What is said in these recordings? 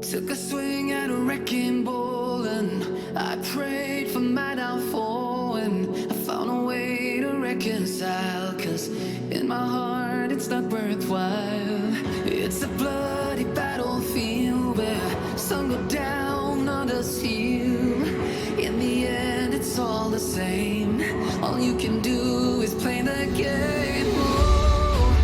Took a swing at a wrecking ball and I prayed for my downfall, and I found a way to reconcile, cause in my heart it's not worthwhile. It's a bloody battlefield where some go down, others heal. In the end it's all the same. All you can do is play the game. Oh,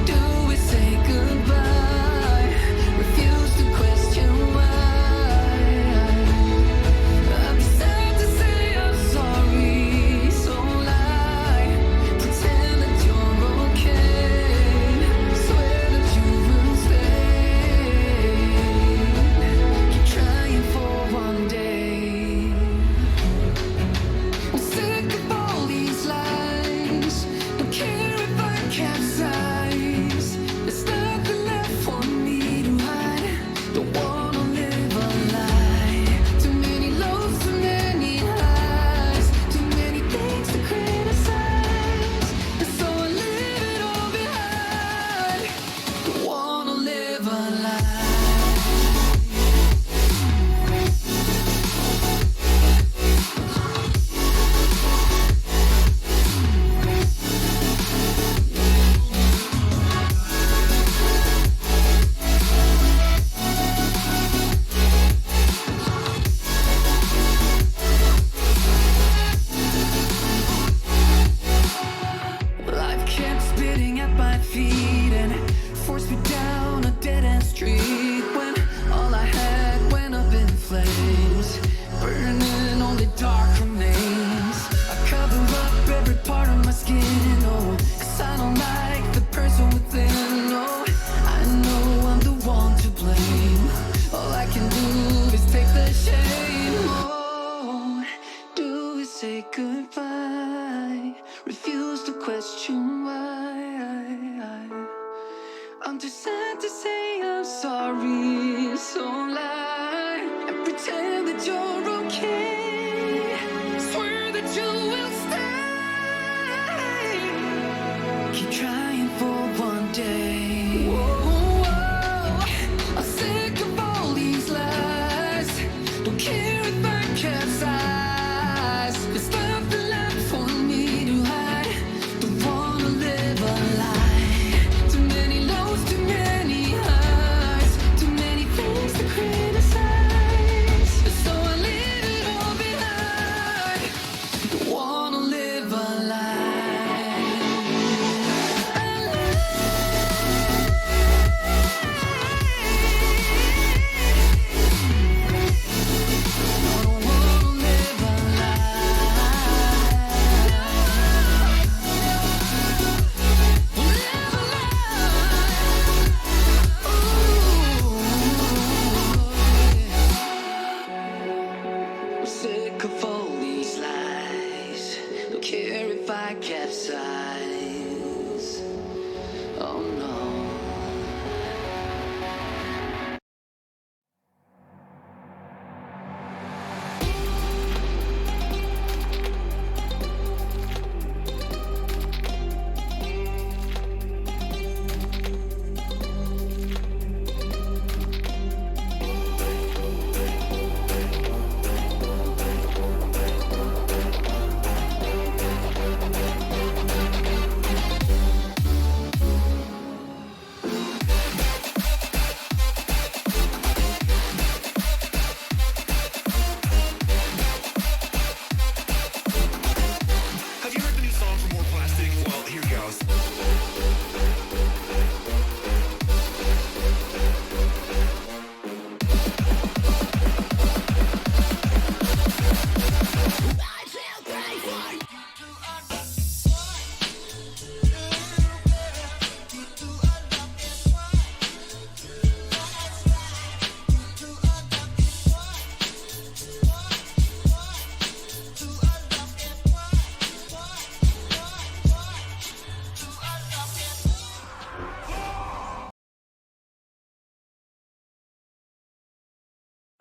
do we say goodbye? Refuse to question why. I'm sad to say I'm sorry, so lie. Pretend that you're okay. Swear that you will stay. Keep trying for one day. I'm sick of all these lies. Don't care if I capsize. There's nothing left for me to hide. Don't wanna live a lie. Too many lows, too many highs. Too many things to criticize. And so I leave it all behind. Don't wanna live a lie. Life kept spitting at my feet and forced me down a dead-end street when all I had went up in flames, burning only dark remains. I cover up every part of my skin, oh, cause I don't like the person within, oh. I know I'm the one to blame. All I can do is take the shame, oh. Do we say goodbye? Refuse to question why. I'm too sad to say I'm sorry, so lie and pretend that you're okay. Swear that you will stay. Keep trying for one day. Whoa, whoa. I'm sick of all these lies. Don't care if I capsize. There's nothing left for me to hide. Don't wanna live a lie. Too many lows, too many highs. Too many things to criticize. So I leave it all behind. Don't wanna live a lie. I don't wanna live a I'm sick of all these lies. Don't care if I capsize. Oh no. Have you heard the new song from More Plastic? Well, here goes.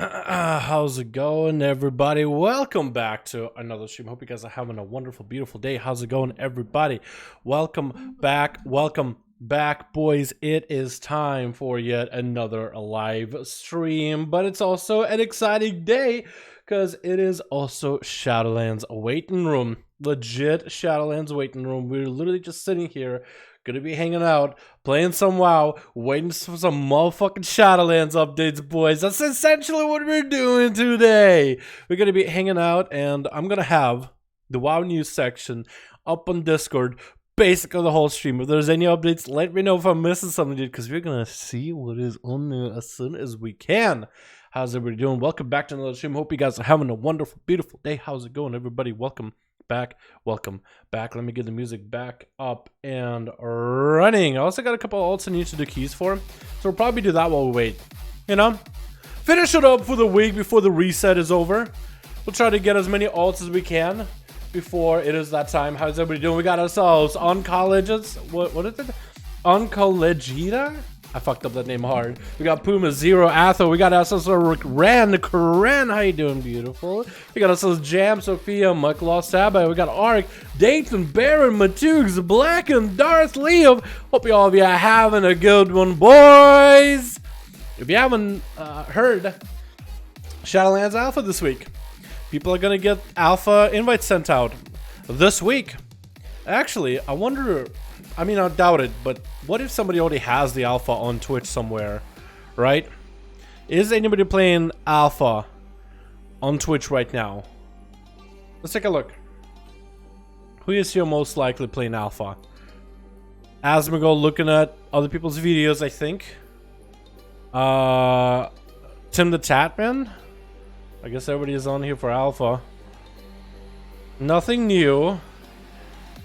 How's it going, everybody? Welcome back to another stream. Hope you guys are having a wonderful, beautiful day. How's it going, everybody? Welcome back. Welcome back, boys. It is time for yet another live stream, but it's also an exciting day because it is also Shadowlands waiting room. Legit Shadowlands waiting room. We're literally just sitting here, gonna be hanging out, playing some WoW, waiting for some motherfucking Shadowlands updates, boys. That's essentially what we're doing today. We're gonna be hanging out, and I'm gonna have the WoW news section up on Discord basically the whole stream. If there's any updates, let me know if I'm missing something, dude, because we're gonna see what is on there as soon as we can. How's everybody doing? Welcome back to another stream. Hope you guys are having a wonderful, beautiful day. How's it going, everybody? Welcome back. Welcome back. Let me get the music back up and running. I also got a couple of alts I need to do keys for, so we'll probably do that while we wait. You know, finish it up for the week before the reset is over. We'll try to get as many alts as we can before it is that time. How's everybody doing? We got ourselves on colleges. What is it? Oncollegita? I fucked up that name hard. We got Puma, Zero, Atho. We got ourselves Ran, Karen. How you doing, beautiful? We got ourselves Jam, Sophia, Mike Lost Sabbath. We got Ark, Dayton, Baron, Matoogs, Black, and Darth Liam. Hope you all of you are having a good one, boys. If you haven't heard, Shadowlands Alpha this week. People are gonna get alpha invites sent out this week. Actually, I wonder, I mean, I doubt it, but what if somebody already has the alpha on Twitch somewhere, right? Is anybody playing alpha on Twitch right now? Let's take a look. Who is here most likely playing alpha? Asmego looking at other people's videos, I think. Tim the Tatman? I guess everybody is on here for alpha. Nothing new.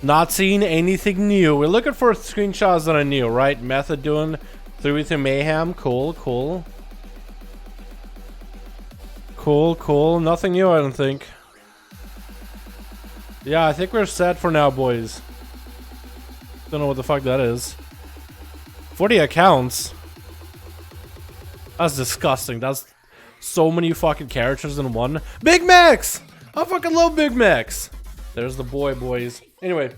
Not seeing anything new. We're looking for screenshots that are new, right? Method doing 3 Mayhem. Cool, cool. Cool, cool. Nothing new, I don't think. Yeah, I think we're set for now, boys. Don't know what the fuck that is. 40 accounts. That's disgusting. That's so many fucking characters in one. Big Max! I fucking love Big Max. There's the boy, boys. Anyway,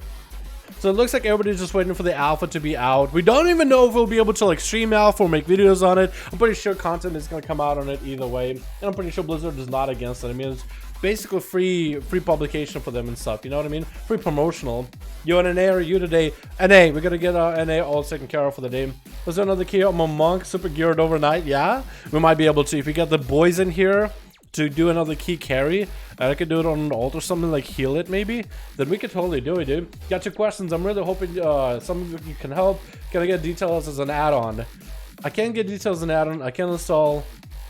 so it looks like everybody's just waiting for the alpha to be out. We don't even know if we'll be able to like stream alpha or make videos on it. I'm pretty sure content is gonna come out on it either way, and I'm pretty sure Blizzard is not against it. I mean, it's basically free publication for them and stuff. You know what I mean? Free promotional. You on NA or you today? NA. We're gonna get our NA all taken care of for the day. Was there another key? I'm a monk, super geared overnight. Yeah, we might be able to if we get the boys in here to do another key carry, and I could do it on an alt or something, like heal it maybe, then we could totally do it, dude. Got your questions. I'm really hoping some of you can help. Can I get details as an add-on? I can't get details as an add-on. I can install.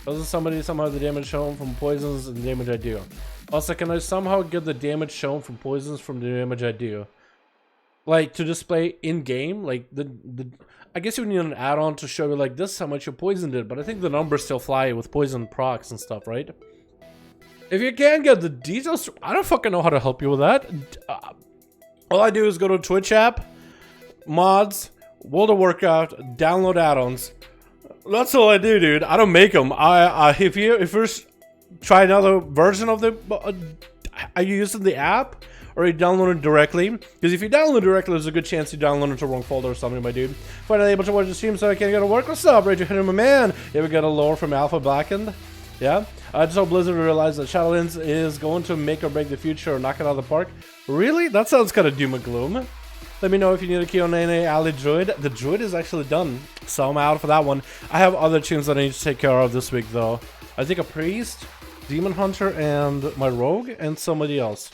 Doesn't somebody somehow the damage shown from poisons and the damage I do? Also, can I somehow get the damage shown from poisons from the damage I do? Like to display in game, like the I guess you would need an add-on to show you like this is how much your poison did, but I think the numbers still fly with poison procs and stuff, right? If you can't get the details, I don't fucking know how to help you with that. All I do is go to Twitch app, mods, World of Warcraft, download add-ons. That's all I do, dude. I don't make them. If you try another version of the, are you using the app or are you downloading directly? Because if you download directly, there's a good chance you download it to the wrong folder or something, my dude. Finally able to watch the stream, so I can't get to work. What's up, Rage? You're my man. Yeah, we got a lore from Alpha Blackened. Yeah, I just hope Blizzard realized that Shadowlands is going to make or break the future or knock it out of the park. Really? That sounds kind of doom and gloom. Let me know if you need a key on NA Alley Druid. The Druid is actually done, so I'm out for that one. I have other tunes that I need to take care of this week, though. I think a Priest, Demon Hunter, and my Rogue, and somebody else.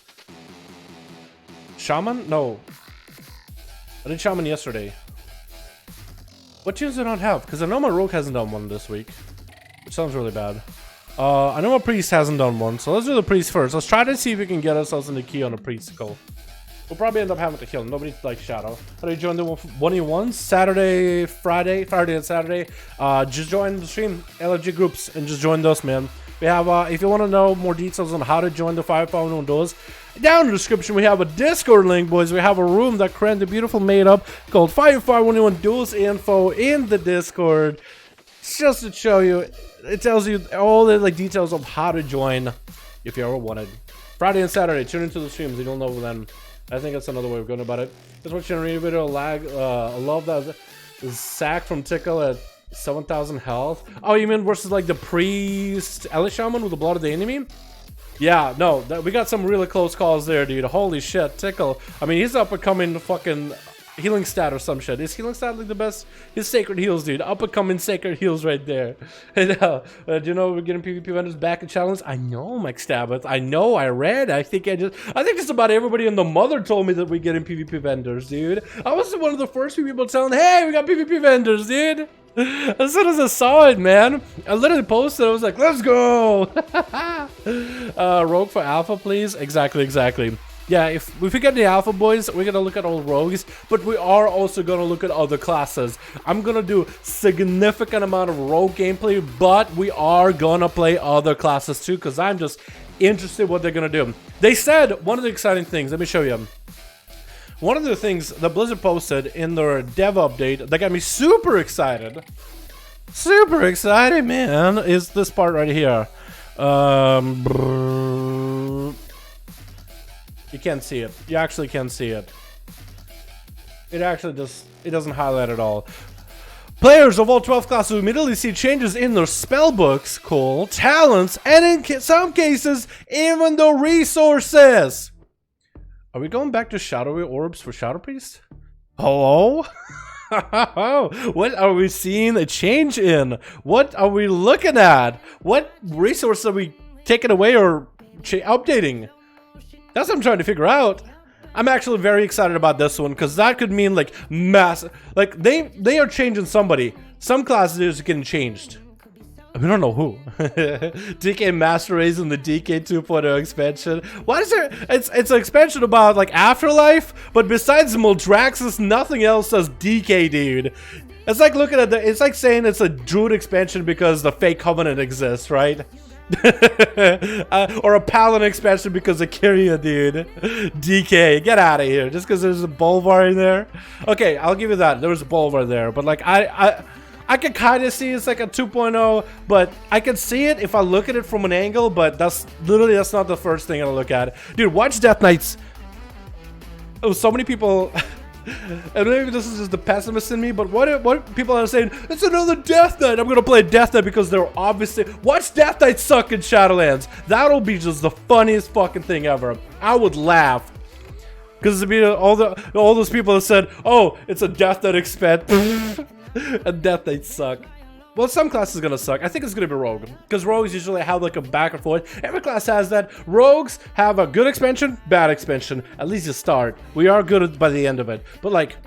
Shaman? No. I did Shaman yesterday. What tunes do I not have? Because I know my Rogue hasn't done one this week, which sounds really bad. I know a Priest hasn't done one, so let's do the Priest first. Let's try to see if we can get ourselves in the key on a Priest goal. We'll probably end up having to kill him. Nobody likes Shadow. How do you join the 1v1s? Saturday, Friday and Saturday. Just join the stream, LFG groups, and just join those, man. We have, if you want to know more details on how to join the 551 duels, down in the description we have a Discord link, boys. We have a room that Karen the Beautiful made up called 551 Duels Info in the Discord. It's just to show you. It tells you all the like details of how to join if you ever wanted. Friday and Saturday, tune into the streams. You don't know then. I think that's another way of going about it. Just watching a video lag. I love that sack from Tickle at 7,000 health. Oh, you mean versus like the priest Ellie Shaman with the blood of the enemy? Yeah, no, we got some really close calls there, dude. Holy shit, Tickle. I mean, he's up and coming fucking healing stat or some shit. Is healing stat like the best? His sacred heals, dude. Up and coming sacred heals right there. And do you know we're getting PvP vendors back in challenge? I know, Mike Stabbeth. I know. I read. I think just about everybody in the mother told me that we're getting PvP vendors, dude. I was one of the first few people telling, hey, we got PvP vendors, dude. As soon as I saw it, man, I literally posted. I was like, let's go. Rogue for alpha, please. Exactly. Yeah, if we get the alpha boys, we're gonna look at all rogues, but we are also gonna look at other classes. I'm gonna do significant amount of rogue gameplay, but we are gonna play other classes too, because I'm just interested what they're gonna do. They said one of the exciting things, let me show you. One of the things that Blizzard posted in their dev update that got me super excited, man, is this part right here. You can't see it. You actually can't see it. It actually it doesn't highlight at all. Players of all 12 classes will immediately see changes in their spellbooks, cool, talents, and in some cases, even the resources. Are we going back to shadowy orbs for Shadow Priest? Hello? What are we seeing a change in? What are we looking at? What resources are we taking away or updating? That's what I'm trying to figure out. I'm actually very excited about this one because that could mean like massive. Like they are changing somebody. Some classes are getting changed. We don't know who. DK Master Race and the DK 2.0 expansion. Why is there? It's an expansion about like Afterlife, but besides Moldraxxus, nothing else says DK, dude. It's like looking at it's like saying it's a Druid expansion because the fake Covenant exists, right? Or a Paladin expansion because of Kyria, dude. DK, get out of here. Just because there's a Bolvar in there. Okay, I'll give you that. There was a Bolvar there, but like I can kind of see it's like a 2.0, but I can see it if I look at it from an angle, but that's not the first thing I'll look at. Dude, watch Death Knights. Oh, so many people, and maybe this is just the pessimist in me, but what people are saying, it's another Death Knight. I'm going to play Death Knight because they're obviously, watch Death Knight suck in Shadowlands. That'll be just the funniest fucking thing ever. I would laugh. Because it'd be all those people that said, oh, it's a Death Knight expansion. And Death Knights suck. Well, some classes is gonna suck. I think it's gonna be Rogue. Because Rogues usually have like a back and forth. Every class has that. Rogues have a good expansion, bad expansion. At least you start. We are good by the end of it. But like,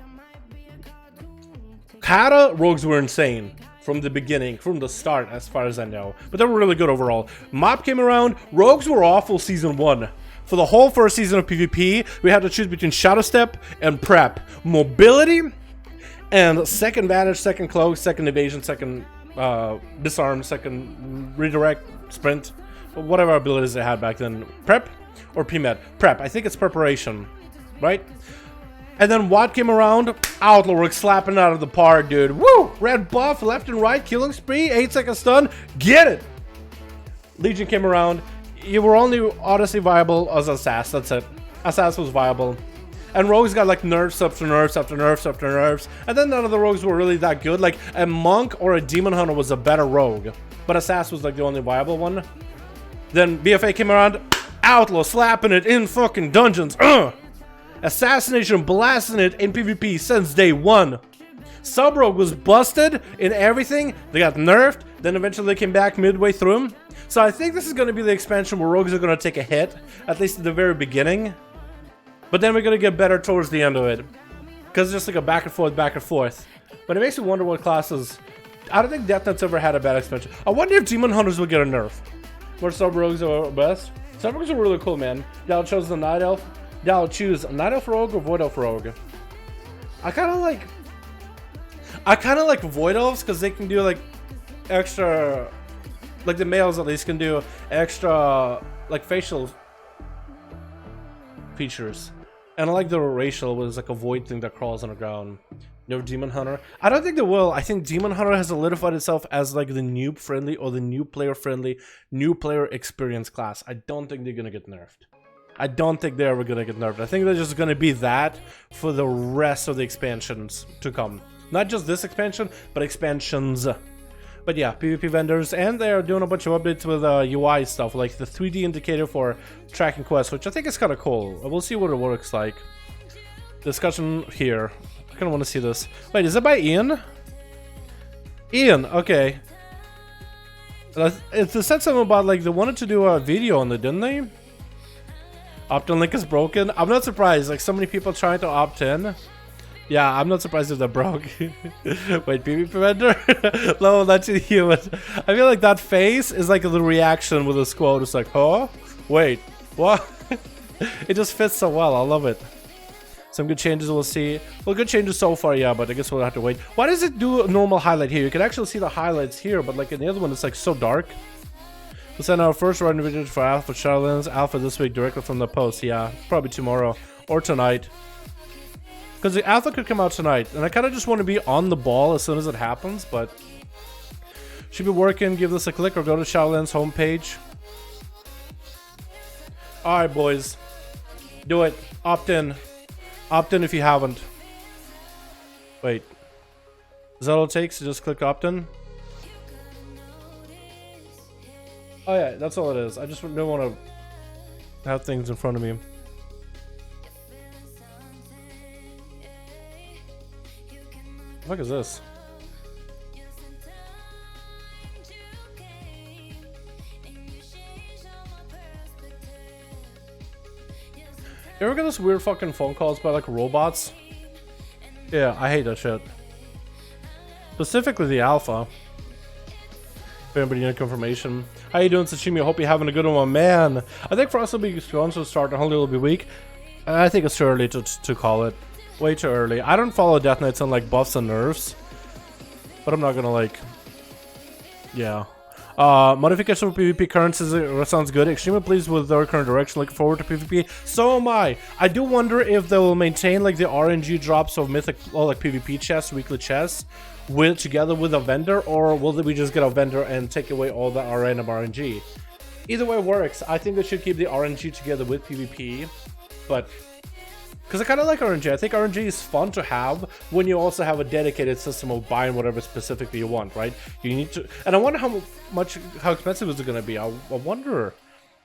Kata, Rogues were insane. From the beginning, from the start, as far as I know. But they were really good overall. Mob came around. Rogues were awful season 1. For the whole first season of PvP, we had to choose between Shadow Step and Prep. Mobility and second Vanish, second Cloak, second Evasion, second Disarm, second Redirect, Sprint, whatever abilities they had back then. Prep or PMED? Prep. I think it's Preparation, right? And then what came around? Outlaw work slapping out of the park, dude. Woo! Red buff, left and right, killing spree, 8-second stun. Get it! Legion came around. You were only Odyssey viable as Assassin. That's it. Assassin was viable. And Rogues got like nerfs after nerfs after nerfs after nerfs. And then none of the Rogues were really that good. Like a Monk or a Demon Hunter was a better Rogue. But Assassin was like the only viable one. Then BFA came around. Outlaw slapping it in fucking dungeons. Assassination blasting it in PvP since day 1. Sub-Rogue was busted in everything. They got nerfed. Then eventually they came back midway through. So I think this is going to be the expansion where Rogues are going to take a hit. At least at the very beginning. But then we're going to get better towards the end of it. Because it's just like a back and forth. But it makes me wonder what classes... I don't think Death Knight's ever had a bad expansion. I wonder if Demon Hunters will get a nerf. Where Sub-Rogues are best. Sub-Rogues are really cool, man. Y'all chose the Night Elf. Y'all choose Night Elf Rogue or Void Elf Rogue. I kind of like Void Elves because they can do like extra... Like the males at least can do extra like facial features. And I like the racial was like a void thing that crawls on the ground. No Demon Hunter. I don't think they will. I think Demon Hunter has solidified itself as like the noob friendly or the new player friendly, new player experience class. I don't think they're gonna get nerfed. I don't think they're ever gonna get nerfed. I think they're just gonna be that for the rest of the expansions to come. Not just this expansion, but expansions. But yeah, PvP vendors, and they're doing a bunch of updates with UI stuff, like the 3D indicator for tracking quests, which I think is kind of cool. We'll see what it works like. Discussion here. I kind of want to see this. Wait, is it by Ian? Ian, okay. It said something about, like, they wanted to do a video on it, didn't they? Opt-in link is broken. I'm not surprised. Like, so many people trying to opt in. Yeah, I'm not surprised if they're broke. Wait, PvP vendor? No, that's you. I feel like that face is like the reaction with this quote. It's like, huh? Wait, what? It just fits so well. I love it. Some good changes we'll see. Well, good changes so far, yeah, but I guess we'll have to wait. Why does it do a normal highlight here? You can actually see the highlights here, but like in the other one, it's like so dark. We'll send our first run video for Alpha SHADOWLANDS. Alpha this week directly from the post. Yeah, probably tomorrow or tonight. Because the alpha could come out tonight, and I kind of just want to be on the ball as soon as it happens, but should be working. Give this a click or go to SHADOWLANDS homepage. Alright, boys. Do it. Opt in. Opt in if you haven't. Wait. Is that all it takes to just click opt in? Oh yeah, that's all it is. I just don't want to have things in front of me. What the fuck is this? You ever get those weird fucking phone calls by like robots? Yeah, I hate that shit. Specifically the alpha. If anybody need confirmation. How you doing, Sashimi? I hope you're having a good one, man. I think for us it'll be going to start, a whole little bit weak. I think it's too early to call it. Way too early. I don't follow Death Knights on like buffs and nerfs, but I'm not gonna like. Yeah. Modification for PvP currencies sounds good. Extremely pleased with their current direction. Looking forward to PvP. So am I. I do wonder if they will maintain like the RNG drops of mythic, or like PvP chests, weekly chests, together with a vendor, or will we just get a vendor and take away all the random RNG? Either way works. I think they should keep the RNG together with PvP, but. Because I kind of like RNG. I think RNG is fun to have when you also have a dedicated system of buying whatever specifically you want, right? You need to, and I wonder how expensive is it going to be. I wonder.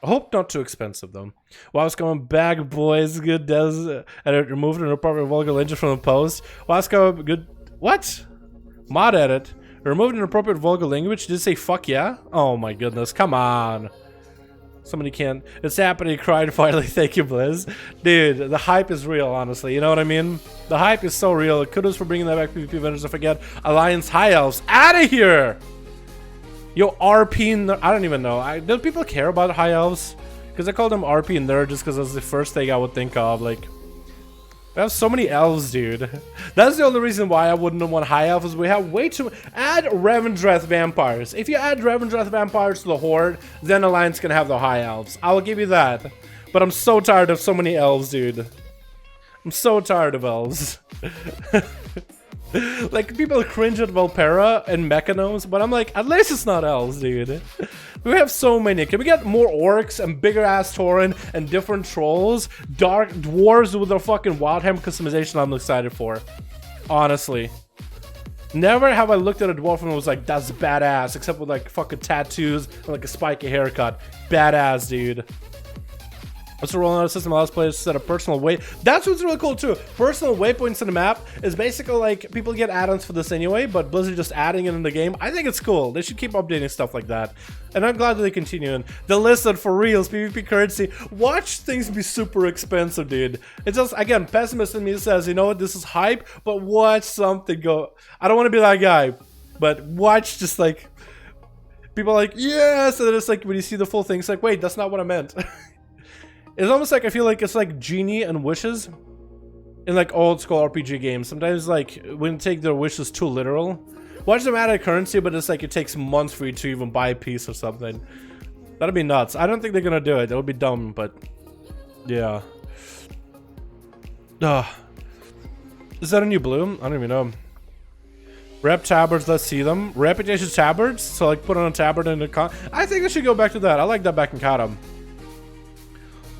I hope not too expensive though. Wow, it's going back, boys. Good does, and it removed an inappropriate vulgar language from the post. Wow, it's going good. What? Mod edit. Removed an inappropriate vulgar language. Did it say fuck yeah? Oh my goodness! Come on. Somebody can't. It's happening. Cried finally. Thank you, Blizz. Dude, the hype is real, honestly. You know what I mean? The hype is so real. Kudos for bringing that back. PvP vendors. I forget. Alliance High Elves. Out of here! Yo, RP. I don't even know. Do people care about High Elves? Because I call them RP nerd just because that's the first thing I would think of. Like, we have so many elves, dude. That's the only reason why I wouldn't want high elves. Is we have way too. Add Revendreth vampires. If you add Revendreth vampires to the Horde, then Alliance can have the high elves. I will give you that. But I'm so tired of so many elves, dude. I'm so tired of elves. Like, people cringe at Valpera and Mechanos, but I'm like, at least it's not elves, dude. We have so many. Can we get more orcs and bigger ass Tauren and different trolls? Dark dwarves with their fucking Wildhammer customization I'm excited for. Honestly. Never have I looked at a dwarf and was like, that's badass, except with like fucking tattoos and like a spiky haircut. Badass, dude. What's the rolling out system allows players to set a personal weight. That's what's really cool too. Personal waypoints in the map is basically like people get add-ons for this anyway, but Blizzard just adding it in the game. I think it's cool. They should keep updating stuff like that. And I'm glad that they continue. And the listen for reals, PvP currency. Watch things be super expensive, dude. It's just, again, pessimist in me says, you know what, this is hype, but watch something go. I don't want to be that guy, but watch just like people are like, yes, and then it's like when you see the full thing, it's like, wait, that's not what I meant. It's almost like I feel like it's like Genie and wishes in like old school RPG games. Sometimes like when you take their wishes too literal. Watch them add a currency, but it's like it takes months for you to even buy a piece or something. That'd be nuts. I don't think they're gonna do it. That would be dumb, but yeah. Is that a new bloom? I don't even know. Rep tabards, let's see them. Reputation tabards, so like put on a tabard in the con. I think I should go back to that. I like that back in Katam.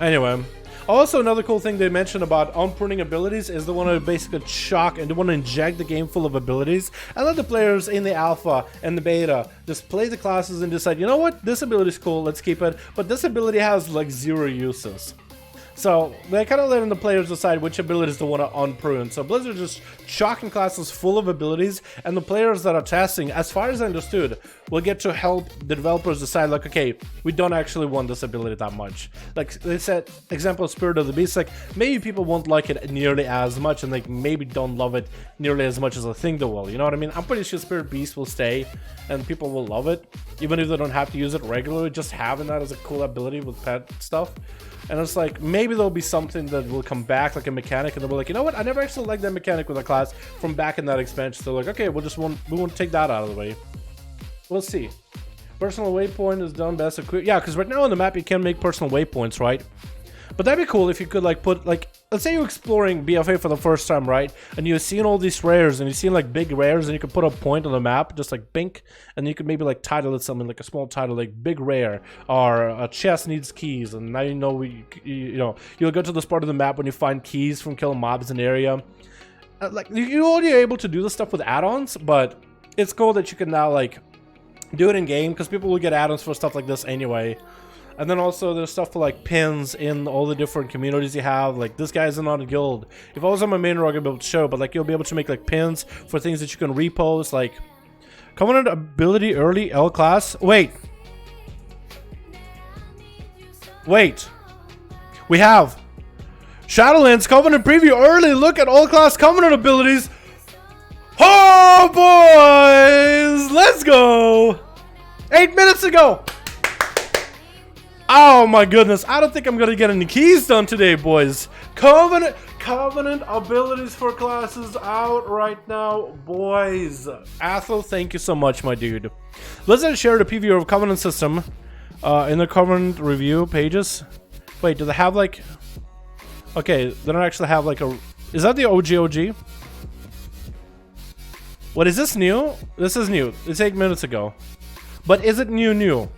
Anyway, Also, another cool thing they mentioned about unpruning abilities is they want to basically shock and they want to inject the game full of abilities and let the players in the alpha and the beta just play the classes and decide, you know what, this ability is cool, let's keep it, but this ability has like 0 uses. So they kind of letting the players decide which abilities they want to unprune. So Blizzard just shocking classes full of abilities, and the players that are testing, as far as I understood, will get to help the developers decide, like, okay, we don't actually want this ability that much. Like they said, example, Spirit of the Beast, like maybe people won't like it nearly as much, and like maybe don't love it nearly as much as I think they will. You know what I mean? I'm pretty sure Spirit Beast will stay, and people will love it, even if they don't have to use it regularly. Just having that as a cool ability with pet stuff. And it's like, maybe there'll be something that will come back, like a mechanic, and they'll be like, you know what, I never actually liked that mechanic with a class from back in that expansion. So like, okay, we won't take that out of the way. We'll see. Personal waypoint is done best. Yeah, because right now on the map you can make personal waypoints, right? But that'd be cool if you could like put, like, let's say you're exploring BFA for the first time, right? And you've seen all these rares, and you've seen like big rares, and you could put a point on the map, just like bink, and you could maybe like title it something like a small title, like big rare, or a chest needs keys, and now you know you'll go to this part of the map when you find keys from killing mobs in the area. Like you're already able to do this stuff with add-ons, but it's cool that you can now like do it in game because people will get add-ons for stuff like this anyway. And then also there's stuff for like pins in all the different communities you have. Like this guy's not a guild. If I was on my main rogue, I'd be able to show, but like you'll be able to make like pins for things that you can repost, like Covenant ability early L class. Wait. We have Shadowlands Covenant preview early. Look at all class Covenant abilities. Oh boys, let's go. 8 minutes ago. Oh my goodness, I don't think I'm gonna get any keys done today, boys. Covenant abilities for classes out right now, boys. Athel, thank you so much, my dude. Let's share the preview of Covenant system in the Covenant review pages. Wait, do they have like... Okay, they don't actually have like a... Is that the OG? What, is this new? This is new. It's 8 minutes ago. But is it new?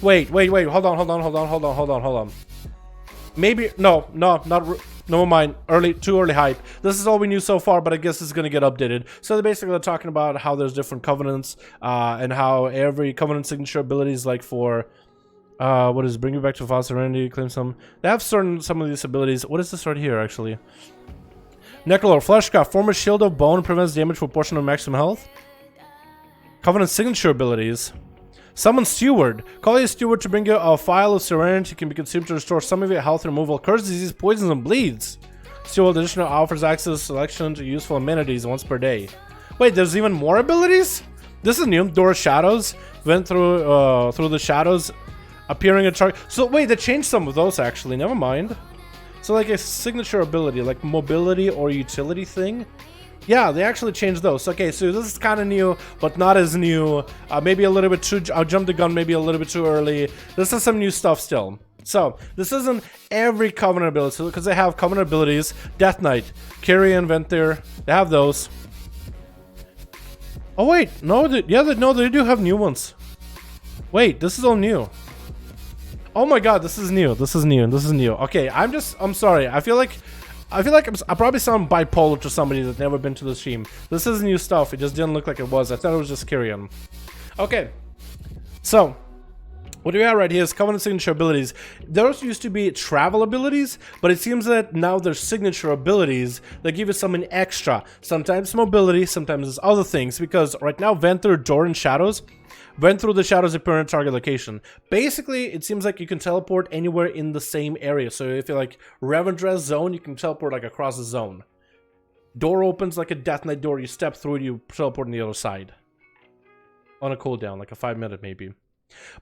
Wait, hold on. Maybe, no, never mind, too early hype. This is all we knew so far, but I guess it's gonna get updated. So they're basically talking about how there's different covenants, and how every covenant signature ability is like for, what is bring you back to file serenity, claim some. They have some of these abilities. What is this right here, actually? Necrolord, Fleshcraft, form a shield of bone, prevents damage for a portion of maximum health. Covenant signature abilities. Summon Steward. Call a Steward to bring you a file of Serenity. Can be consumed to restore some of your health, remove all curse, disease, poisons, and bleeds. Steward additional offers access selection to useful amenities once per day. Wait, there's even more abilities? This is new. Door of Shadows. Went through the shadows, appearing a target. So wait, they changed some of those actually. Never mind. So like a signature ability, like mobility or utility thing. Yeah, they actually changed those. Okay, so this is kind of new, but not as new. Maybe a little bit too... I jumped the gun maybe a little bit too early. This is some new stuff still. So, this isn't every Covenant ability, because they have Covenant abilities. Death Knight, Kyrian, Ventir. They have those. Oh, wait. No, they do have new ones. Wait, this is all new. Oh my god, this is new. Okay, I'm sorry. I feel like I probably sound bipolar to somebody that's never been to the stream. This is new stuff. It just didn't look like it was. I thought it was just Kyrian. Okay. So, what do we have right here is Covenant signature abilities. Those used to be travel abilities, but it seems that now there's signature abilities that give you something extra. Sometimes mobility, sometimes it's other things. Because right now, Ventir, Door, and Shadows went through the shadows appear in a target location. Basically, it seems like you can teleport anywhere in the same area. So if you're like Revendreth zone, you can teleport like across the zone. Door opens like a Death Knight door. You step through it, you teleport on the other side. On a cooldown, like a 5-minute maybe.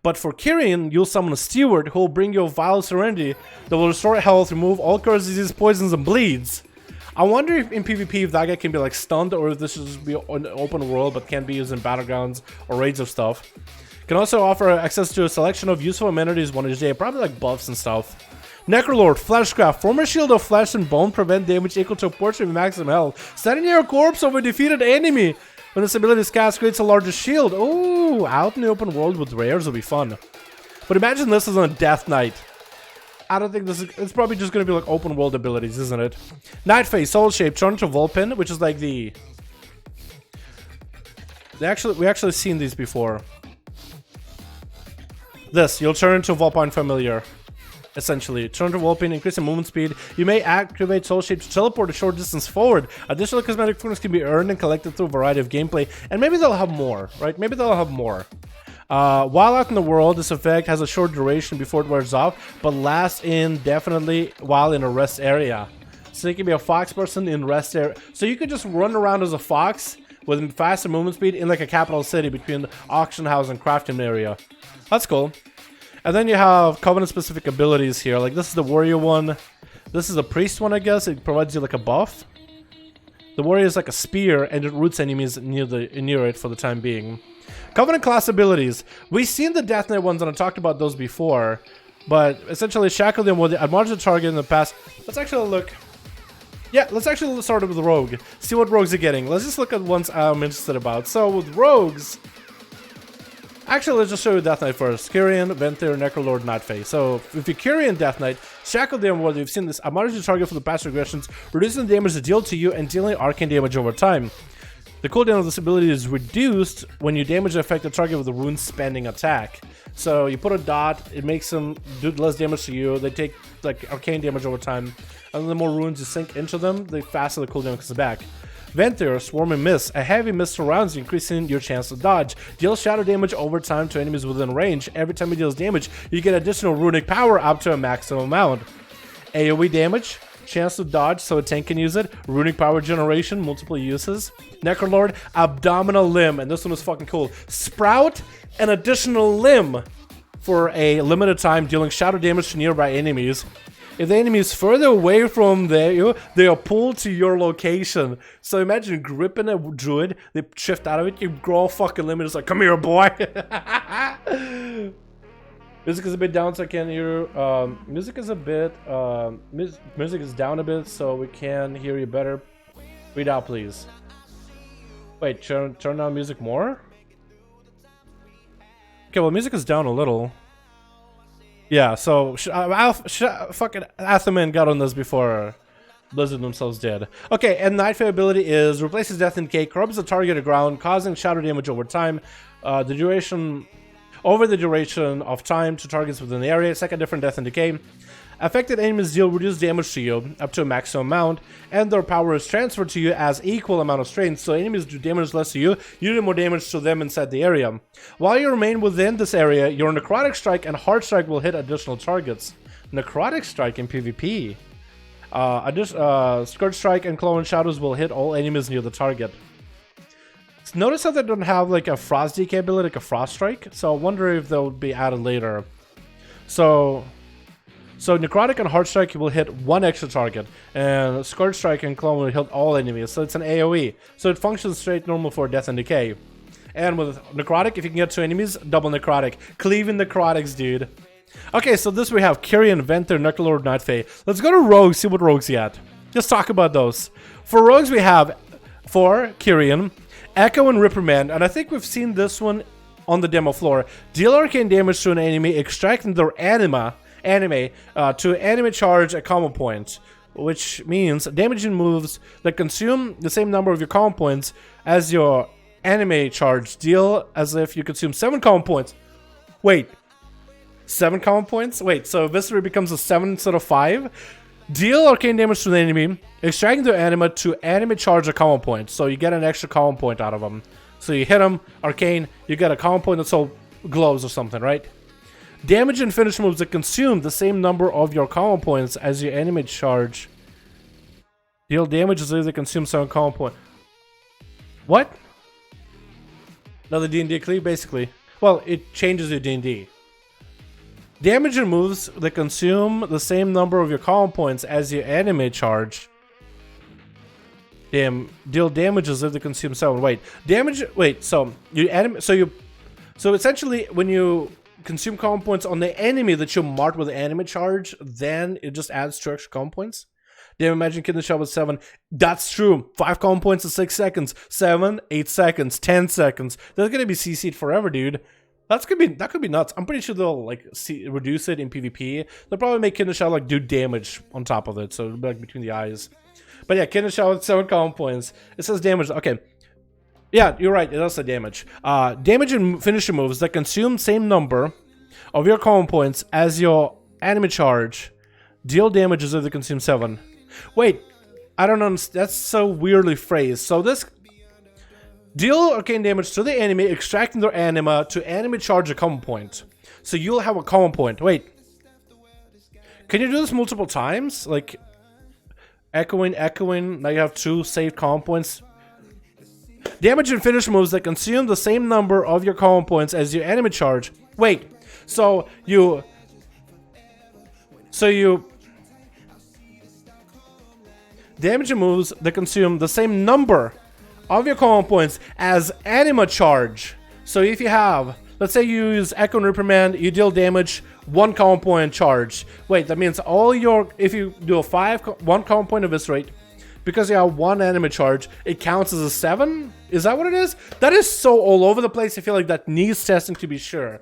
But for Kyrian, you'll summon a Steward who will bring you a Vial of Serenity that will restore health, remove all curse, disease, poisons, and bleeds. I wonder if in PvP if that guy can be like stunned, or if this should just be an open world but can't be used in battlegrounds or raids of stuff. Can also offer access to a selection of useful amenities one each day, probably like buffs and stuff. Necrolord, Fleshcraft, form a shield of flesh and bone, prevent damage equal to a portion of maximum health. Standing near a corpse of a defeated enemy. When this ability is cast, creates a larger shield. Oh, out in the open world with rares will be fun. But imagine this is on a Death Knight. I don't think this is. It's probably just gonna be like open world abilities, isn't it? Night Phase, Soul Shape, turn to Vulpin, which is like the. We actually seen these before. This, you'll turn into Vulpine Familiar. Essentially, turn to Vulpine, increase in movement speed. You may activate Soul Shape to teleport a short distance forward. Additional cosmetic tokens can be earned and collected through a variety of gameplay, and maybe they'll have more, right? Maybe they'll have more. While out in the world, this effect has a short duration before it wears off, but lasts indefinitely while in a rest area. So you can be a fox person in rest area. So you could just run around as a fox with faster movement speed in like a capital city between the auction house and crafting area. That's cool. And then you have Covenant specific abilities here. Like this is the warrior one. This is the priest one, I guess. It provides you like a buff. The warrior is like a spear and it roots enemies near it for the time being. Covenant class abilities. We've seen the Death Knight ones and I talked about those before. But essentially shackle them with the admonish the target in the past. Let's actually look. Yeah, let's actually start with Rogue. See what rogues are getting. Let's just look at ones I'm interested about. So with rogues. Actually, let's just show you Death Knight first. Kyrian, Venthyr, Necrolord, Nightfae. So, if you're Kyrian Death Knight, shackle them where you've seen this. Admonish the target for the past regressions, reducing the damage dealt to you and dealing arcane damage over time. The cooldown of this ability is reduced when you damage the affected target with a rune spending attack. So, you put a dot, it makes them do less damage to you, they take like arcane damage over time, and the more runes you sink into them, the faster the cooldown comes back. Venthyr, Swarming Mist. A heavy mist surrounds you, increasing your chance to dodge. Deals shadow damage over time to enemies within range. Every time it deals damage, you get additional runic power up to a maximum amount. AoE damage, chance to dodge so a tank can use it. Runic power generation, multiple uses. Necrolord, Abdominal Limb, and this one is fucking cool. Sprout an additional limb for a limited time, dealing shadow damage to nearby enemies. If the enemy is further away from there, they are pulled to your location. So imagine gripping a druid, they shift out of it, you grow a fucking limit, it's like, come here, boy. Music is a bit down, so I can't hear. Music is a bit, music is down a bit, so we can hear you better. Read out, please. Wait, turn down music more? Okay, well, music is down a little. Yeah, so fucking Athaman got on this before Blizzard themselves did. Okay, and Nightfall ability is replaces Death and Decay, corrupts the target to ground, causing shadow damage over time. The duration of time to targets within the area. Second different Death and Decay. Affected enemies deal reduced damage to you up to a maximum amount, and their power is transferred to you as equal amount of strength. So enemies do damage less to you, you do more damage to them inside the area. While you remain within this area, your Necrotic Strike and Hard Strike will hit additional targets. Necrotic Strike in PvP. Scourge Strike and Claw and Shadows will hit all enemies near the target. Notice how they don't have like a Frost DK ability, like a Frost Strike. So I wonder if they'll be added later. So Necrotic and Hard Strike will hit one extra target, and Scourge Strike and Clone will hit all enemies, so it's an AoE. So it functions straight normal for Death and Decay. And with Necrotic, if you can get 2 enemies, double Necrotic. Cleaving Necrotics, dude. Okay, so this we have Kyrian, Venthyr, Necrolord, Nightfae. Let's go to Rogues, see what Rogues get. Just talk about those. For Rogues we have, for Kyrian, Echo and Ripperman, and I think we've seen this one on the demo floor. Deal arcane damage to an enemy, extracting their anima to anime charge a combo point, which means damaging moves that consume the same number of your combo points as your anime charge deal as if you consume 7 combo points. Wait, 7 combo points? Wait, so Viscera becomes a 7 instead of 5? Deal arcane damage to the enemy, extracting their anima to anime charge a combo point, so you get an extra combo point out of them. So you hit them, arcane, you get a combo point that's all glows or something, right? Damage and finish moves that consume the same number of your combo points as your enemy charge. Deal damage as if they consume 7 combo points. What? Another D&D cleave, basically. Well, it changes your D&D. Damage and moves that consume the same number of your combo points as your enemy charge. Damn. Deal damage as if they consume 7. Wait. Damage. Wait. So essentially, when you consume combo points on the enemy that you mark with the anime charge, then it just adds 2 extra combo points. Damn, imagine killing the shot with 7. That's true. 5 combo points in 6 seconds. 7, 8 seconds, 10 seconds. That's gonna be CC'd forever, dude. that could be nuts. I'm pretty sure they'll like reduce it in PvP. They'll probably make Kingdom Shadow like do damage on top of it, so it'll be like between the eyes. But yeah, Kingdom Shadow with 7 common points. It says damage. Okay. Yeah, you're right. It does say damage. Damage and finisher moves that consume same number of your common points as your enemy charge deal damage as if they consume 7. Wait, I don't understand. That's so weirdly phrased. So this deal arcane damage to the enemy, extracting their anima to enemy charge a common point. So you'll have a common point. Wait, can you do this multiple times? Like echoing. Now you have 2 saved common points. Damage and finish moves that consume the same number of your common points as your enemy charge. Wait, so you damage and moves that consume the same number of your common points as anima charge. So if you have, let's say you use Echo and Reprimand, you deal damage 1 common point charge. Wait, that means all your, if you do a 1 common point eviscerate, because you have 1 enemy charge, it counts as a 7? Is that what it is? That is so all over the place. I feel like that needs testing to be sure.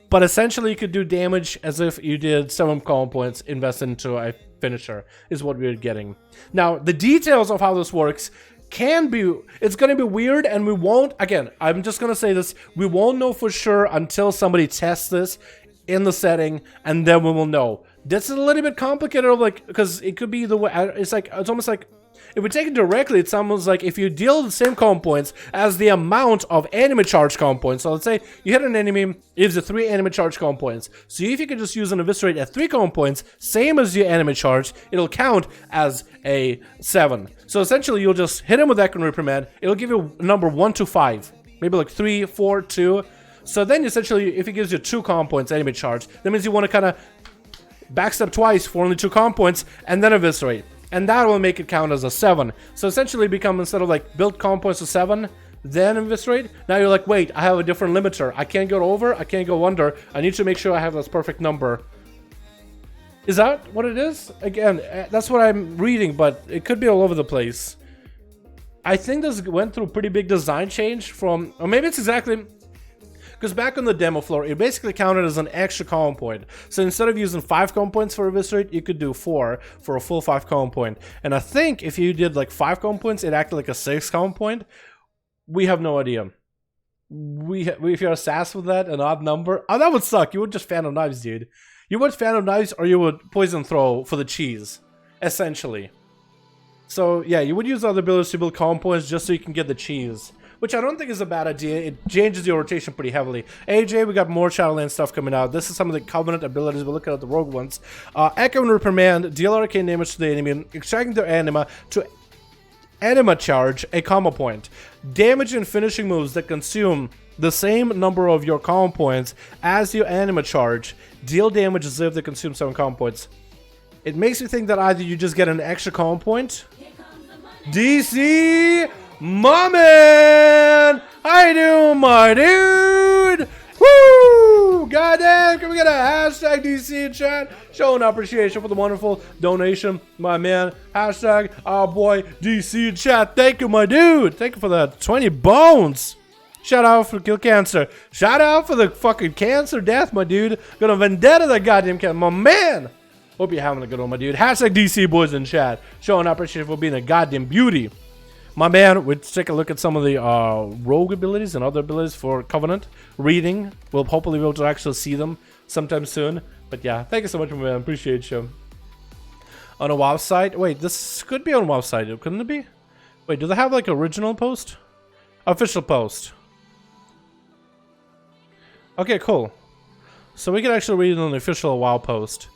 But essentially, you could do damage as if you did 7 common points invest into a finisher, is what we're getting. Now, the details of how this works can be, it's going to be weird, and we won't, again, I'm just going to say this, we won't know for sure until somebody tests this in the setting, and then we will know. This is a little bit complicated, like, because it could be the way, it's almost like, if we take it directly, it's almost like if you deal the same common points as the amount of enemy charge common points. So let's say you hit an enemy, it gives you 3 enemy charge common points. So if you can just use an eviscerate at 3 common points, same as your enemy charge, it'll count as a 7. So essentially, you'll just hit him with Echo and Reprimand. It'll give you a number 1 to 5, maybe like 3, 4, 2. So then essentially, if it gives you 2 common points enemy charge, that means you want to kind of backstep twice for only 2 common points and then eviscerate. And that will make it count as a 7. So essentially become, instead of like build common points to 7, then eviscerate, now you're like, wait, I have a different limiter. I can't go over, I can't go under. I need to make sure I have this perfect number. Is that what it is? Again, that's what I'm reading, but it could be all over the place. I think this went through a pretty big design change from, or maybe it's exactly, because back on the demo floor, it basically counted as an extra common point. So instead of using 5 common points for eviscerate, you could do 4 for a full 5 common point. And I think if you did like 5 common points, it acted like a 6 common point. We have no idea. If you're a sass with that, an odd number, oh, that would suck. You would just Phantom Knives, dude. You would Phantom Knives, or you would Poison Throw for the cheese, essentially. So yeah, you would use other abilities to build common points just so you can get the cheese, which I don't think is a bad idea. It changes your rotation pretty heavily. AJ, we got more Shadowlands stuff coming out. This is some of the Covenant abilities. We're looking at the rogue ones. Echo and Reprimand, deal arcane damage to the enemy, extracting their anima to anima charge a combo point. Damage and finishing moves that consume the same number of your common points as your anima charge deal damage as if they consume 7 common points. It makes me think that either you just get an extra common point. DC, my man! How you doing, my dude? Woo! Goddamn, can we get a hashtag DC in chat? Showing appreciation for the wonderful donation, my man. Hashtag our boy DC in chat. Thank you, my dude. Thank you for that 20 bones. Shout out for Kill Cancer. Shout out for the fucking cancer death, my dude. Gonna vendetta that goddamn cancer, my man. Hope you're having a good one, my dude. Hashtag DC boys in chat. Showing appreciation for being a goddamn beauty. My man, let's take a look at some of the rogue abilities and other abilities for Covenant. Reading. We'll hopefully be able to actually see them sometime soon. But yeah, thank you so much, my man. Appreciate you. On a WoW site. Wait, this could be on WoW site, couldn't it be? Wait, do they have like original post? Official post. Okay, cool. So we can actually read it on the official WoW post.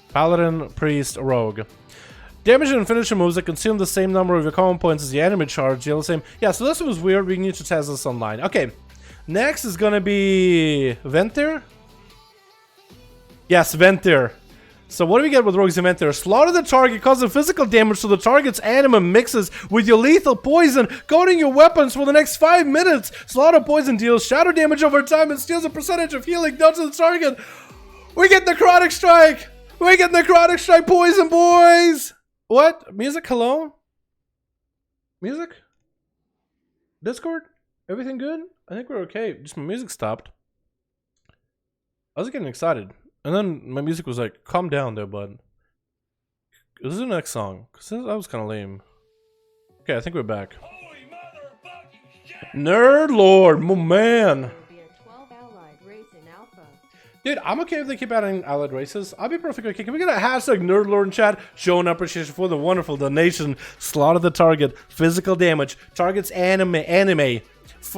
Paladin, Priest, Rogue. Damage and finisher moves that consume the same number of your common points as the enemy charge deal the same. Yeah, so this was weird. We need to test this online. Okay, next is gonna be Ventir. Yes, Ventir. So what do we get with Rogue's Ventir? Slaughter the target, causing physical damage to the target's anima mixes with your lethal poison, coating your weapons for the next 5 minutes. Slaughter poison deals shadow damage over time and steals a percentage of healing done to the target. We get Necrotic Strike. We get Necrotic Strike poison, boys. What? Music? Hello? Music? Discord? Everything good? I think we're okay. Just my music stopped. I was getting excited. And then my music was like, calm down there, bud. This is the next song. Because that was kind of lame. Okay, I think we're back. Nerd Lord, my man. Dude, I'm okay if they keep adding allied races. I'll be perfectly okay. Can we get a hashtag Nerd Lord in chat showing appreciation for the wonderful donation? Slaughter the target, physical damage, targets anime,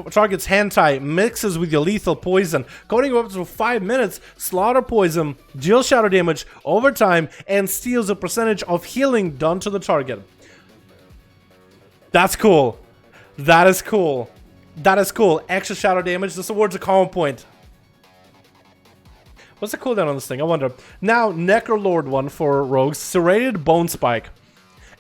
targets hentai, mixes with your lethal poison, going up to 5 minutes, slaughter poison, deal shadow damage over time, and steals a percentage of healing done to the target. That's cool. That is cool. That is cool. Extra shadow damage. This award's a common point. What's the cooldown on this thing? I wonder. Now, Necrolord one for rogues. Serrated Bone Spike.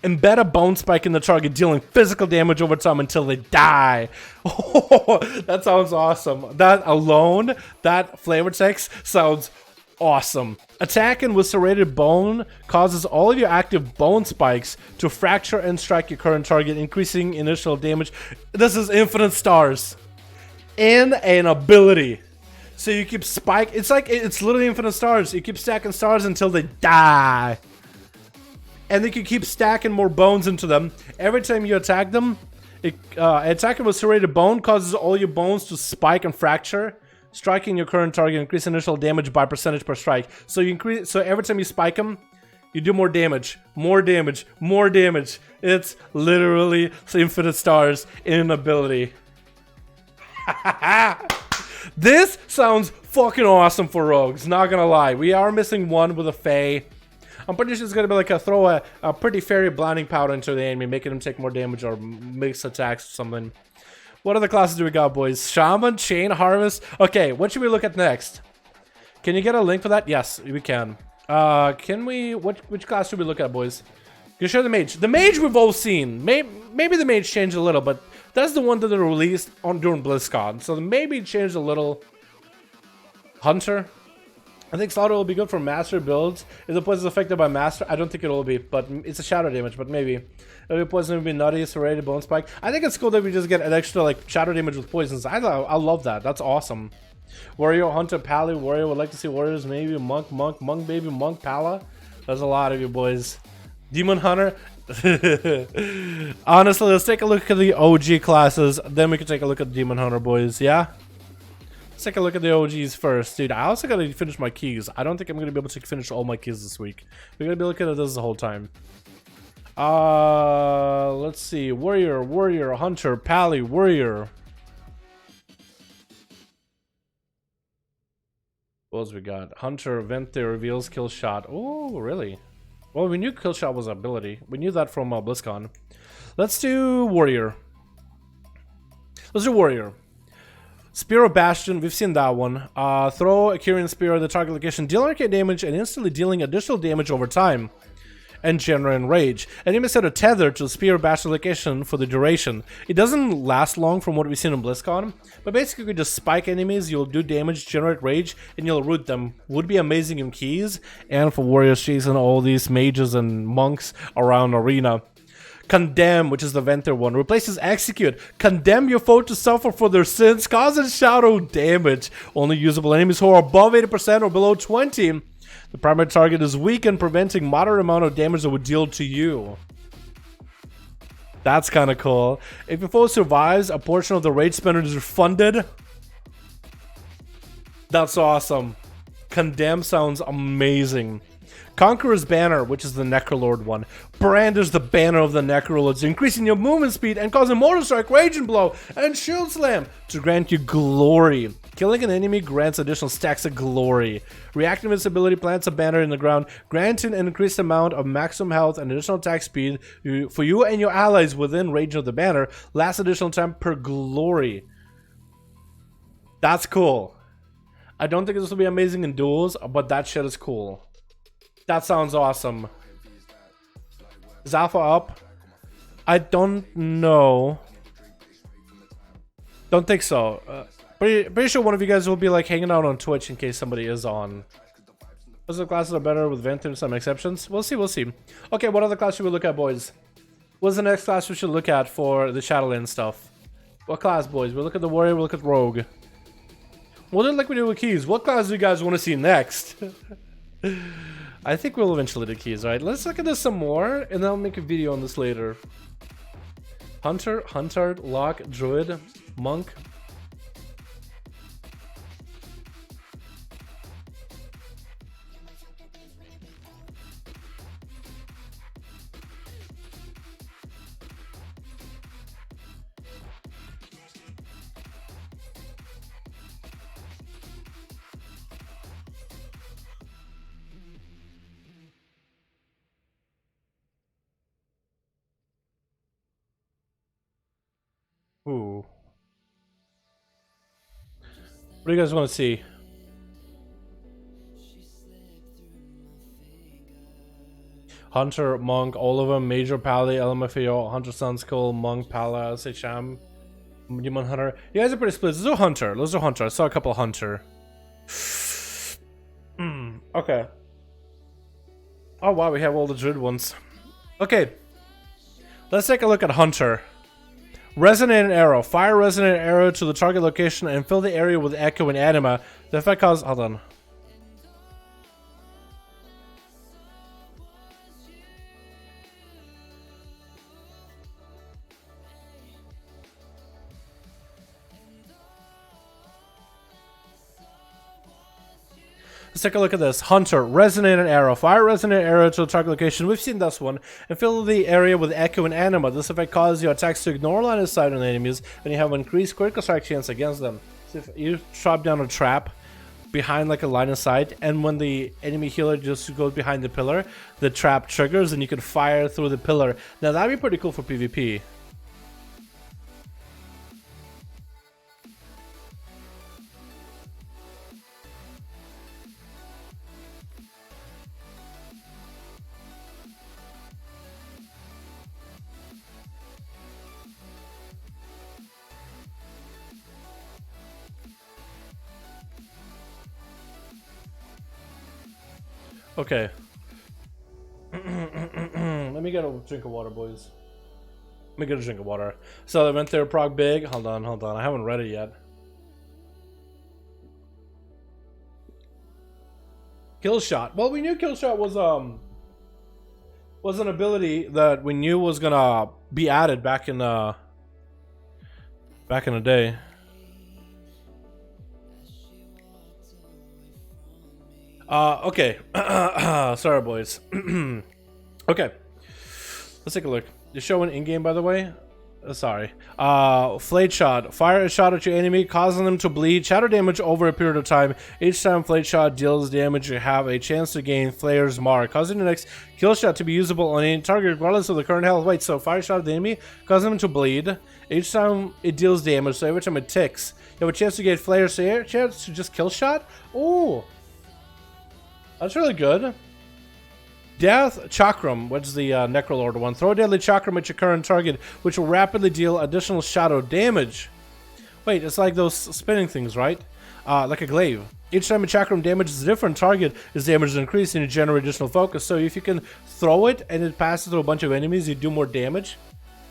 Embed a Bone Spike in the target, dealing physical damage over time until they die. Oh, that sounds awesome. That alone, that flavor text sounds awesome. Attacking with Serrated Bone causes all of your active Bone Spikes to fracture and strike your current target, increasing initial damage. This is infinite stars. In an ability. So you keep spike. It's like, it's literally infinite stars. You keep stacking stars until they die. And then you keep stacking more bones into them. Every time you attack them, attacking with Serrated Bone causes all your bones to spike and fracture, striking your current target, increase initial damage by percentage per strike. So you increase. So every time you spike them, you do more damage, more damage, more damage. It's literally infinite stars in an ability. This sounds fucking awesome for rogues, not gonna lie. We are missing one with a Fae. I'm pretty sure it's gonna be like throw a pretty fairy blinding powder into the enemy, making him take more damage or mix attacks or something. What other classes do we got, boys? Shaman, Chain, Harvest. Okay, what should we look at next? Can you get a link for that? Yes, we can. Can we? Which class should we look at, boys? You show the Mage. The Mage we've all seen. Maybe the Mage changed a little, but that's the one that they released during BlizzCon. So maybe it changed a little. Hunter. I think Slaughter will be good for master builds. If the poison is affected by master, I don't think it will be, but it's a shadow damage, but maybe. It'll be poison, will be nutty, serrated, bone spike. I think it's cool that we just get an extra like shadow damage with poisons. I love that. That's awesome. Warrior, Hunter, Pally, Warrior. Would like to see Warriors, maybe Monk, baby, Monk, Pala. There's a lot of you boys. Demon Hunter. Honestly, let's take a look at the OG classes, then we can take a look at Demon Hunter, boys. Yeah? Let's take a look at the OGs first. Dude, I also gotta finish my keys. I don't think I'm gonna be able to finish all my keys this week. We're gonna be looking at this the whole time. Let's see. Warrior, Hunter, Pally, Warrior. What else we got? Hunter, Vente, reveals, kill shot. Oh, really? Well, we knew kill shot was an ability. We knew that from BlizzCon. Let's do Warrior. Let's do Warrior. Spear of Bastion, we've seen that one. Throw a Kyrian Spear at the target location, deal arcade damage, and instantly dealing additional damage over time. And generate rage. Enemies set a tether to the Spear of Bastion location for the duration. It doesn't last long from what we've seen in BlizzCon, but basically you just spike enemies, you'll do damage, generate rage, and you'll root them. Would be amazing in keys, and for warriors chasing all these mages and monks around arena. Condemn, which is the Venter one, replaces Execute. Condemn your foe to suffer for their sins, causing shadow damage. Only usable enemies who are above 80% or below 20. The primary target is weakened, preventing moderate amount of damage that would deal to you. That's kind of cool. If your foe survives, a portion of the rage spender is refunded. That's awesome. Condemn sounds amazing. Conquerors Banner, which is the Necrolord one. Brandish the banner of the Necrolords, increasing your movement speed and causing Mortal Strike, Raging Blow, and Shield Slam to grant you glory. Killing an enemy grants additional stacks of glory. Reactive invincibility plants a banner in the ground, granting an increased amount of maximum health and additional attack speed for you and your allies within range of the banner. Lasts additional time per glory. That's cool. I don't think this will be amazing in duels, but that shit is cool. That sounds awesome. Is Alpha up? I don't know. Don't think so. Pretty sure one of you guys will be like hanging out on Twitch in case somebody is on. Those classes are better with Vent and some exceptions. We'll see, we'll see. Okay, what other class should we look at, boys? What's the next class we should look at for the Shadowlands stuff? What class, boys? We'll look at the Warrior, we'll look at Rogue. We'll do it like we do with keys. What class do you guys want to see next? I think we'll eventually do keys, right? Let's look at this some more, and then I'll make a video on this later. Hunter, Hunter, Lock, Druid, Monk. Ooh. What do you guys want to see? Hunter, Monk, all of them. Major, Pally, LMFAO, Hunter sounds cool. Monk, Pala, SHM, Demon Hunter. You guys are pretty split. Let's do Hunter. Let's do Hunter. I saw a couple Hunter. Okay. Oh wow, we have all the Druid ones. Okay. Let's take a look at Hunter. Resonant arrow. Fire resonant arrow to the target location and fill the area with echo and anima. The effect causes... Hold on. Let's take a look at this. Hunter, resonant arrow. Fire resonant arrow to the target location. We've seen this one. And fill the area with echo and anima. This effect causes your attacks to ignore line of sight on enemies, and you have increased critical strike chance against them. So if you drop down a trap behind like a line of sight, and when the enemy healer just goes behind the pillar, the trap triggers and you can fire through the pillar. Now that'd be pretty cool for PvP. Okay. Let me get a drink of water, boys. Let me get a drink of water. So I went there, prog big. Hold on. I haven't read it yet. Kill shot. Well, we knew kill shot was an ability that we knew was gonna be added back in the day. Okay. Sorry, boys. Okay. Let's take a look. You're showing in-game, by the way? Sorry. Flayed shot. Fire a shot at your enemy, causing them to bleed. Shatter damage over a period of time. Each time flayed shot deals damage, you have a chance to gain Flayer's Mark, causing the next kill shot to be usable on any target regardless of the current health. Wait, so fire shot at the enemy, causing them to bleed. Each time it deals damage, so every time it ticks, you have a chance to get Flayer's chance to just kill shot? Ooh. That's really good. Death Chakram, which is the Necrolord one. Throw a deadly Chakram at your current target, which will rapidly deal additional shadow damage. Wait, it's like those spinning things, right? Like a glaive. Each time a Chakram damages a different target, its damage is increased and you generate additional focus. So if you can throw it and it passes through a bunch of enemies, you do more damage.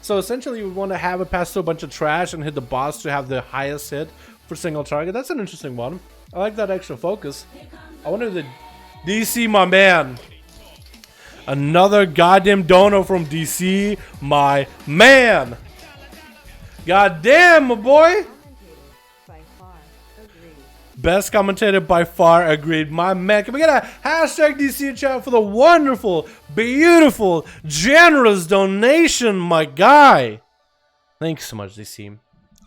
So essentially you want to have it pass through a bunch of trash and hit the boss to have the highest hit for single target. That's an interesting one. I like that extra focus. I wonder if the... DC, my man. Another goddamn dono from DC, my man. Goddamn, my boy. Best commentator by far, agreed, my man. Can we get a hashtag DC chat for the wonderful, beautiful, generous donation, my guy? Thanks so much, DC.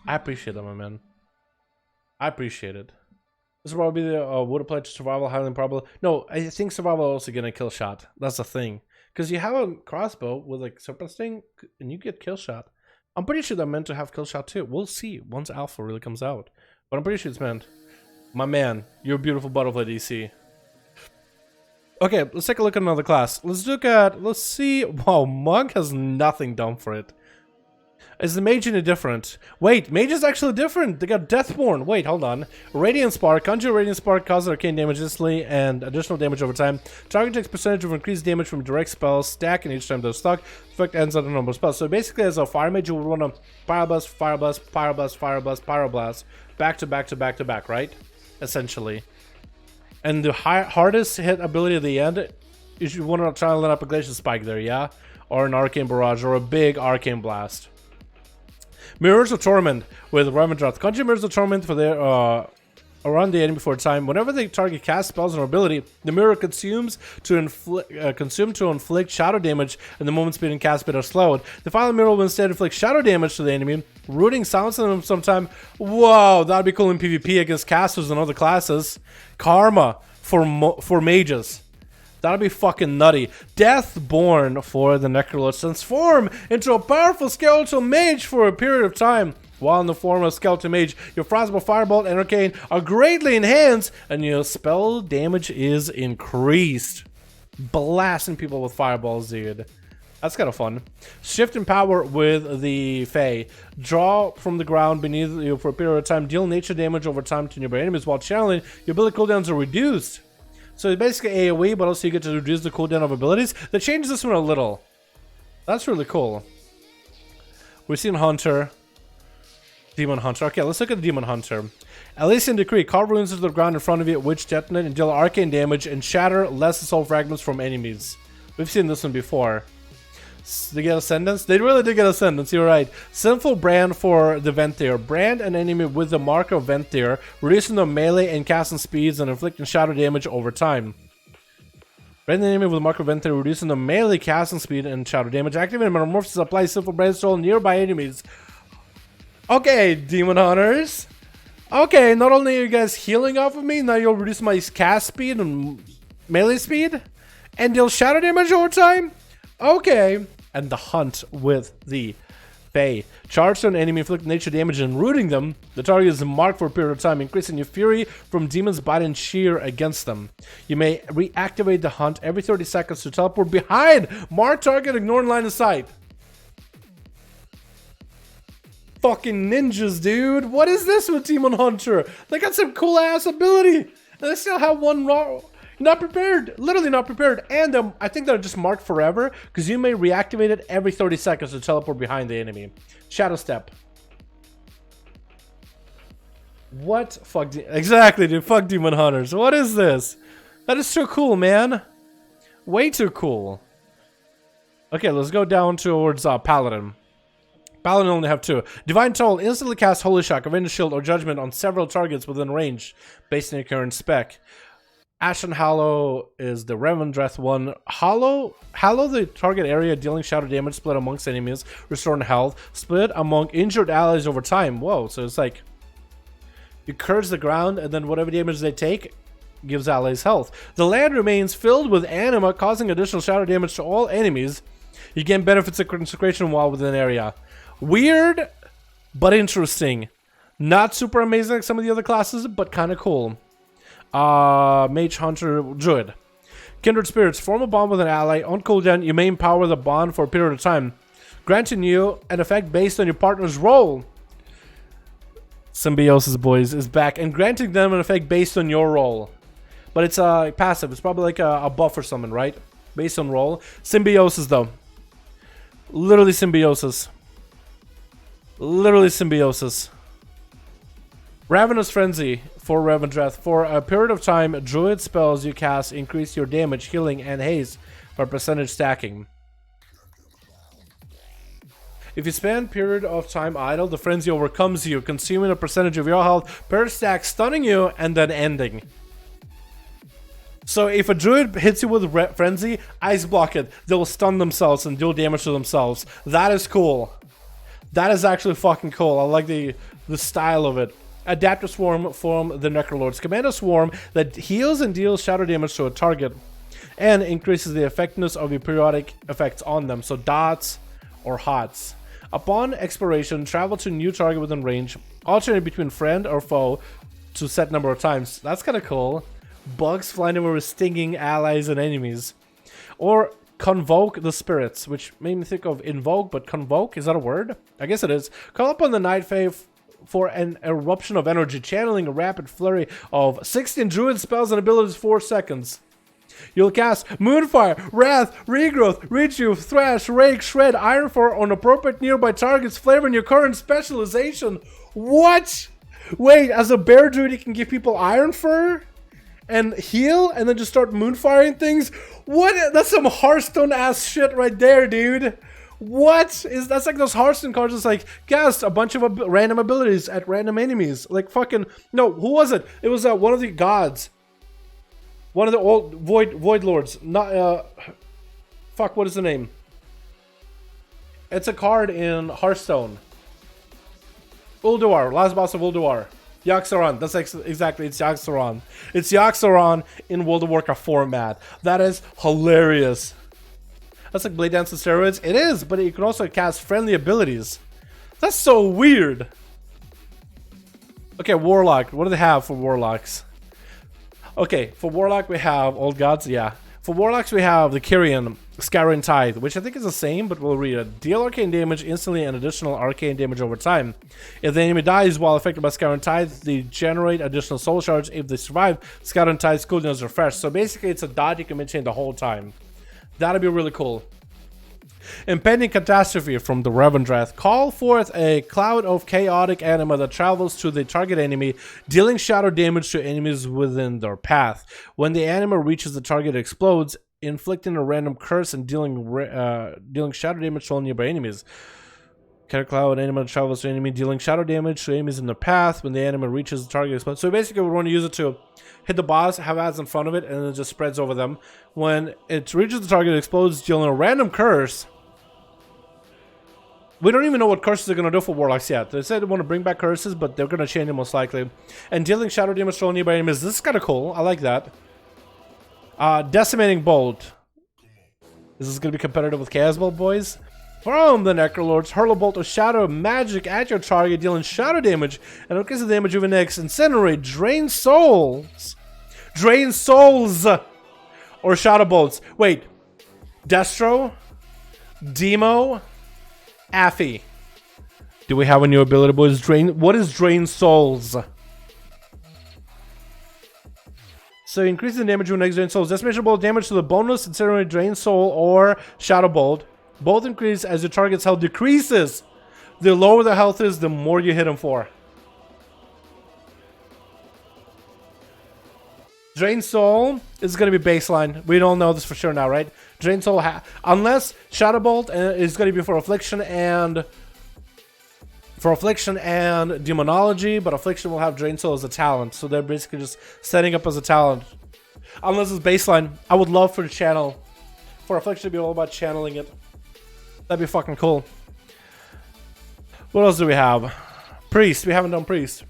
I appreciate it, my man. I appreciate it. This will probably be the would apply to survival, highly improbable. No, I think survival also gonna kill shot. That's the thing, because you have a crossbow with like serpent sting, and you get kill shot. I'm pretty sure they're meant to have kill shot too. We'll see once alpha really comes out, but I'm pretty sure it's meant. My man, you're a beautiful butterfly, DC. Okay, let's take a look at another class. Let's see. Wow, Monk has nothing done for it. Is the Mage any different? Wait, Mage is actually different. They got Deathborn. Wait, hold on. Radiant Spark. Conjure Radiant Spark causes arcane damage instantly and additional damage over time. Target takes percentage of increased damage from direct spells, stacking each time they're stuck. Effect ends on a normal spell. So basically, as a Fire Mage, you would want to Pyroblast, Pyroblast, Pyroblast, Pyroblast, Pyroblast, back to back to back to back, right? essentially. And the hardest hit ability at the end, is you want to try to line up a Glacial Spike there, yeah? Or an Arcane Barrage, or a big Arcane Blast. Mirrors of Torment with Revendreth. Conjure Mirrors of Torment for their around the enemy for a time. Whenever the target casts spells or ability, the mirror consumes to inflict shadow damage, and the movement speed and cast speed are slowed. The final mirror will instead inflict shadow damage to the enemy, rooting silencing them sometime. Whoa, that'd be cool in PvP against casters and other classes. Karma for mages. That'd be fucking nutty. Deathborn for the Necrolords. Transform into a powerful skeletal mage for a period of time. While in the form of skeleton mage, your Frostbolt, Firebolt, and Arcane are greatly enhanced, and your spell damage is increased. Blasting people with fireballs, dude. That's kind of fun. Shift in power with the Fae. Draw from the ground beneath you for a period of time. Deal nature damage over time to nearby enemies while channeling. Your ability cooldowns are reduced. So it's basically AoE, but also you get to reduce the cooldown of abilities. That changes this one a little. That's really cool. We've seen Hunter. Demon Hunter. Okay, let's look at the Demon Hunter. Elysian Decree. Carve runes into the ground in front of you, which detonate and deal arcane damage and shatter lesser soul fragments from enemies. We've seen this one before. They get Ascendance? They really did get Ascendance, you're right. Sinful Brand for the Venthyr. Brand an enemy with the mark of Venthyr, reducing the melee and casting speeds and inflicting shadow damage over time. Brand an enemy with the mark of Venthyr, reducing the melee casting speed and shadow damage. Activate Metamorphosis applies Sinful Brand to all nearby enemies. Okay, Demon Hunters. Okay, not only are you guys healing off of me, now you'll reduce my cast speed and melee speed, and deal shadow damage over time? Okay. And the hunt with the Fae. Charge to an enemy, inflict nature damage and rooting them. The target is marked for a period of time, increasing your fury from demons bite and shear against them. You may reactivate the hunt every 30 seconds to teleport behind marked target, ignoring line of sight. Fucking ninjas, dude. What is this with Demon Hunter? They got some cool ass ability, and they still have one raw. Not prepared, literally not prepared, and I think they're just marked forever because you may reactivate it every 30 seconds to teleport behind the enemy. Shadow Step. What? Fuck. Exactly, dude. Fuck Demon Hunters. What is this? That is too cool, man. Way too cool. Okay, let's go down towards Paladin. Paladin only have two. Divine Toll instantly casts Holy Shock, Avenge Shield, or Judgment on several targets within range, based on your current spec. Ashen Hallow is the Revendreth one. Hallow the target area, dealing shadow damage split amongst enemies, restoring health, split among injured allies over time. Whoa, so it's like you curse the ground, and then whatever damage they take gives allies health. The land remains filled with anima, causing additional shadow damage to all enemies. You gain benefits of consecration while within an area. Weird, but interesting. Not super amazing like some of the other classes, but kind of cool. Mage Hunter Druid. Kindred Spirits. Form a bond with an ally. On cooldown, you may empower the bond for a period of time, granting you an effect based on your partner's role. Symbiosis, boys, is back, and granting them an effect based on your role. But it's passive. It's probably like a buff or something, right? Based on role. Symbiosis, though. Literally symbiosis. Literally symbiosis. Ravenous Frenzy for Revendreth. For a period of time, druid spells you cast increase your damage, healing, and haste by percentage stacking. If you spend period of time idle, the frenzy overcomes you, consuming a percentage of your health per stack, stunning you, and then ending. So if a druid hits you with frenzy, ice block it. They'll stun themselves and deal damage to themselves. That is cool. That is actually fucking cool. I like the style of it. Adaptive Swarm from the Necrolords. Command a swarm that heals and deals shadow damage to a target and increases the effectiveness of your periodic effects on them. So dots or hots. Upon expiration, travel to a new target within range. Alternate between friend or foe to set number of times. That's kind of cool. Bugs flying over with stinging allies and enemies. Or Convoke the Spirits, which made me think of invoke, but convoke, is that a word? I guess it is. Call upon the Night Fae for an eruption of energy, channeling a rapid flurry of 16 druid spells and abilities 4 seconds. You'll cast Moonfire, Wrath, Regrowth, Rejuve, Thrash, Rake, Shred, Ironfire on appropriate nearby targets, flavoring your current specialization. What? Wait, as a bear druid, you can give people iron fur and heal, and then just start moonfiring things. What? That's some Hearthstone ass shit right there, dude. What is that's like those Hearthstone cards? It's like cast a bunch of random abilities at random enemies. Like fucking no, who was it? It was one of the gods, one of the old void lords. Not fuck. What is the name? It's a card in Hearthstone. Ulduar, last boss of Ulduar. Yaxaran, that's exactly, it's Yaxaran. It's Yaxaran in World of Warcraft format. That is hilarious. That's like Blade Dance on steroids. It is, but you can also cast friendly abilities. That's so weird. Okay, Warlock. What do they have for Warlocks? Okay, for Warlock we have Old Gods, yeah. For Warlocks we have the Kyrian Scattering Tithe, which I think is the same, but we'll read it. Deal arcane damage instantly and additional arcane damage over time. If the enemy dies while affected by Scattering Tithe, they generate additional soul shards. If they survive, Scattering Tithe's cooldown is refreshed. So basically it's a dot you can maintain the whole time. That'd be really cool. Impending Catastrophe from the Revendreth. Call forth a cloud of chaotic anima that travels to the target enemy, dealing shadow damage to enemies within their path. When the anima reaches the target, it explodes, inflicting a random curse and dealing shadow damage to all nearby enemies. Cat cloud anima travels to enemy, dealing shadow damage to enemies in their path. When the anima reaches the target, it explodes. So basically, we want to use it to hit the boss, have ads in front of it, and then it just spreads over them. When it reaches the target, it explodes, dealing a random curse. We don't even know what curses they're going to do for Warlocks yet. They said they want to bring back curses, but they're going to change them most likely. And dealing shadow damage to all nearby enemies. This is kind of cool. I like that. Decimating Bolt. This is going to be competitive with Chaos Bolt, boys. From the Necrolords, hurl a bolt of shadow magic at your target, dealing shadow damage. And in case of damage, you next incinerate, drain souls. Drain souls! Or shadow bolts. Wait. Destro? Demo? Affy. Do we have a new ability, boys? Drain. What is Drain Souls? So increasing damage when next Drain Souls. Decimation Bolt damage to the bonus, incinerate, Drain Soul, or Shadow Bolt. Both increase as your target's health decreases. The lower the health is, the more you hit him for. Drain Soul is going to be baseline. We don't know this for sure now, right? Drain Soul, unless Shadow Bolt is going to be for Affliction and Demonology, but Affliction will have Drain Soul as a talent, so they're basically just setting up as a talent. Unless it's baseline, I would love for the channel, for Affliction to be all about channeling it. That'd be fucking cool. What else do we have? Priest. We haven't done Priest.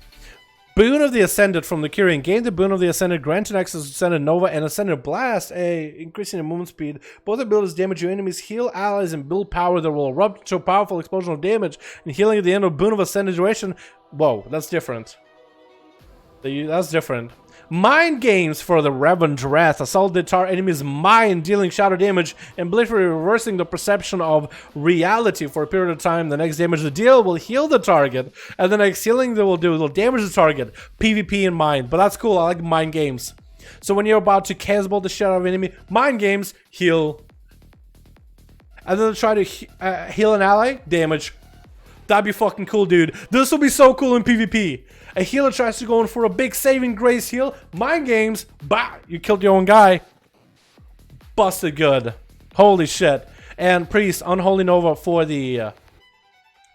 Boon of the Ascended from the Kyrian. Gain the Boon of the Ascended, grant an access to Ascended Nova and Ascended Blast, increasing your movement speed. Both abilities damage your enemies, heal allies, and build power that will erupt to a powerful explosion of damage. And healing at the end of Boon of Ascended duration. Whoa, that's different. That's different. Mind Games for the Revendreth. Assault the enemy's mind, dealing shadow damage and literally reversing the perception of reality for a period of time. The next damage the deal will heal the target, and the next healing they will do will damage the target. PvP in mind, but that's cool. I like Mind Games. So when you're about to Chaos Bolt the shit out of an enemy, Mind Games, heal. And then try to heal an ally, damage. That'd be fucking cool, dude. This will be so cool in PvP. A healer tries to go in for a big saving grace heal. Mind Games, bah! You killed your own guy. Busted good. Holy shit. And Priest, Unholy Nova for the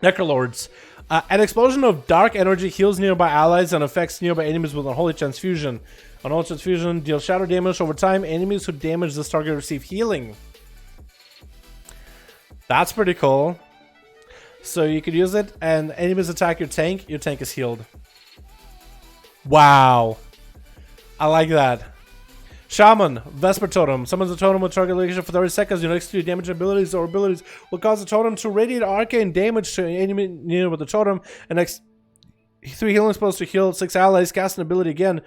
Necrolords. An explosion of dark energy heals nearby allies and affects nearby enemies with Unholy Transfusion. Unholy Transfusion deals shadow damage over time. Enemies who damage this target receive healing. That's pretty cool. So you could use it, and enemies attack your tank is healed. Wow. I like that. Shaman, Vesper Totem. Summons a totem with target location for 30 seconds. Your next 2 damage abilities or abilities will cause the totem to radiate arcane damage to an enemy near with the totem. And next 3 healing spells to heal 6 allies. Cast an ability again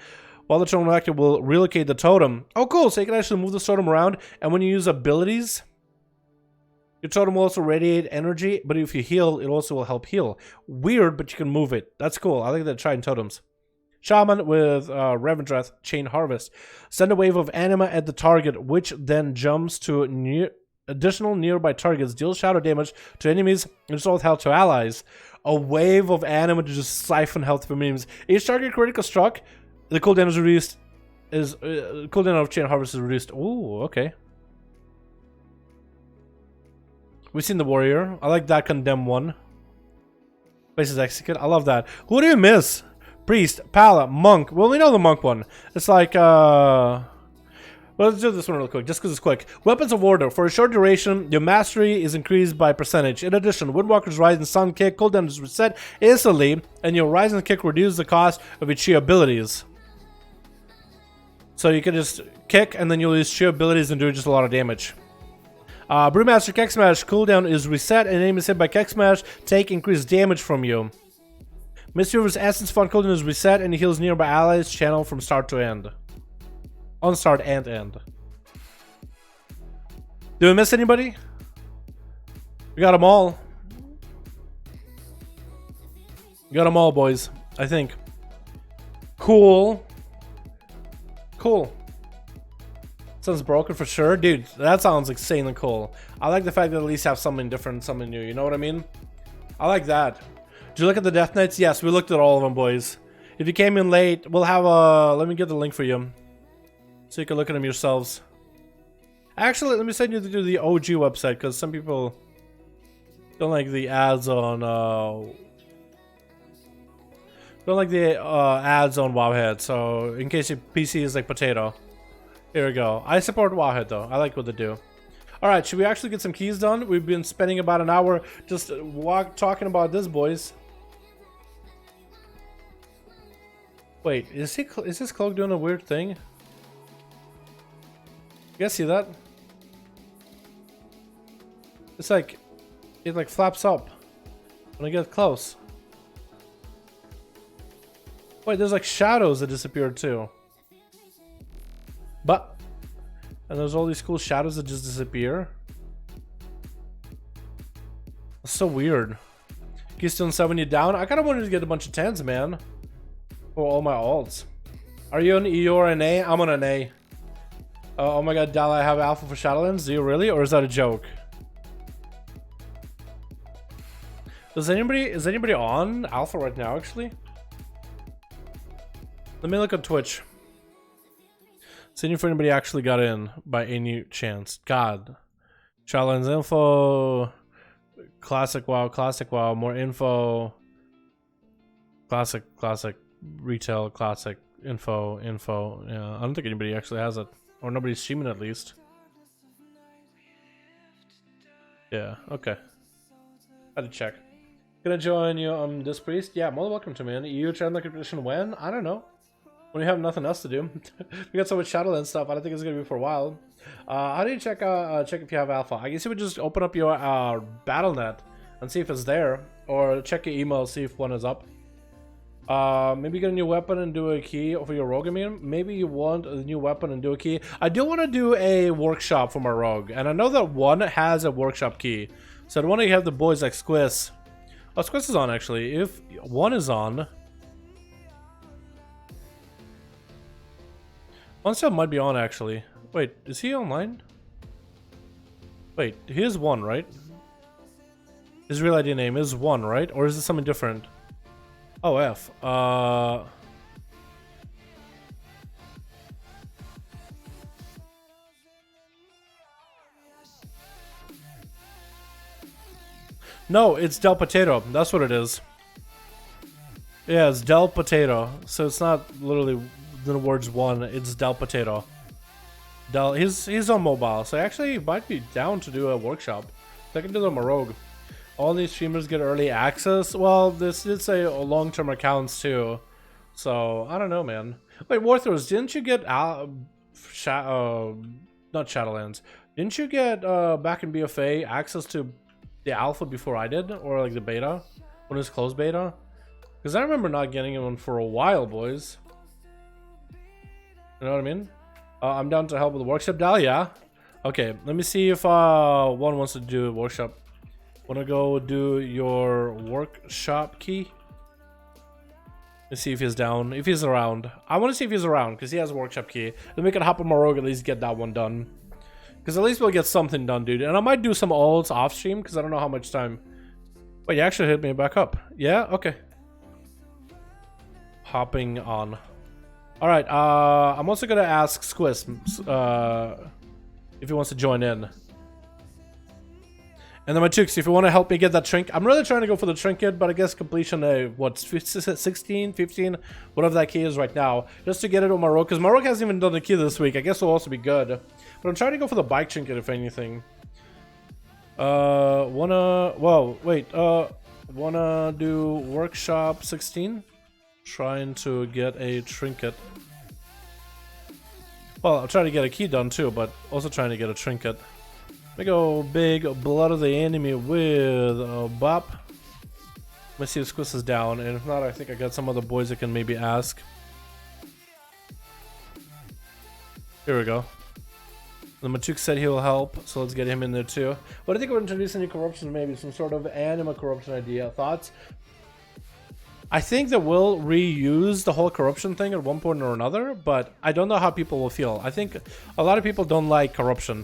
while the totem active will relocate the totem. Oh, cool. So you can actually move the totem around. And when you use abilities, your totem will also radiate energy. But if you heal, it also will help heal. Weird, but you can move it. That's cool. I like that trying totems. Shaman with Revendreth, Chain Harvest. Send a wave of anima at the target, which then jumps to additional nearby targets, deals shadow damage to enemies, and restores health to allies. A wave of anima to just siphon health from enemies. Each target critical struck, the cooldown is reduced. Cooldown of chain harvest is reduced. Ooh, okay. We've seen the warrior. I like that condemn one. Places execute. I love that. Who do you miss? Priest, Pala, monk. Well, we know the monk one. It's like let's do this one real quick, just because it's quick. Weapons of Order. For a short duration, your mastery is increased by percentage. In addition, Windwalker's Rise and Sun Kick cooldown is reset instantly, and your Rise and Kick reduces the cost of your chi abilities. So you can just kick, and then you'll use chi abilities and do just a lot of damage. Brewmaster Keck Smash cooldown is reset, and enemies hit by Keck Smash take increased damage from you. Mischievous Essence Font cooldown is reset, and he heals nearby allies channel from start to end. On start and end. Did we miss anybody? We got them all. We got them all, boys. I think. Cool. Cool. Sounds broken for sure. Dude, that sounds insanely cool. I like the fact that at least have something different, something new. You know what I mean? I like that. Did you look at the Death Knights? Yes, we looked at all of them, boys. If you came in late, we'll have a... Let me get the link for you, so you can look at them yourselves. Actually, let me send you to the OG website, because some people don't like the ads on... don't like the ads on Wowhead, so in case your PC is like potato. Here we go. I support Wowhead, though. I like what they do. Alright, should we actually get some keys done? We've been spending about an hour just talking about this, boys. Wait, is his cloak doing a weird thing? You guys see that? It's like, it like flaps up when I get close. Wait, there's like shadows that disappeared too. But, and there's all these cool shadows that just disappear. That's so weird. Keystone 70 down. I kind of wanted to get a bunch of 10s, man. For all my alts. Are you on EU or NA? I'm on NA. Oh my god, Dal, I have alpha for Shadowlands. Do you really? Or is that a joke? Is anybody on alpha right now, actually? Let me look at Twitch. Seeing if anybody actually got in by any chance. God. Shadowlands info. Classic WoW, more info. Classic, retail, classic, info. Yeah, I don't think anybody actually has it. Or nobody's streaming at least. Yeah, okay. Had to check. Gonna join you on this priest? Yeah, more than welcome to, man. EU channel competition when? I don't know. When we have nothing else to do. We got so much Shadowlands stuff, I don't think it's gonna be for a while. How do you check if you have alpha? I guess you would just open up your BattleNet and see if it's there. Or check your email, see if one is up. Maybe get a new weapon and do a key for your rogue. I mean, maybe you want a new weapon and do a key. I do want to do a workshop for my rogue, and I know that one has a workshop key. So I want to have the boys like Squiz. Oh, Squiz is on actually. If one is on, one stuff might be on actually. Wait, is he online? Wait, he is one, right? His real ID name is one, right? Or is it something different? Oh, F. No, it's Del Potato. That's what it is. Yeah, it's Del Potato. So it's not literally the words one. It's Del Potato. Del. He's on mobile, so actually he might be down to do a workshop. So I can do them a rogue. All these streamers get early access. Well, this did say long-term accounts too. So, I don't know, man. Wait, Warthros, didn't you get not Shadowlands. Didn't you get back in BFA access to the alpha before I did? Or like the beta? When it was closed beta? Because I remember not getting one for a while, boys. You know what I mean? I'm down to help with the workshop, Dal, yeah? Okay, let me see if one wants to do a workshop. Wanna go do your workshop key? Let's see if he's down. If he's around. I wanna see if he's around, because he has a workshop key. Then we can hop on my rogue at least get that one done. Because at least we'll get something done, dude. And I might do some ults off stream because I don't know how much time. Wait, you actually hit me back up. Yeah? Okay. Hopping on. Alright, I'm also gonna ask Squiz if he wants to join in. And then my chicks, if you want to help me get that trinket. I'm really trying to go for the trinket, but I guess completion, what's 16, 15, whatever that key is right now. Just to get it on my rogue, because my rogue hasn't even done the key this week. I guess it'll also be good. But I'm trying to go for the bike trinket, if anything. Wanna do workshop 16? Trying to get a trinket. Well, I'm trying to get a key done too, but also trying to get a trinket. We go big blood of the enemy with a bop. Let me see if Squiz is down, and if not, I think I got some other boys I can maybe ask. Here we go. The Matuk said he will help, so let's get him in there too. What do you think we're introducing new corruption? Maybe some sort of anima corruption idea. Thoughts? I think that we'll reuse the whole corruption thing at one point or another, but I don't know how people will feel. I think a lot of people don't like corruption.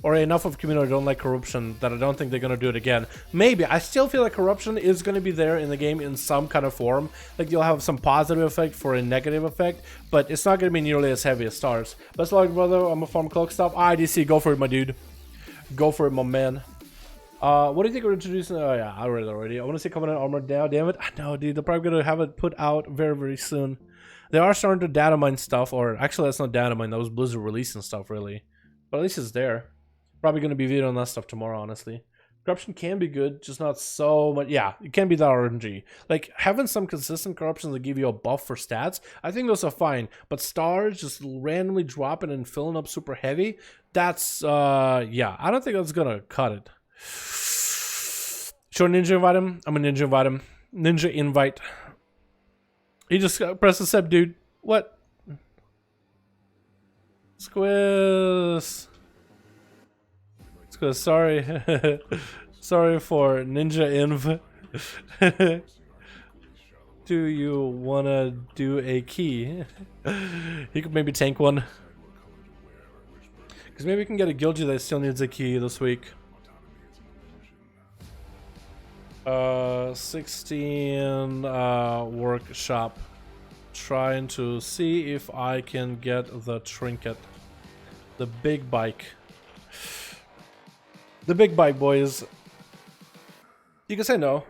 Or enough of community don't like corruption that I don't think they're going to do it again. Maybe. I still feel like corruption is going to be there in the game in some kind of form. Like you'll have some positive effect for a negative effect, but it's not going to be nearly as heavy as stars. Best of luck, brother. I'm a farm cloak stuff. IDC, go for it, my dude. Go for it, my man. What do you think we're introducing? Oh yeah, I read it already. I want to see Covenant Armor now, damn it. I know, dude. They're probably going to have it put out very, very soon. They are starting to data mine stuff, or actually that's not data mine. That was Blizzard releasing stuff, really. But at least it's there. Probably going to be videoing that stuff tomorrow, honestly. Corruption can be good, just not so much. Yeah, it can be that RNG. Like, having some consistent corruption that give you a buff for stats, I think those are fine. But stars just randomly dropping and filling up super heavy, that's, yeah, I don't think that's going to cut it. Should Ninja invite him? I'm gonna Ninja invite him. Ninja invite. He just pressed accept, dude. What? Squiz. Sorry. Sorry for Ninja Inv. Do you wanna do a key? He could maybe tank one. Because maybe we can get a guilty that still needs a key this week. 16 workshop. Trying to see if I can get the trinket. The big bike. The big bike, boys. You can say no.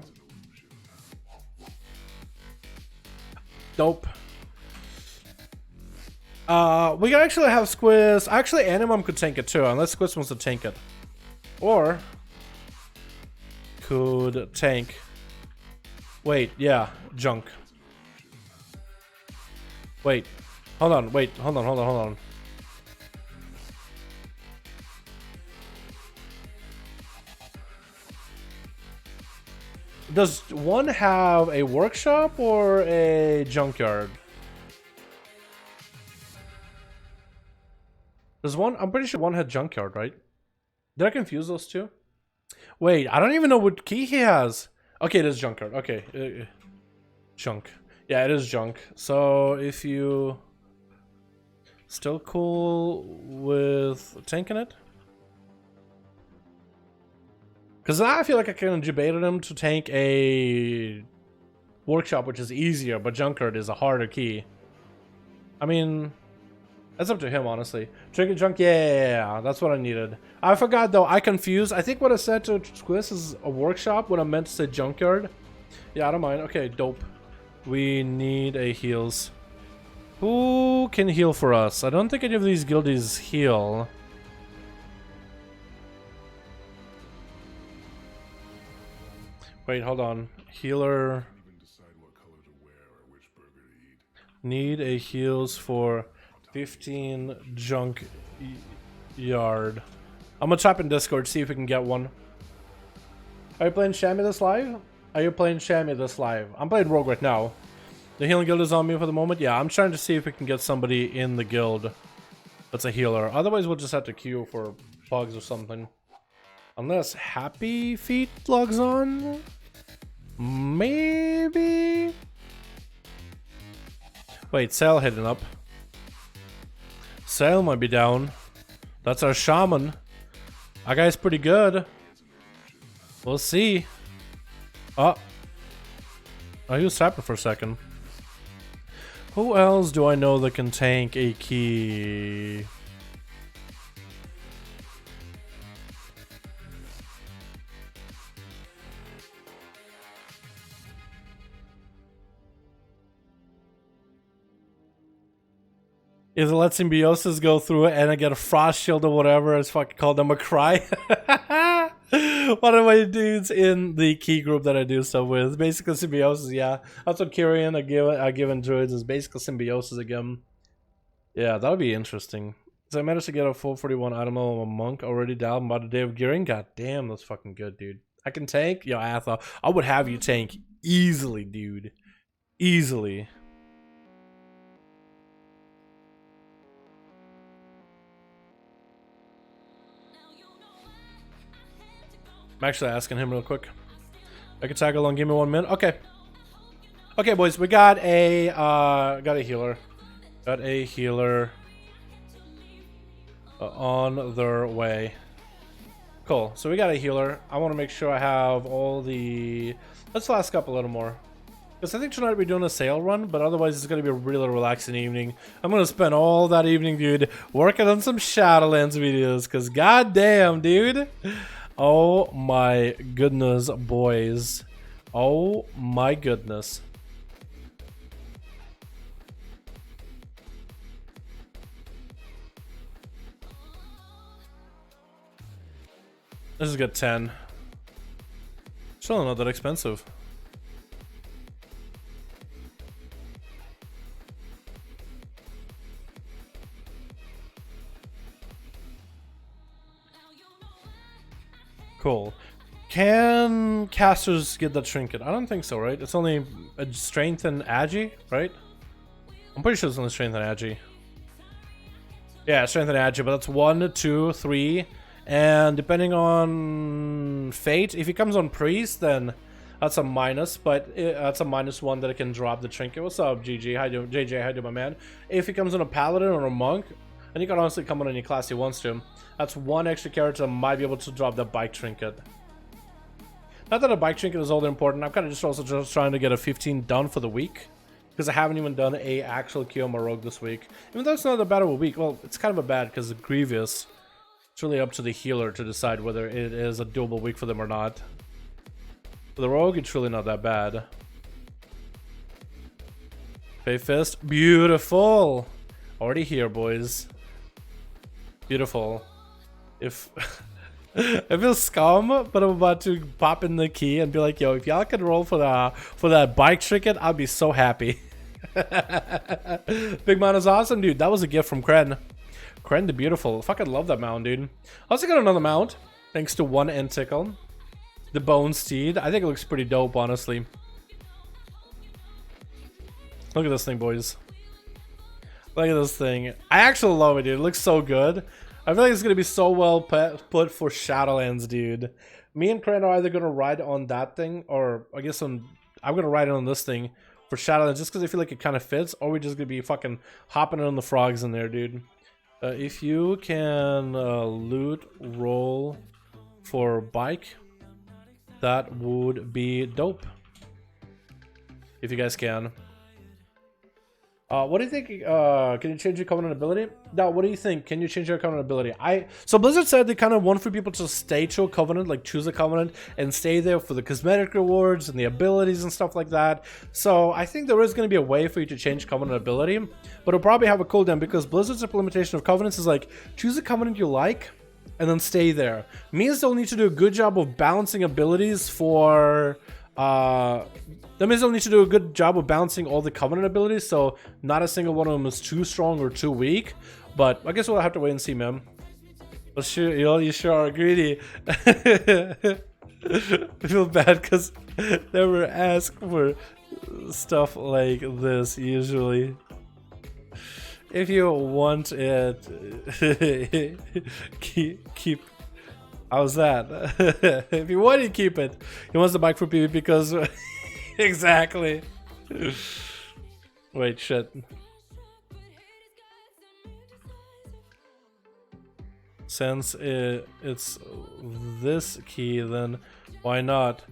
Dope. We can actually have Squiz. Actually, Animum could tank it too, unless Squiz wants to tank it. Or could tank. Wait, yeah, junk. Wait, hold on, wait, hold on. Does one have a workshop or a junkyard? Does one? I'm pretty sure one had junkyard, right? Did I confuse those two? Wait, I don't even know what key he has. Okay, it is junkyard. Okay, junk. Yeah, it is junk. So if you still cool with tanking it? Because I feel like I can debate him to tank a workshop, which is easier, but junkyard is a harder key. I mean, that's up to him, honestly. Trinket junk, yeah, that's what I needed. I forgot though, I confused. I think what I said to Squiz is a workshop when I meant to say junkyard. Yeah, I don't mind. Okay, dope. We need a heals. Who can heal for us? I don't think any of these guildies heal. Wait, hold on. Healer. Need a heals for 15 junk yard. I'm gonna type in Discord, see if we can get one. Are you playing Shammy this live? I'm playing Rogue right now. The healing guild is on me for the moment. Yeah, I'm trying to see if we can get somebody in the guild that's a healer. Otherwise, we'll just have to queue for bugs or something. Unless Happy Feet logs on? Maybe? Wait, Sail hitting up. Sail might be down. That's our shaman. Our guy's pretty good. We'll see. Oh. I used Sapper for a second. Who else do I know that can tank a key? If it lets Symbiosis go through it and I get a Frost Shield or whatever, it's fucking called them a cry. One of my dudes in the key group that I do stuff with. Basically Symbiosis, yeah. That's what Kyrian I given druids is basically Symbiosis again. Yeah, that would be interesting. So I managed to get a full 41 item of a monk already down by the day of gearing. God damn, that's fucking good, dude. I can tank? Yo, Atha, I would have you tank easily, dude. Easily. I'm actually asking him real quick. I can tag along. Give me 1 minute. Okay. Okay, boys. We got a healer. Got a healer on their way. Cool. So we got a healer. I want to make sure I have all the. Let's last up a little more. Because I think tonight we're doing a sale run, but otherwise it's going to be a really relaxing evening. I'm going to spend all that evening, dude, working on some Shadowlands videos. Because goddamn, dude. Oh my goodness, boys. Oh my goodness. This is good 10. Still not that expensive. Cool. Can casters get that trinket? I don't think so, right? It's only a strength and agi, right? I'm pretty sure it's only strength and agi. Yeah, strength and agi, but that's 1, 2, 3. And depending on fate, if he comes on priest, then that's a minus, but that's a -1 that it can drop the trinket. What's up, GG? How you doing? JJ, how you doing, my man? If he comes on a paladin or a monk, and he can honestly come on any class he wants to. That's 1 extra character that might be able to drop the bike trinket. Not that a bike trinket is all that important. I'm kind of just trying to get a 15 done for the week. Because I haven't even done a actual Kiyoma Rogue this week. Even though it's not that bad of a week. Well, it's kind of a bad because the Grievous. It's really up to the healer to decide whether it is a doable week for them or not. For the Rogue, it's really not that bad. Fey Fist. Beautiful! Already here, boys. Beautiful. If I feel scum, but I'm about to pop in the key and be like, yo, if y'all could roll for that bike trinket, I'd be so happy. Big Man is awesome, dude. That was a gift from Kren. Kren the Beautiful. Fucking love that mount, dude. I also got another mount, thanks to 1 Enticle. The Bone Steed. I think it looks pretty dope, honestly. Look at this thing, boys. Look at this thing. I actually love it, dude. It looks so good. I feel like it's going to be so well put for Shadowlands, dude. Me and Kren are either going to ride on that thing, or I guess I'm going to ride on this thing for Shadowlands just because I feel like it kind of fits, or we're just going to be fucking hopping on the frogs in there, dude. If you can loot roll for bike, that would be dope. If you guys can. What do you think? Can you change your covenant ability? Now, what do you think? Can you change your covenant ability? So Blizzard said they kind of want for people to stay to a covenant, like choose a covenant and stay there for the cosmetic rewards and the abilities and stuff like that. So I think there is going to be a way for you to change covenant ability, but it'll probably have a cooldown because Blizzard's implementation of covenants is like choose a covenant you like and then stay there. Means they'll need to do a good job of balancing abilities for. That means they'll need to do a good job of balancing all the covenant abilities, so not a single one of them is too strong or too weak. But I guess we'll have to wait and see, man. Well, sure, you sure are greedy. I feel bad because never ask for stuff like this usually. If you want it, keep. How's that? If you want to keep it, he wants the bike for PvP because. Exactly. Wait, shit. since it's this key, then why not?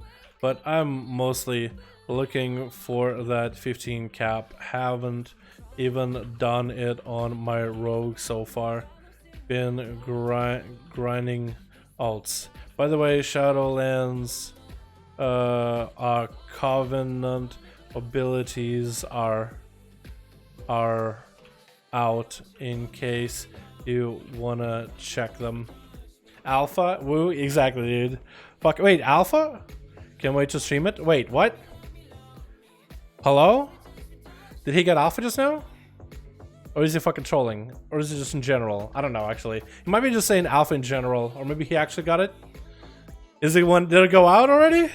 But I'm mostly looking for that 15 cap. Haven't even done it on my rogue so far. Been grinding alts. By the way, Shadowlands our Covenant abilities are out in case you wanna check them. Alpha? Woo, exactly, dude. Fuck, wait, alpha? Can't wait to stream it. Wait, what? Hello? Did he get alpha just now? Or is he fucking trolling? Or is it just in general? I don't know, actually. He might be just saying alpha in general, or maybe he actually got it. Is it one? Did it go out already?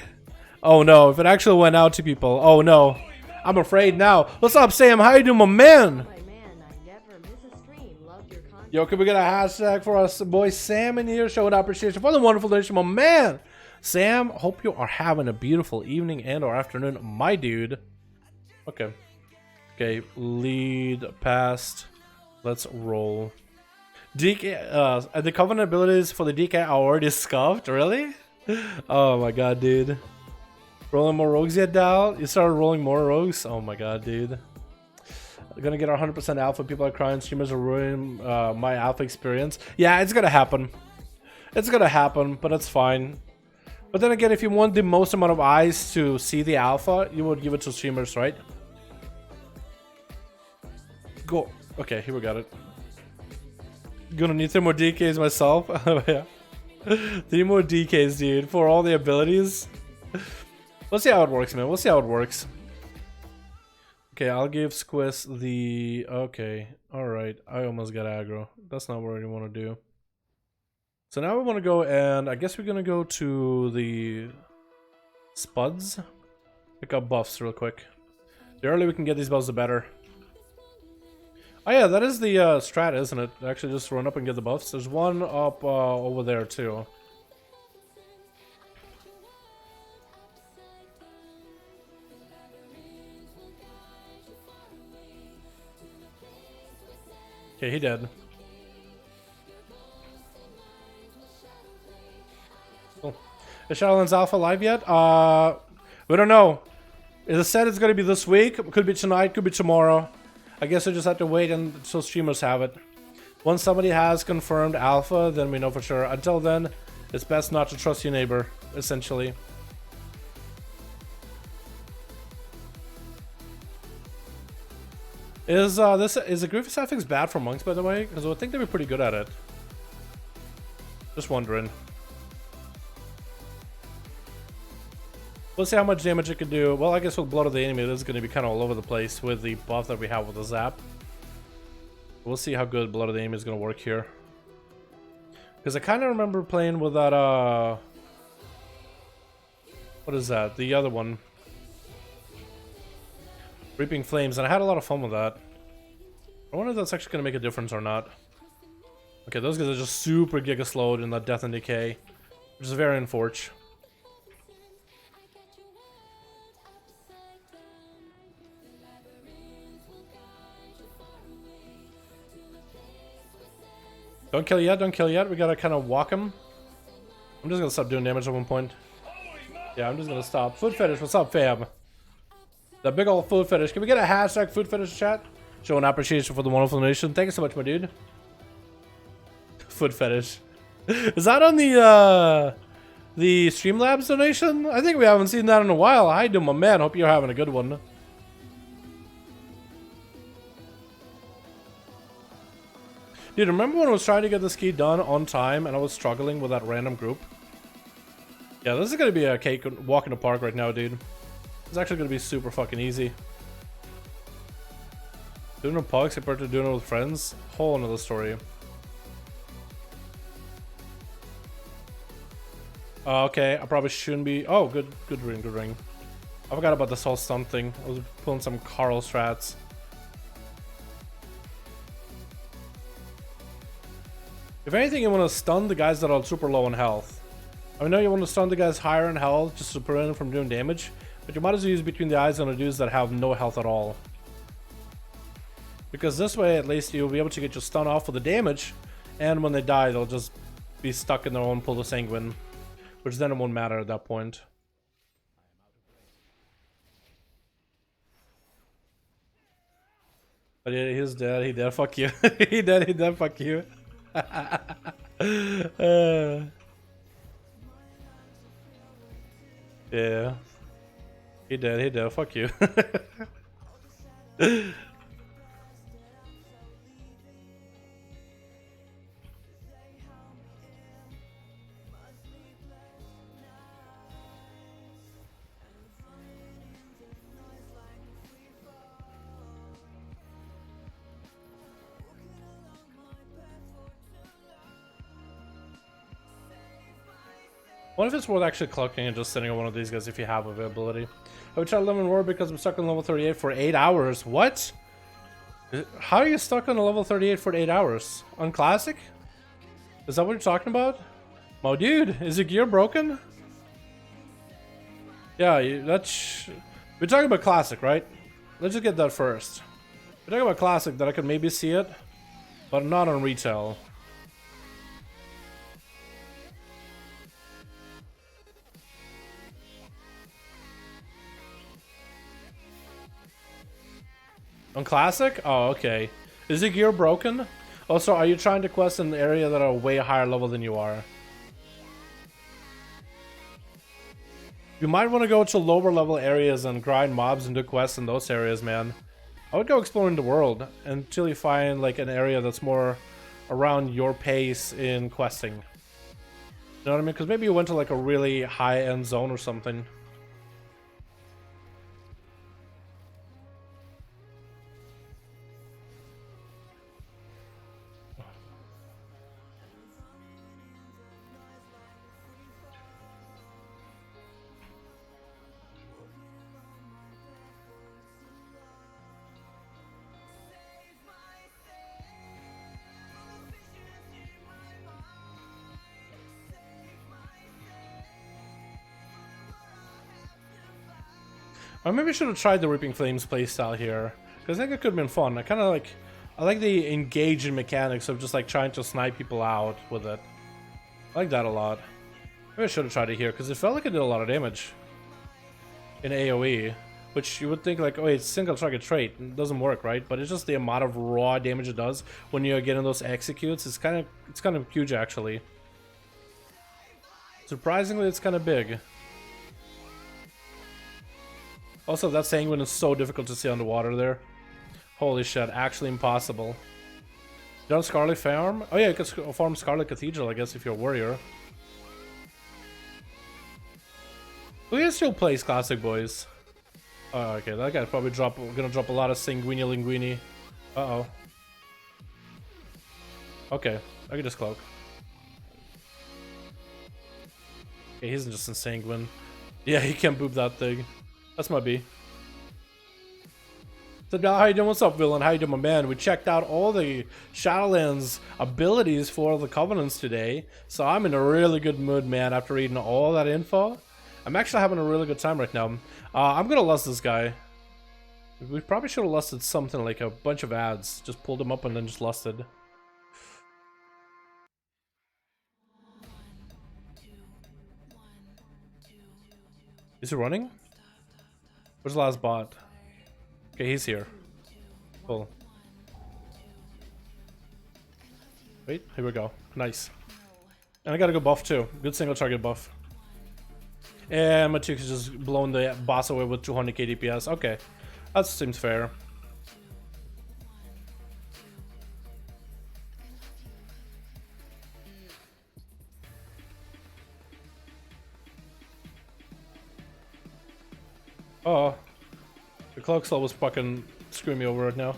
Oh no, if it actually went out to people. Oh no. I'm afraid now. What's up, Sam? How you doing, my man? Yo, can we get a hashtag for us boy Sam in here? Showing appreciation for the wonderful donation, my man. Sam, hope you are having a beautiful evening and or afternoon, my dude. Okay. Okay, lead past. Let's roll. DK, the covenant abilities for the DK are already scuffed? Really? Oh my god, dude. Rolling more rogues yet, Dal? You started rolling more rogues? Oh my god, dude. We're gonna get our 100% alpha. People are crying. Streamers are ruining my alpha experience. Yeah, it's gonna happen. It's gonna happen, but it's fine. But then again, if you want the most amount of eyes to see the alpha, you would give it to streamers, right? Go. Okay, here we got it. Gonna need 3 more DKs myself. Yeah. 3 more DKs, dude, for all the abilities. We'll see how it works, man. We'll see how it works. Okay, I'll give Squiz the... Okay, alright. I almost got aggro. That's not what I want to do. So now we want to go and... I guess we're going to go to the... Spuds. Pick up buffs real quick. The earlier we can get these buffs, the better. Oh yeah, that is the strat, isn't it? Actually, just run up and get the buffs. There's one up over there, too. Okay, he dead. Cool. Is Shadowlands Alpha live yet? We don't know. It said it's gonna be this week. Could be tonight, could be tomorrow. I guess we just have to wait until streamers have it. Once somebody has confirmed Alpha, then we know for sure. Until then, it's best not to trust your neighbor, essentially. Is the Grievous Affix bad for monks, by the way? Because I would think they'd be pretty good at it. Just wondering. We'll see how much damage it can do. Well, I guess with Blood of the Enemy, this is going to be kind of all over the place with the buff that we have with the Zap. We'll see how good Blood of the Enemy is going to work here. Because I kind of remember playing with that, what is that? The other one. Reaping Flames, and I had a lot of fun with that. I wonder if that's actually going to make a difference or not. Okay, those guys are just super giga slowed in that Death and Decay, which is very unfortunate. Don't kill yet, don't kill yet. We gotta kind of walk him. I'm just gonna stop doing damage at one point. Yeah, I'm just gonna stop. Food Fetish, what's up, fam? The big old Food Fetish. Can we get a hashtag Food Fetish chat? Showing appreciation for the wonderful donation. Thank you so much, my dude. Food Fetish. Is that on the Streamlabs donation? I think we haven't seen that in a while. Hi, do my man. Hope you're having a good one. Dude, remember when I was trying to get this key done on time and I was struggling with that random group? Yeah, this is gonna be a cake walk in the park right now, dude. It's actually gonna be super fucking easy. Doing it with pugs compared to doing it with friends, whole another story. Okay, I probably shouldn't be. Oh, good ring, good ring. I forgot about this whole stun thing. I was pulling some Carl strats. If anything, you want to stun the guys that are super low on health. I know you want to stun the guys higher in health just to prevent them from doing damage, but you might as well use between the eyes on the dudes that have no health at all. Because this way, at least, you'll be able to get your stun off with the damage, And when they die, they'll just be stuck in their own pool of sanguine, which then it won't matter at that point. But yeah, he's dead. He dead. Fuck you. He dead. He dead. Fuck you. Yeah. He dead. He dead. Fuck you. What if it's worth actually clocking and just sitting on one of these guys if you have availability? I would try to live in war because I'm stuck on level 38 for 8 hours. What? How are you stuck on a level 38 for 8 hours? On classic? Is that what you're talking about? Oh, dude, is your gear broken? Yeah, that's... We're talking about classic, right? Let's just get that first. We're talking about classic, that I could maybe see it, but not on retail. On classic? Oh, okay. Is the gear broken? Also, are you trying to quest in an area that are way higher level than you are? You might want to go to lower level areas and grind mobs and do quests in those areas, man. I would go exploring the world until you find like an area that's more around your pace in questing. You know what I mean? Because maybe you went to like a really high-end zone or something. Or maybe I should have tried the Reaping Flames playstyle here, because I think it could have been fun. I like the engaging mechanics of just like trying to snipe people out with it. I like that a lot. Maybe I should have tried it here, because it felt like it did a lot of damage in AoE, which you would think like, oh, it's single target trait. It doesn't work, right? But it's just the amount of raw damage it does when you're getting those executes. It's kind of huge, actually. Surprisingly, it's kind of big. Also, that sanguine is so difficult to see underwater there. Holy shit, actually impossible. You don't Scarlet Farm? Oh yeah, you can farm Scarlet Cathedral, I guess, if you're a warrior. Who here still plays Classic, boys? Oh, okay, that guy's probably gonna drop a lot of Sanguini Linguini. Uh-oh. Okay, I can just cloak. Okay, he's just in Sanguine. Yeah, he can't boop that thing. That's my B. So now, how you doing? What's up, villain? How you doing, my man? We checked out all the Shadowlands abilities for the Covenants today, so I'm in a really good mood, man, after reading all that info. I'm actually having a really good time right now. I'm gonna lust this guy. We probably should have lusted something like a bunch of ads. Just pulled him up and then just lusted. Is he running? Where's the last bot? Okay, he's here. Cool. Wait, here we go. Nice. And I got a good buff too. Good single target buff. And my Matuk's just blown the boss away with 200k DPS. Okay, that seems fair. Oh, the cloak soul was fucking screwing me over right now.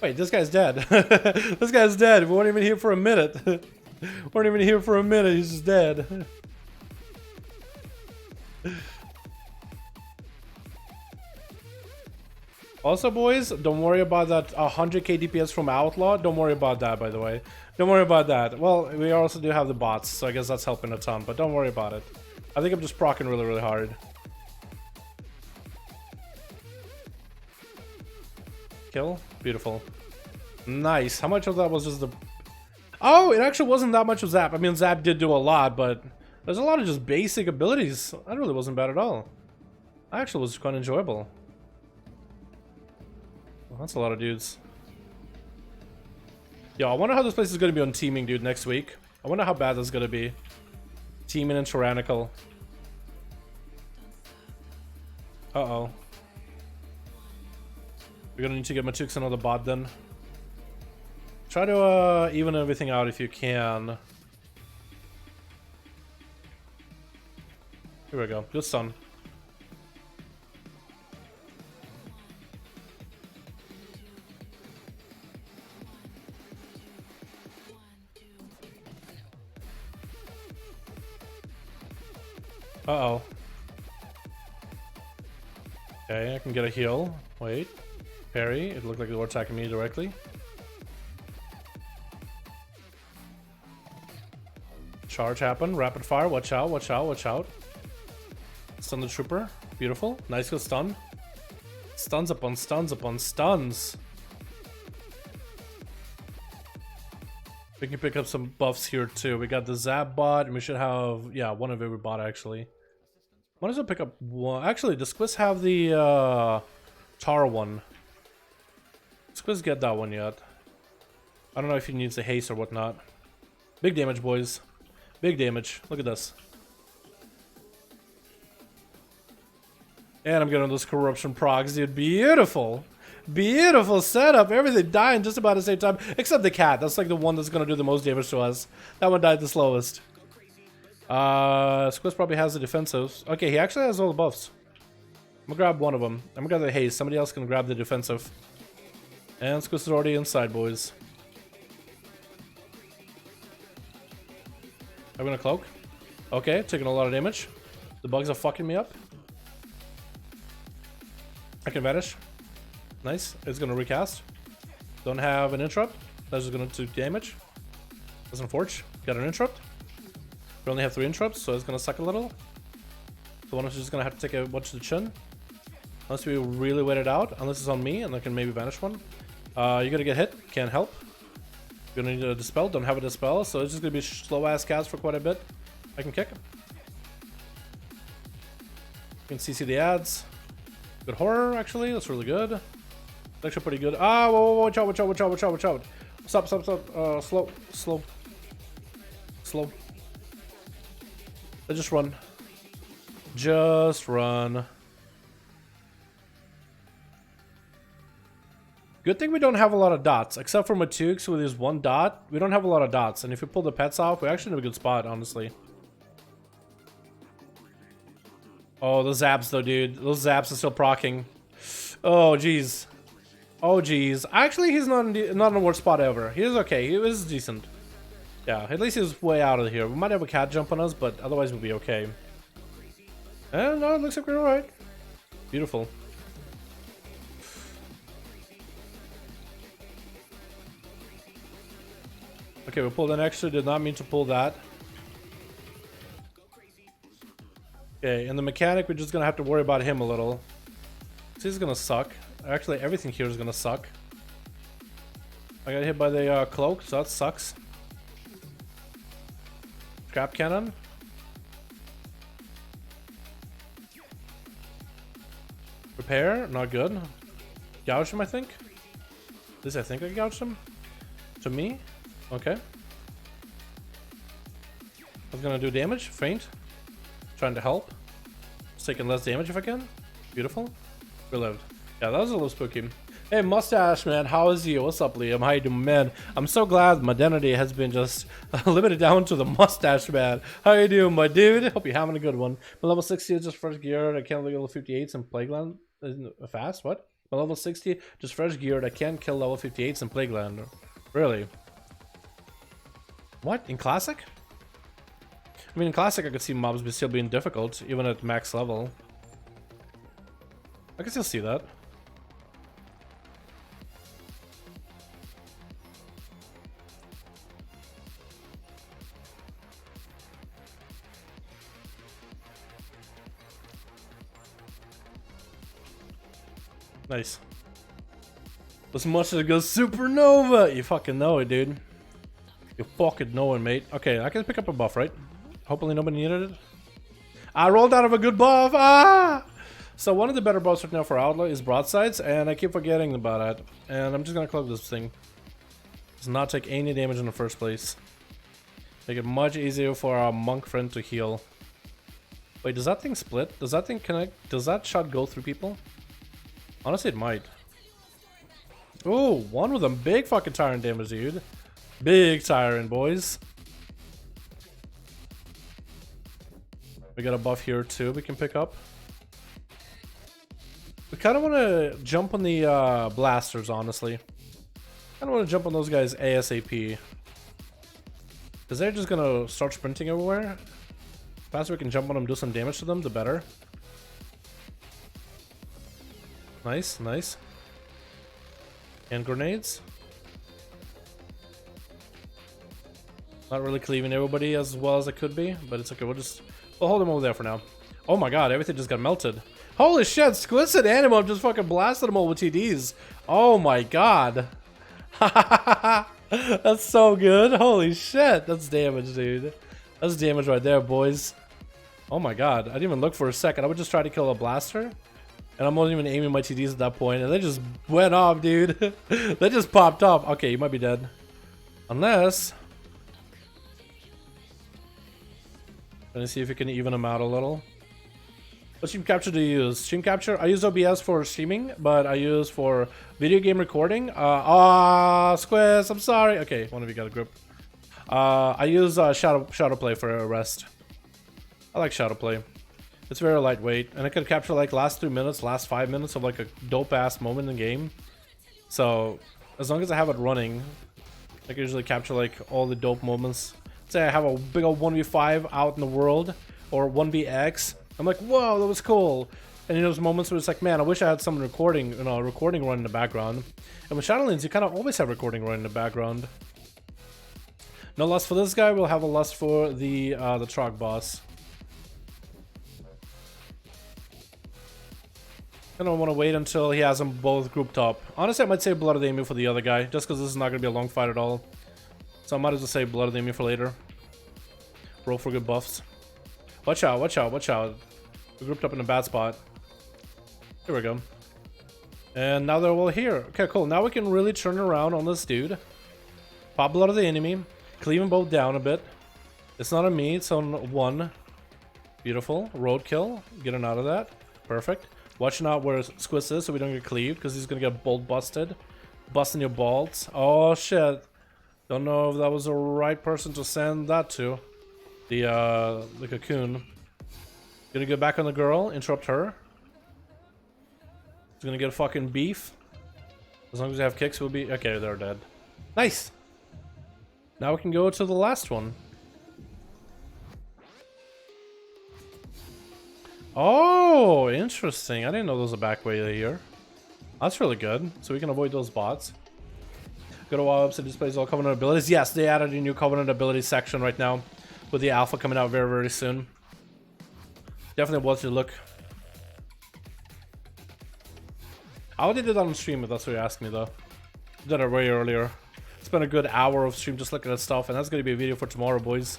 Wait, this guy's dead. This guy's dead. We weren't even here for a minute. Weren't even here for a minute. He's just dead. Also, boys, don't worry about that 100k DPS from Outlaw. Don't worry about that, by the way. Don't worry about that. Well, we also do have the bots, so I guess that's helping a ton, but don't worry about it. I think I'm just proccing really, really hard. Kill? Beautiful. Nice. How much of that was just the Oh, it actually wasn't that much of Zap. I mean, Zap did do a lot, but there's a lot of just basic abilities. That really wasn't bad at all. Actually, was quite enjoyable. Well, that's a lot of dudes. Yo, I wonder how this place is going to be on teaming, dude, next week. I wonder how bad that's going to be. Teaming and Tyrannical. Uh-oh. We're going to need to get Matukes another bot then. Try to even everything out if you can. Here we go. Good stun. Uh-oh. Okay, I can get a heal. Wait. Parry. It looked like they were attacking me directly. Charge happened. Rapid fire. Watch out, watch out, watch out. Stun the trooper. Beautiful. Nice good stun. Stuns upon stuns upon stuns. We can pick up some buffs here too. We got the Zap bot, and we should have, yeah, one of every bot actually. Might as well pick up one. Actually, does Squiz have the Tar one? Squiz get that one yet? I don't know if he needs a haste or whatnot. Big damage, boys. Big damage. Look at this. And I'm getting those corruption procs, dude. Beautiful. Beautiful setup. Everything dying just about at the same time. Except the cat. That's like the one that's going to do the most damage to us. That one died the slowest. Squiz probably has the defensives. Okay, he actually has all the buffs. I'm going to grab one of them. I'm going to grab the haste. Somebody else can grab the defensive. And Squiz is already inside, boys. I'm going to cloak. Okay, taking a lot of damage. The bugs are fucking me up. I can vanish. Nice. It's gonna recast. Don't have an interrupt. That's just gonna do damage. Doesn't forge. Got an interrupt. We only have 3 interrupts, so it's gonna suck a little. The one is just gonna have to take a watch the chin. Unless we really wait it out. Unless it's on me, and I can maybe vanish one. You're gonna get hit. Can't help. You're gonna need a dispel. Don't have a dispel, so it's just gonna be slow ass cast for quite a bit. I can kick. You can CC the ads. Good horror, actually. That's really good. It's actually pretty good. Ah, whoa, whoa, watch out, watch out, watch out, watch out, watch out. Stop, stop, stop. Slow, slow. Slow. Just run. Just run. Good thing we don't have a lot of dots. Except for Matukes with his 1 dot. We don't have a lot of dots. And if we pull the pets off, we're actually in a good spot, honestly. Oh, those zaps though, dude. Those zaps are still proccing. Oh, jeez. Oh, jeez. Actually, he's not in the worst spot ever. He is okay. He was decent. Yeah, at least he's way out of here. We might have a cat jump on us, but otherwise we'll be okay. And no, it looks like we're alright. Beautiful. Okay, we pulled an extra. Did not mean to pull that. Okay, and the mechanic, we're just gonna have to worry about him a little. He's gonna suck. Actually, everything here is gonna suck. I got hit by the cloak, so that sucks. Trap cannon. Repair, not good. Gouge him, I think. At least I think I gouged him. To me? Okay. I was gonna do damage, faint. Trying to help. Just taking less damage if I can. Beautiful. We lived. Yeah, that was a little spooky. Hey, Mustache Man, how is you? What's up, Liam? How you doing, man? I'm so glad my identity has been just limited down to the Mustache Man. How you doing, my dude? Hope you're having a good one. My level 60 is just fresh geared. I can't level 58s in Plagueland. Fast? What? My level 60, just fresh geared. I can't kill level 58s in Plagueland. Really? What? In Classic? I mean, in Classic, I could see mobs still being difficult, even at max level. I can still see that. Nice. As much as it goes supernova! You fucking know it, dude. You fucking knowing, mate. Okay, I can pick up a buff, right? Hopefully nobody needed it. I rolled out of a good buff. Ah! So one of the better buffs right now for Outlaw is broadsides, and I keep forgetting about it. And I'm just gonna close this thing. Does not take any damage in the first place. Make it much easier for our monk friend to heal. Wait, does that thing split? Does that thing connect? Does that shot go through people? Honestly, it might. Ooh, one with a big fucking tyrant damage, dude. Big tyrant, boys. We got a buff here too we can pick up. We kind of want to jump on the blasters, honestly. I don't want to jump on those guys ASAP. Because they're just going to start sprinting everywhere. The faster we can jump on them, do some damage to them, the better. Nice, nice. And grenades. Not really cleaving everybody as well as it could be, but it's okay. We'll hold them over there for now. Oh my god, everything just got melted. Holy shit, Squisted Animal just fucking blasted them all with TDs. Oh my god. That's so good. Holy shit, that's damage, dude. That's damage right there, boys. Oh my god, I didn't even look for a second. I would just try to kill a blaster. And I'm not even aiming my TDs at that point, and they just went off, dude. They just popped off. Okay, you might be dead. Unless... Let me see if you can even them out a little. What stream capture do you use? Stream capture? I use OBS for streaming, but I use for video game recording. Squiz, I'm sorry. Okay, one of you got a grip. I use Shadowplay for rest. I like Shadowplay. It's very lightweight, and I can capture like last 3 minutes, last 5 minutes of like a dope ass moment in the game. So as long as I have it running, I can usually capture like all the dope moments. Say I have a big old 1v5 out in the world, or 1vx. I'm like, whoa, that was cool. And in those moments where it's like, man, I wish I had someone recording, you know, recording running in the background. And with Shadowlands, you kind of always have recording running in the background. No lust for this guy. We'll have a lust for the truck boss. I don't want to wait until he has them both grouped up. Honestly, I might save Blood of the Emu for the other guy, just because this is not going to be a long fight at all. So I might as well save Blood of the Emu for later. Roll for good buffs. Watch out, watch out, watch out. We're grouped up in a bad spot. Here we go. And now they're all here. Okay, cool. Now we can really turn around on this dude. Pop Blood of the Enemy. Cleave them both down a bit. It's not on me, it's on one. Beautiful. Roadkill. Getting out of that. Perfect. Watching out where Squiz is so we don't get cleaved, because he's going to get bolt busted. Busting your bolts. Oh, shit. Don't know if that was the right person to send that to. The cocoon. Gonna get back on the girl, interrupt her. He's gonna get fucking beef. As long as they have kicks, we'll be... Okay, they're dead. Nice! Now we can go to the last one. Oh, interesting. I didn't know there was a back way here. That's really good. So we can avoid those bots. Go to WoW website, displays all Covenant abilities. Yes, they added a new Covenant abilities section right now, with the alpha coming out very, very soon. Definitely worth your look. I already did that on stream, if that's what you're asking me, though. Did it way earlier. Spent a good hour of stream just looking at stuff, and that's going to be a video for tomorrow, boys.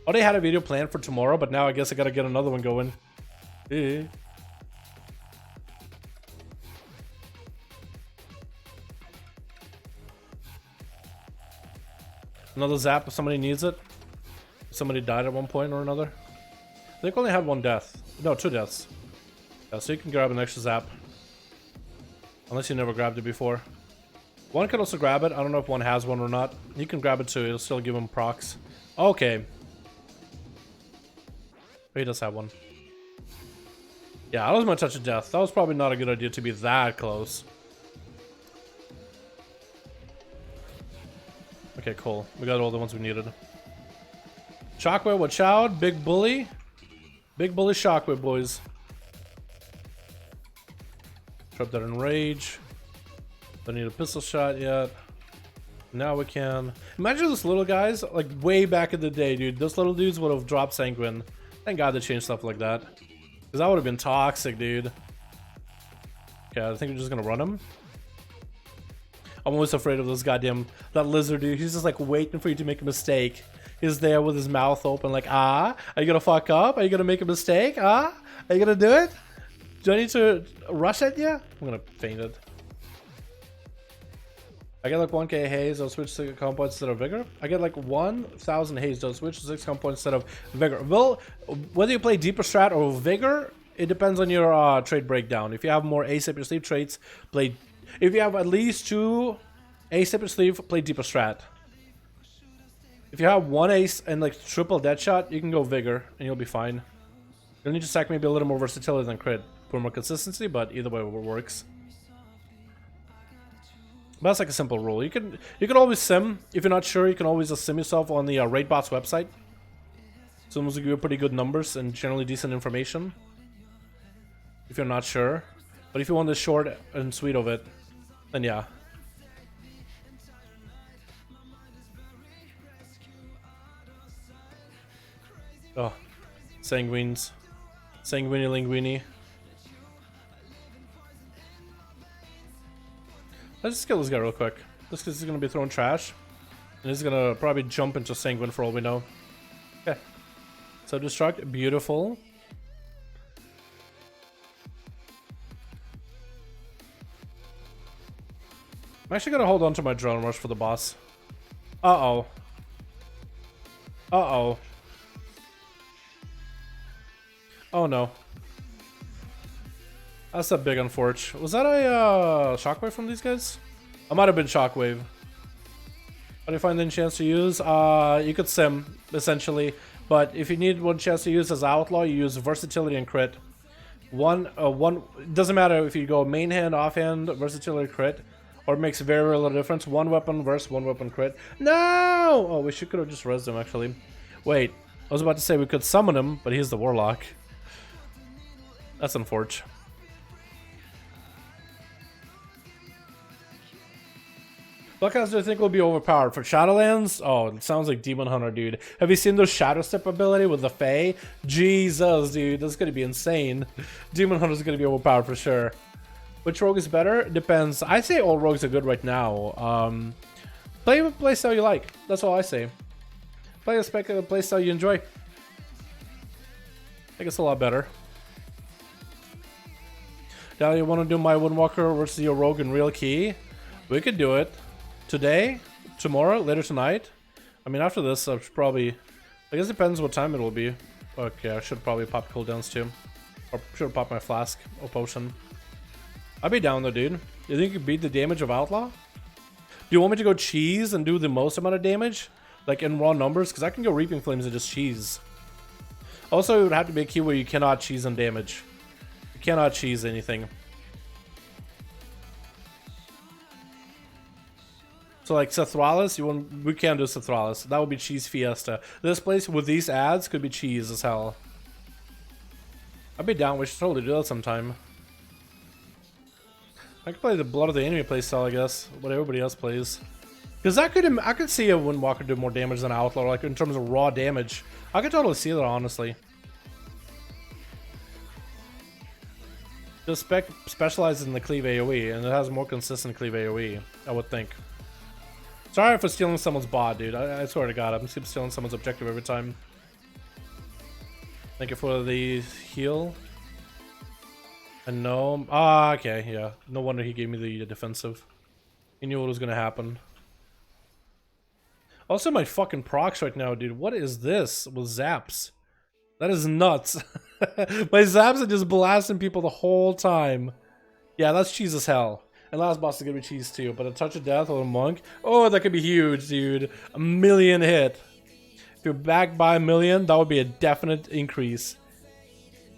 I already had a video planned for tomorrow, but now I guess I got to get another one going. Another zap if somebody needs it. Somebody died at one point or another. I think I only had one death. No, 2 deaths. Yeah, so you can grab an extra zap. Unless you never grabbed it before. One can also grab it. I don't know if one has one or not. You can grab it too. It'll still give him procs. Okay. He does have one. Yeah, that was my touch of death. That was probably not a good idea to be that close. Okay, cool. We got all the ones we needed. Shockwave, watch out. Big bully. Big bully Shockwave, boys. Trap that in rage. Don't need a pistol shot yet. Now we can. Imagine those little guys, like way back in the day, dude. Those little dudes would have dropped Sanguine. Thank God they changed stuff like that. Because that would have been toxic, dude. Okay, I think we're just gonna run him. I'm always afraid of this goddamn, that lizard dude. He's just like waiting for you to make a mistake. He's there with his mouth open like, ah, are you gonna fuck up? Are you gonna make a mistake? Ah, are you gonna do it? Do I need to rush at you? I'm gonna faint it. I get like 1k haze, I'll switch to combo instead of vigor. I get like 1000 haze, I'll switch to 6 combo instead of vigor. Well, whether you play deeper strat or vigor, it depends on your trade breakdown. If you have more ace up your sleeve traits, play. If you have at least 2 ace up your sleeve, play deeper strat. If you have 1 ace and like triple dead shot, you can go vigor and you'll be fine. You'll need to stack maybe a little more versatility than crit for more consistency, but either way it works. But that's like a simple rule. You can always sim. If you're not sure, you can always just sim yourself on the Raidbot's website. Someone's will give you pretty good numbers and generally decent information. If you're not sure. But if you want the short and sweet of it, then yeah. Oh, sanguines. Sanguini linguini. Let's just kill this guy real quick. This guy's gonna be throwing trash. And he's gonna probably jump into sanguine for all we know. Okay. Self-destruct, beautiful. I'm actually gonna hold on to my drone rush for the boss. Uh-oh. Uh-oh. Oh no. That's a big unfortunate. Was that a shockwave from these guys? I might have been shockwave. How do you find any chance to use? You could sim, essentially. But if you need one chance to use as outlaw, you use versatility and crit. It doesn't matter if you go main hand, offhand, versatility, crit. Or it makes very little difference. One weapon versus one weapon crit. No! Oh, we could have just rezzed him, actually. Wait, I was about to say we could summon him, but he's the Warlock. That's unfortunate. What class do you think will be overpowered? For Shadowlands? Oh, it sounds like Demon Hunter, dude. Have you seen those Shadow Step ability with the Fae? Jesus, dude, that's gonna be insane. Demon Hunter's gonna be overpowered for sure. Which rogue is better? Depends. I say all rogues are good right now. Play a playstyle you like. That's all I say. Play a playstyle you enjoy. I think it's a lot better. Now you want to do my Windwalker versus your rogue in real key? We could do it. Today, tomorrow, later tonight. I mean, after this, I should probably... I guess it depends what time it will be. Okay, I should probably pop cooldowns too. Or should pop my flask or potion. I'd be down though, dude. You think you could beat the damage of Outlaw? Do you want me to go cheese and do the most amount of damage? Like in raw numbers? Because I can go Reaping Flames and just cheese. Also, it would have to be a key where you cannot cheese on damage. You cannot cheese anything. So like Sethralis, we can't do Sethralis. That would be Cheese Fiesta. This place with these ads could be cheese as hell. I'd be down, we should totally do that sometime. I could play the Blood of the Enemy playstyle, I guess. What everybody else plays. Because I could see a Windwalker do more damage than Outlaw, like in terms of raw damage. I could totally see that, honestly. Just specializes in the cleave AoE, and it has more consistent cleave AoE, I would think. Sorry for stealing someone's bot, dude. I swear to God, I'm just stealing someone's objective every time. Thank you for the heal. And no, okay, yeah. No wonder he gave me the defensive. He knew what was gonna happen. Also, my fucking procs right now, dude. What is this with zaps? That is nuts. My zaps are just blasting people the whole time. Yeah, that's cheese as hell. And last boss is gonna be cheese too, but a touch of death or a monk. Oh, that could be huge, dude. 1,000,000 hit. If you're back by 1,000,000, that would be a definite increase.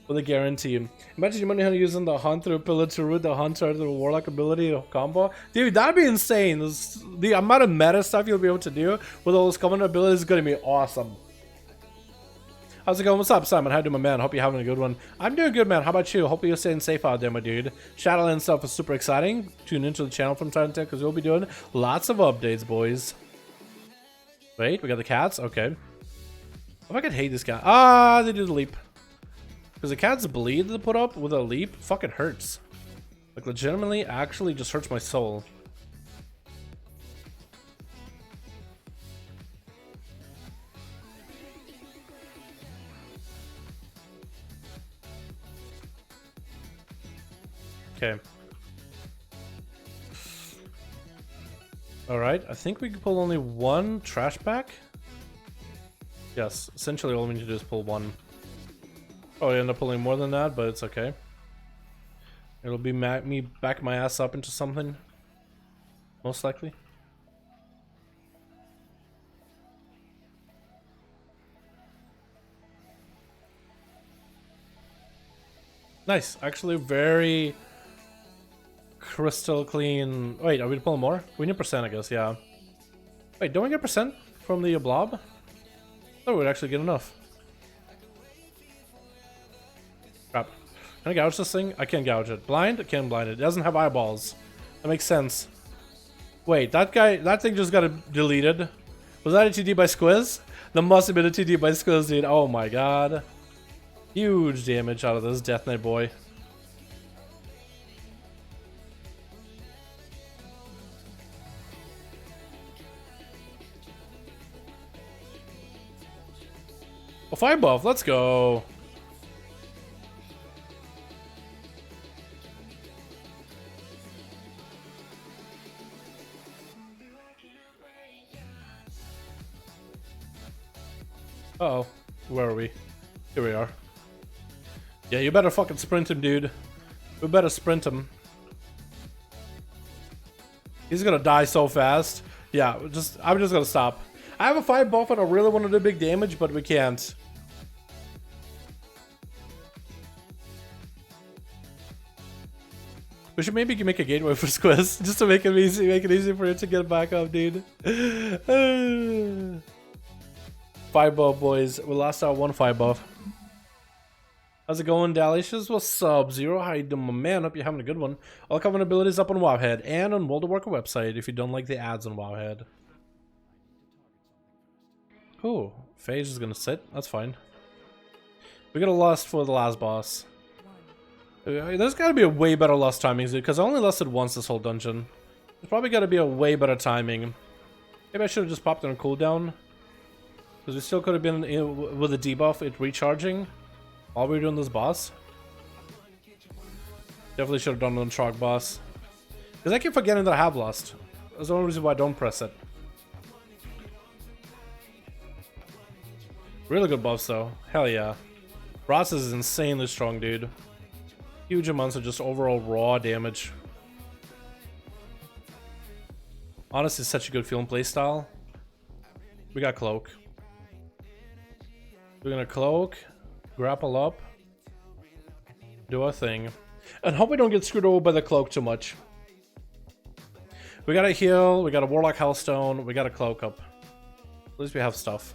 With a guarantee. Imagine your money hunter using the Hunter Pillar to root the Hunter, the Warlock ability combo. Dude, that'd be insane. The amount of meta stuff you'll be able to do with all those common abilities is gonna be awesome. How's it going? What's up, Simon? How you doing, my man? Hope you're having a good one. I'm doing good, man. How about you? Hope you're staying safe out there, my dude. Shadowlands stuff is super exciting. Tune into the channel from time to time because we'll be doing lots of updates, boys. Wait, we got the cats? Okay. If I could hate this guy. Ah, they do the leap. Because the cats bleed to put up with a leap, fucking hurts. Like, legitimately, actually just hurts my soul. Okay. Alright, I think we can pull only one trash back. Yes, essentially all we need to do is pull one. Probably end up pulling more than that, but it's okay. It'll be me back my ass up into something. Most likely. Nice. Actually very crystal clean. Wait, are we pulling more? We need percent, I guess, yeah. Wait, don't we get percent from the blob? I thought we'd actually get enough. Crap. Can I gouge this thing? I can't gouge it. Blind? I can't blind it. It doesn't have eyeballs. That makes sense. Wait, that thing just got deleted. Was that a TD by Squiz? That must have been a TD by Squiz, dude. Oh my god. Huge damage out of this Death Knight boy. Oh, 5 buff, let's go. Uh-oh, where are we? Here we are. Yeah, you better fucking sprint him, dude. We better sprint him. He's gonna die so fast. Yeah, I'm just gonna stop. I have a 5 buff and I really want to do big damage, but we can't. We should maybe make a gateway for Squiz, just to make it easy for it to get back up, dude. 5 buff, boys. We lost our 1 5 buff. How's it going, Dalicious? What's up, Zero? How you doing, my man? Hope you're having a good one. All common abilities up on Wowhead and on World of Warcraft website if you don't like the ads on Wowhead. Oh, Phage is gonna sit. That's fine. We got a lust for the last boss. There's gotta be a way better lust timing, dude, because I only lusted once this whole dungeon. There's probably gotta be a way better timing. Maybe I should have just popped it on cooldown. Because we still could have been with a debuff, it recharging while we were doing this boss. Definitely should have done it on Shark boss. Because I keep forgetting that I have lust. That's the only reason why I don't press it. Really good buffs though. Hell yeah. Ross is insanely strong, dude. Huge amounts of just overall raw damage. Honestly, such a good feel and playstyle. We got Cloak. We're gonna Cloak, grapple up, do our thing, and hope we don't get screwed over by the Cloak too much. We got a heal, we got a Warlock Hellstone, we got a Cloak up. At least we have stuff.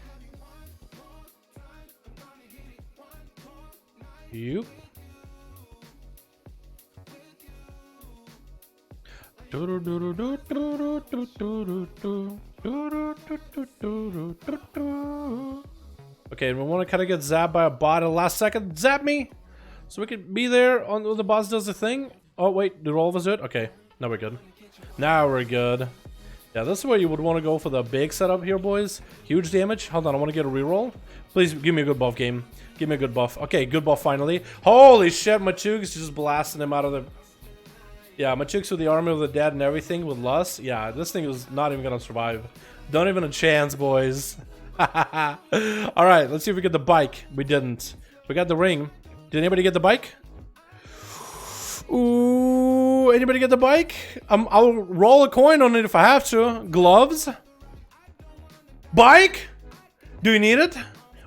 Yup. Okay, we want to kind of get zapped by a bot at the last second. Zap me! So we can be there on when the boss does the thing. Oh, wait, did all of us do it? Okay, now we're good. Now we're good. Yeah, this is where you would want to go for the big setup here, boys. Huge damage. Hold on, I want to get a reroll. Please give me a good buff, game. Give me a good buff. Okay, good buff finally. Holy shit, Machuke's just blasting him out of the... Yeah, Machuke's with the Army of the Dead and everything with Lust. Yeah, this thing is not even gonna survive. Not even a chance, boys. Alright, let's see if we get the bike. We didn't. We got the ring. Did anybody get the bike? Ooh, anybody get the bike? I'll roll a coin on it if I have to. Gloves? Bike? Do you need it?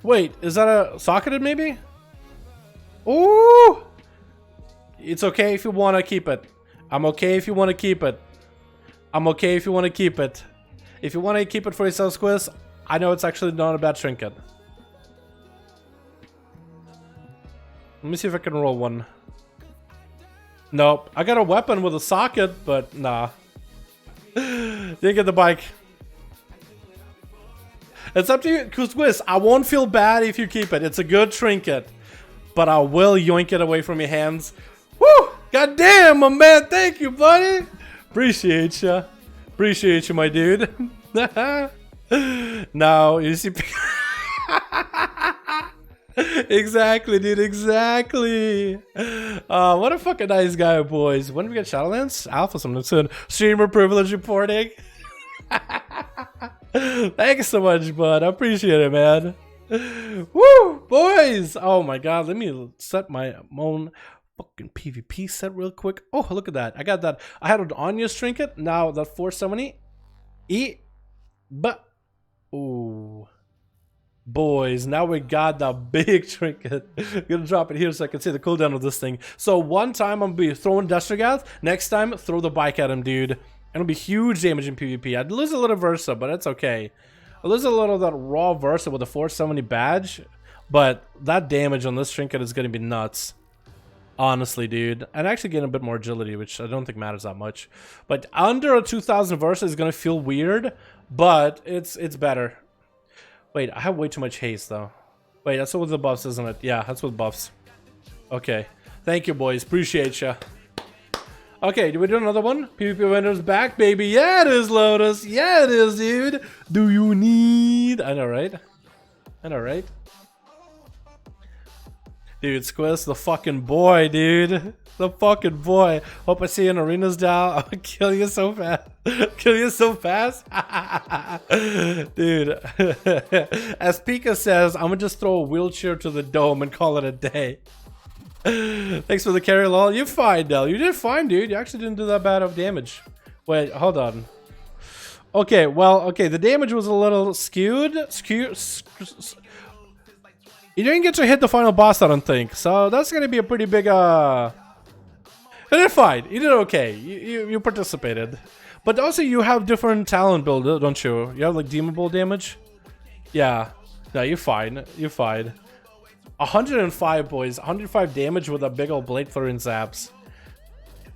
Wait, is that a socketed maybe? Ooh! It's okay if you want to keep it. I'm okay if you want to keep it. I'm okay if you want to keep it. If you want to keep it for yourself, Squiz, I know it's actually not a bad trinket. Let me see if I can roll one. Nope. I got a weapon with a socket, but nah. Didn't get the bike. It's up to you, Squiz. I won't feel bad if you keep it. It's a good trinket. But I will yoink it away from your hands. Woo! God damn, my man. Thank you, buddy. Appreciate ya. Appreciate you, my dude. Now, you see... Exactly, dude, exactly. What a fucking nice guy, boys. When do we get Shadowlands? Alpha sometime soon. Streamer privilege reporting. Thanks so much, bud. I appreciate it, man. Woo, boys. Oh my god, let me set my own fucking PvP set real quick. Oh, look at that. I got that. I had an Anya's trinket. Now that 470. But ooh. Boys, now we got the big trinket. I'm gonna drop it here so I can see the cooldown of this thing. So one time I'm gonna be throwing Destrigath, next time throw the bike at him, dude. It'll be huge damage in PvP. I'd lose a little Versa, but it's okay. I lose a little of that raw Versa with a 470 badge, but that damage on this trinket is gonna be nuts. Honestly, dude. And actually getting a bit more agility, which I don't think matters that much. But under a 2000 Versa is gonna feel weird, but it's better. Wait, I have way too much haste, though. Wait, that's with the buffs, isn't it? Yeah, that's with buffs. Okay. Thank you, boys. Appreciate ya. Okay, do we do another one? PvP vendors back, baby. Yeah, it is, Lotus. Yeah, it is, dude. Do you need... I know, right? I know, right? Dude, Squiz, the fucking boy, dude. The fucking boy. Hope I see you in arenas, Dal. I'll kill you so fast. Kill you so fast. Dude. As Pika says, I'm gonna just throw a wheelchair to the dome and call it a day. Thanks for the carry, lol. You're fine, Del. You did fine, dude. You actually didn't do that bad of damage. Wait, hold on. Okay, well, okay, the damage was a little skewed. You didn't get to hit the final boss, I don't think. So that's gonna be a pretty big, You did fine. You did okay. You participated. But also you have different talent build, don't you? You have like deemable damage? Yeah. No, you're fine. You're fine. 105, boys. 105 damage with a big old blade flurry and zaps.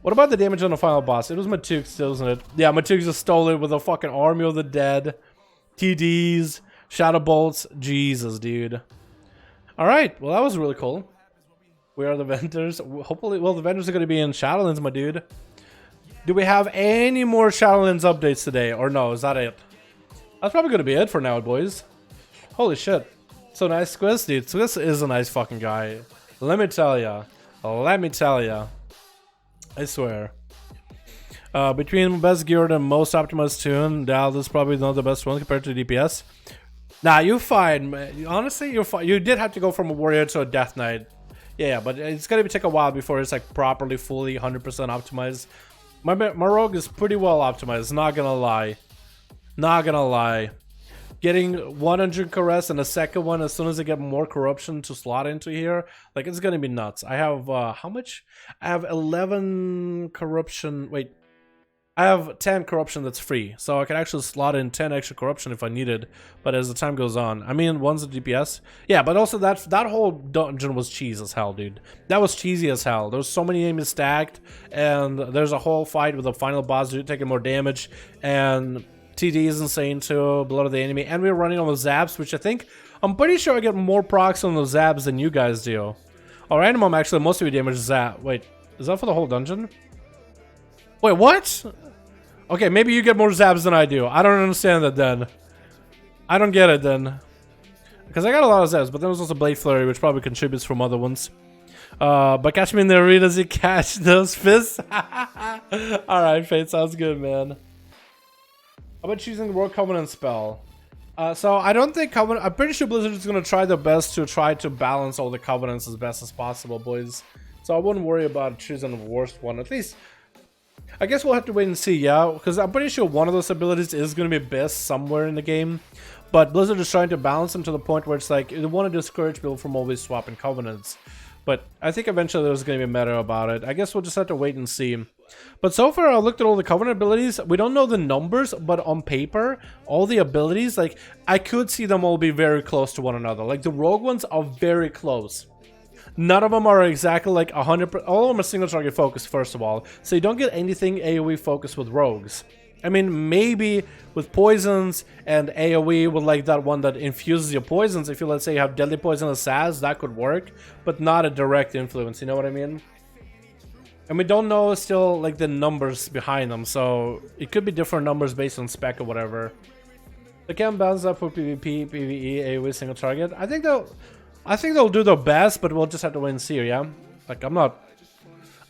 What about the damage on the final boss? It was Matuk's still, isn't it? Yeah, Matuk's just stole it with a fucking army of the dead. TDs. Shadow bolts. Jesus, dude. Alright, well that was really cool. Where are the vendors? Hopefully, well, the vendors are going to be in Shadowlands, my dude. Do we have any more Shadowlands updates today? Or no, is that it? That's probably going to be it for now, boys. Holy shit. So nice, Squiz, dude. Squiz is a nice fucking guy. Let me tell ya. Let me tell ya. I swear. Between best geared and most optimized tune, Dal, this is probably not the best one compared to DPS. Nah, you're fine, man. Honestly, you're fine. You did have to go from a warrior to a death knight. Yeah, but it's gonna take a while before it's like properly, fully, 100% optimized. My rogue is pretty well optimized, not gonna lie. Not gonna lie. Getting 100 caress and a second one as soon as I get more corruption to slot into here, like it's gonna be nuts. I have, how much? I have 11 corruption, wait. I have 10 corruption that's free, so I can actually slot in 10 extra corruption if I needed. But as the time goes on, I mean, one's a DPS, yeah. But also that whole dungeon was cheese as hell, dude. That was cheesy as hell. There's so many enemies stacked, and there's a whole fight with the final boss dude taking more damage, and TD is insane too, blood of the enemy, and we're running on the zaps, which I'm pretty sure I get more procs on the zaps than you guys do. Or random, actually most of your damage is zap. Wait, is that for the whole dungeon? Wait, what? Okay, maybe you get more zaps than I do. I don't understand that then. I don't get it then. Because I got a lot of zaps, but then there's also Blade Flurry, which probably contributes from other ones. But catch me in the arenas, you catch those fists. Alright, Fate, sounds good, man. How about choosing the World Covenant spell? So I don't think Covenant... I'm pretty sure Blizzard is going to try their best to try to balance all the Covenants as best as possible, boys. So I wouldn't worry about choosing the worst one. At least... I guess we'll have to wait and see, yeah? Because I'm pretty sure one of those abilities is going to be best somewhere in the game. But Blizzard is trying to balance them to the point where it's like, they want to discourage people from always swapping Covenants. But I think eventually there's going to be a meta about it. I guess we'll just have to wait and see. But so far, I looked at all the Covenant abilities. We don't know the numbers, but on paper, all the abilities, like, I could see them all be very close to one another. Like, the rogue ones are very close. None of them are exactly like 100%. All of them are single target focused, first of all. So you don't get anything AoE focused with rogues. I mean, maybe with poisons and AoE with like that one that infuses your poisons. If you, let's say, you have deadly poison assass, that could work, but not a direct influence. You know what I mean? And we don't know still like the numbers behind them, so it could be different numbers based on spec or whatever. They can balance up for PvP, PvE, AoE, single target. I think they'll... I think they'll do their best, but we'll just have to wait and see, yeah? Like, I'm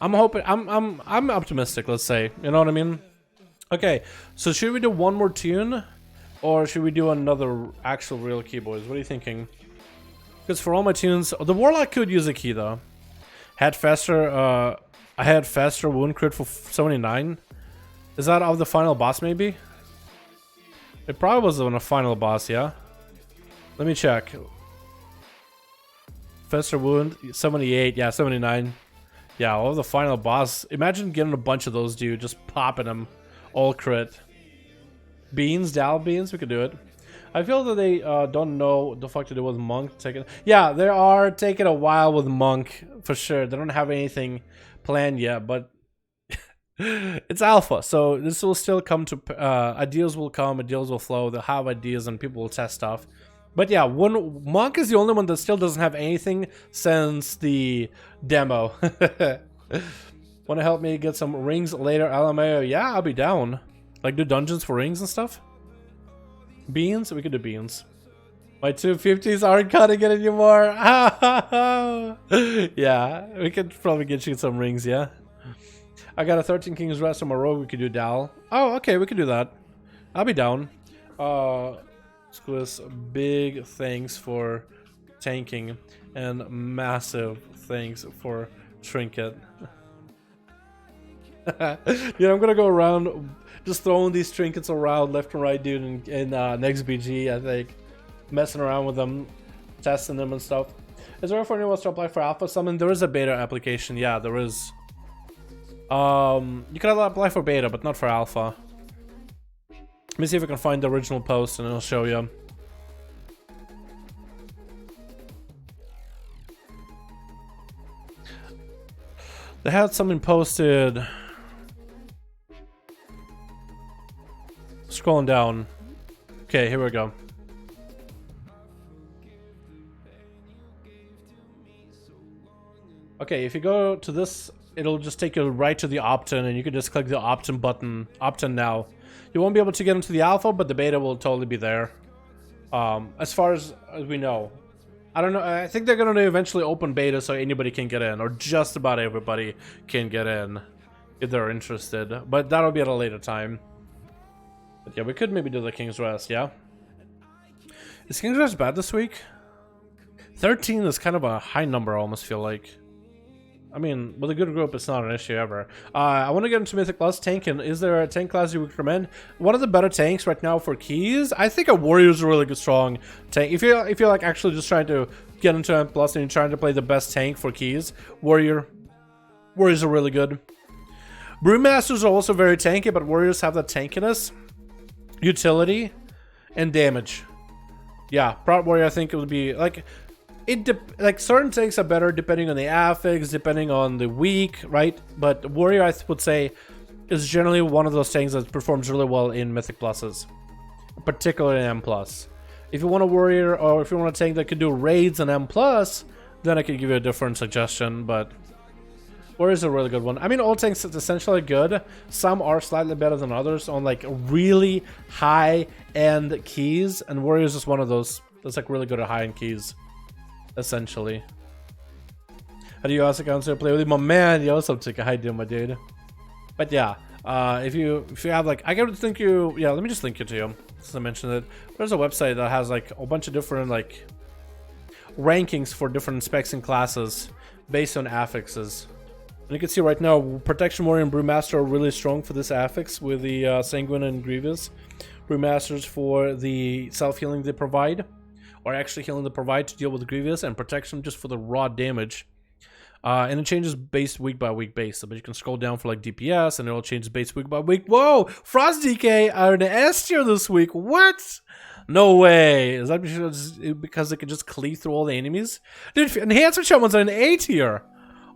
hoping, I'm optimistic, let's say. You know what I mean? Okay, so should we do one more tune? Or should we do another actual real key, boys? What are you thinking? Because for all my tunes, the Warlock could use a key, though. I had faster wound crit for 79. Is that of the final boss, maybe? It probably was on a final boss, yeah? Let me check. Faster wound, 78, yeah, 79. Yeah, all of the final boss. Imagine getting a bunch of those, dude, just popping them. All crit. Beans, Dal beans, we could do it. I feel that they don't know what the fuck to do with Monk. Yeah, they are taking a while with Monk, for sure. They don't have anything planned yet, but it's alpha, so this will still come to ideas will come, ideas will flow. They'll have ideas and people will test stuff. But yeah, Monk is the only one that still doesn't have anything since the demo. Want to help me get some rings later, LMAO? Yeah, I'll be down. Like, do dungeons for rings and stuff? Beans? We could do beans. My 250s aren't cutting it anymore. Yeah, we could probably get you some rings, yeah? I got a 13 Kings Rest on my rogue. We could do Dal. Oh, okay, we could do that. I'll be down. Squiz, big thanks for tanking. And massive thanks for Trinket. Dude, I'm gonna go around just throwing these trinkets around left and right, dude, in next BG, I think. Messing around with them, testing them and stuff. Is there anyone who wants to apply for alpha summon? There is a beta application, yeah, there is. You can apply for beta, but not for alpha. Let me see if I can find the original post and I'll show you. They had something posted. Scrolling down. Okay, here we go. Okay, if you go to this, it'll just take you right to the opt-in, and you can just click the opt-in button. Opt-in now. You won't be able to get into the alpha, but the beta will totally be there. As far as we know. I don't know. I think they're going to eventually open beta so anybody can get in, or just about everybody can get in if they're interested. But that'll be at a later time. But yeah, we could maybe do the King's Rest, yeah? Is King's Rest bad this week? 13 is kind of a high number, I almost feel like. I mean, with a good group, it's not an issue ever. I want to get into Mythic Plus tanking. Is there a tank class you would recommend? One of the better tanks right now for keys, I think a Warrior's a really good strong tank. If you're like actually just trying to get into M Plus and you're trying to play the best tank for keys, Warriors are really good. Brewmasters are also very tanky, but Warriors have the tankiness, utility, and damage. Yeah, Proud Warrior I think it would be like... like certain tanks are better depending on the affix, depending on the week, right? But Warrior I would say is generally one of those tanks that performs really well in Mythic Pluses, particularly in M Plus. If you want a Warrior or if you want a tank that can do raids in M Plus, then I could give you a different suggestion. But Warrior is a really good one. I mean, all tanks is essentially good. Some are slightly better than others on like really high end keys, and Warrior is just one of those that's like really good at high end keys. Essentially. How do you also consider play with you? My man, you also took a high deal, my dude. But yeah, if you have like, I can think you, yeah, let me just link it to you since I mentioned it. There's a website that has like a bunch of different like rankings for different specs and classes based on affixes. And you can see right now, Protection Warrior and Brewmaster are really strong for this affix with the Sanguine and Grievous. Brewmasters for the self-healing they provide, or actually healing the provide to deal with Grievous, and protection just for the raw damage. And it changes base week by week base, but you can scroll down for like DPS and it'll change base week by week. Whoa! Frost DK are in the S tier this week. What? No way. Is that because they can just cleave through all the enemies? Dude, Enhancer Shaman's in A tier.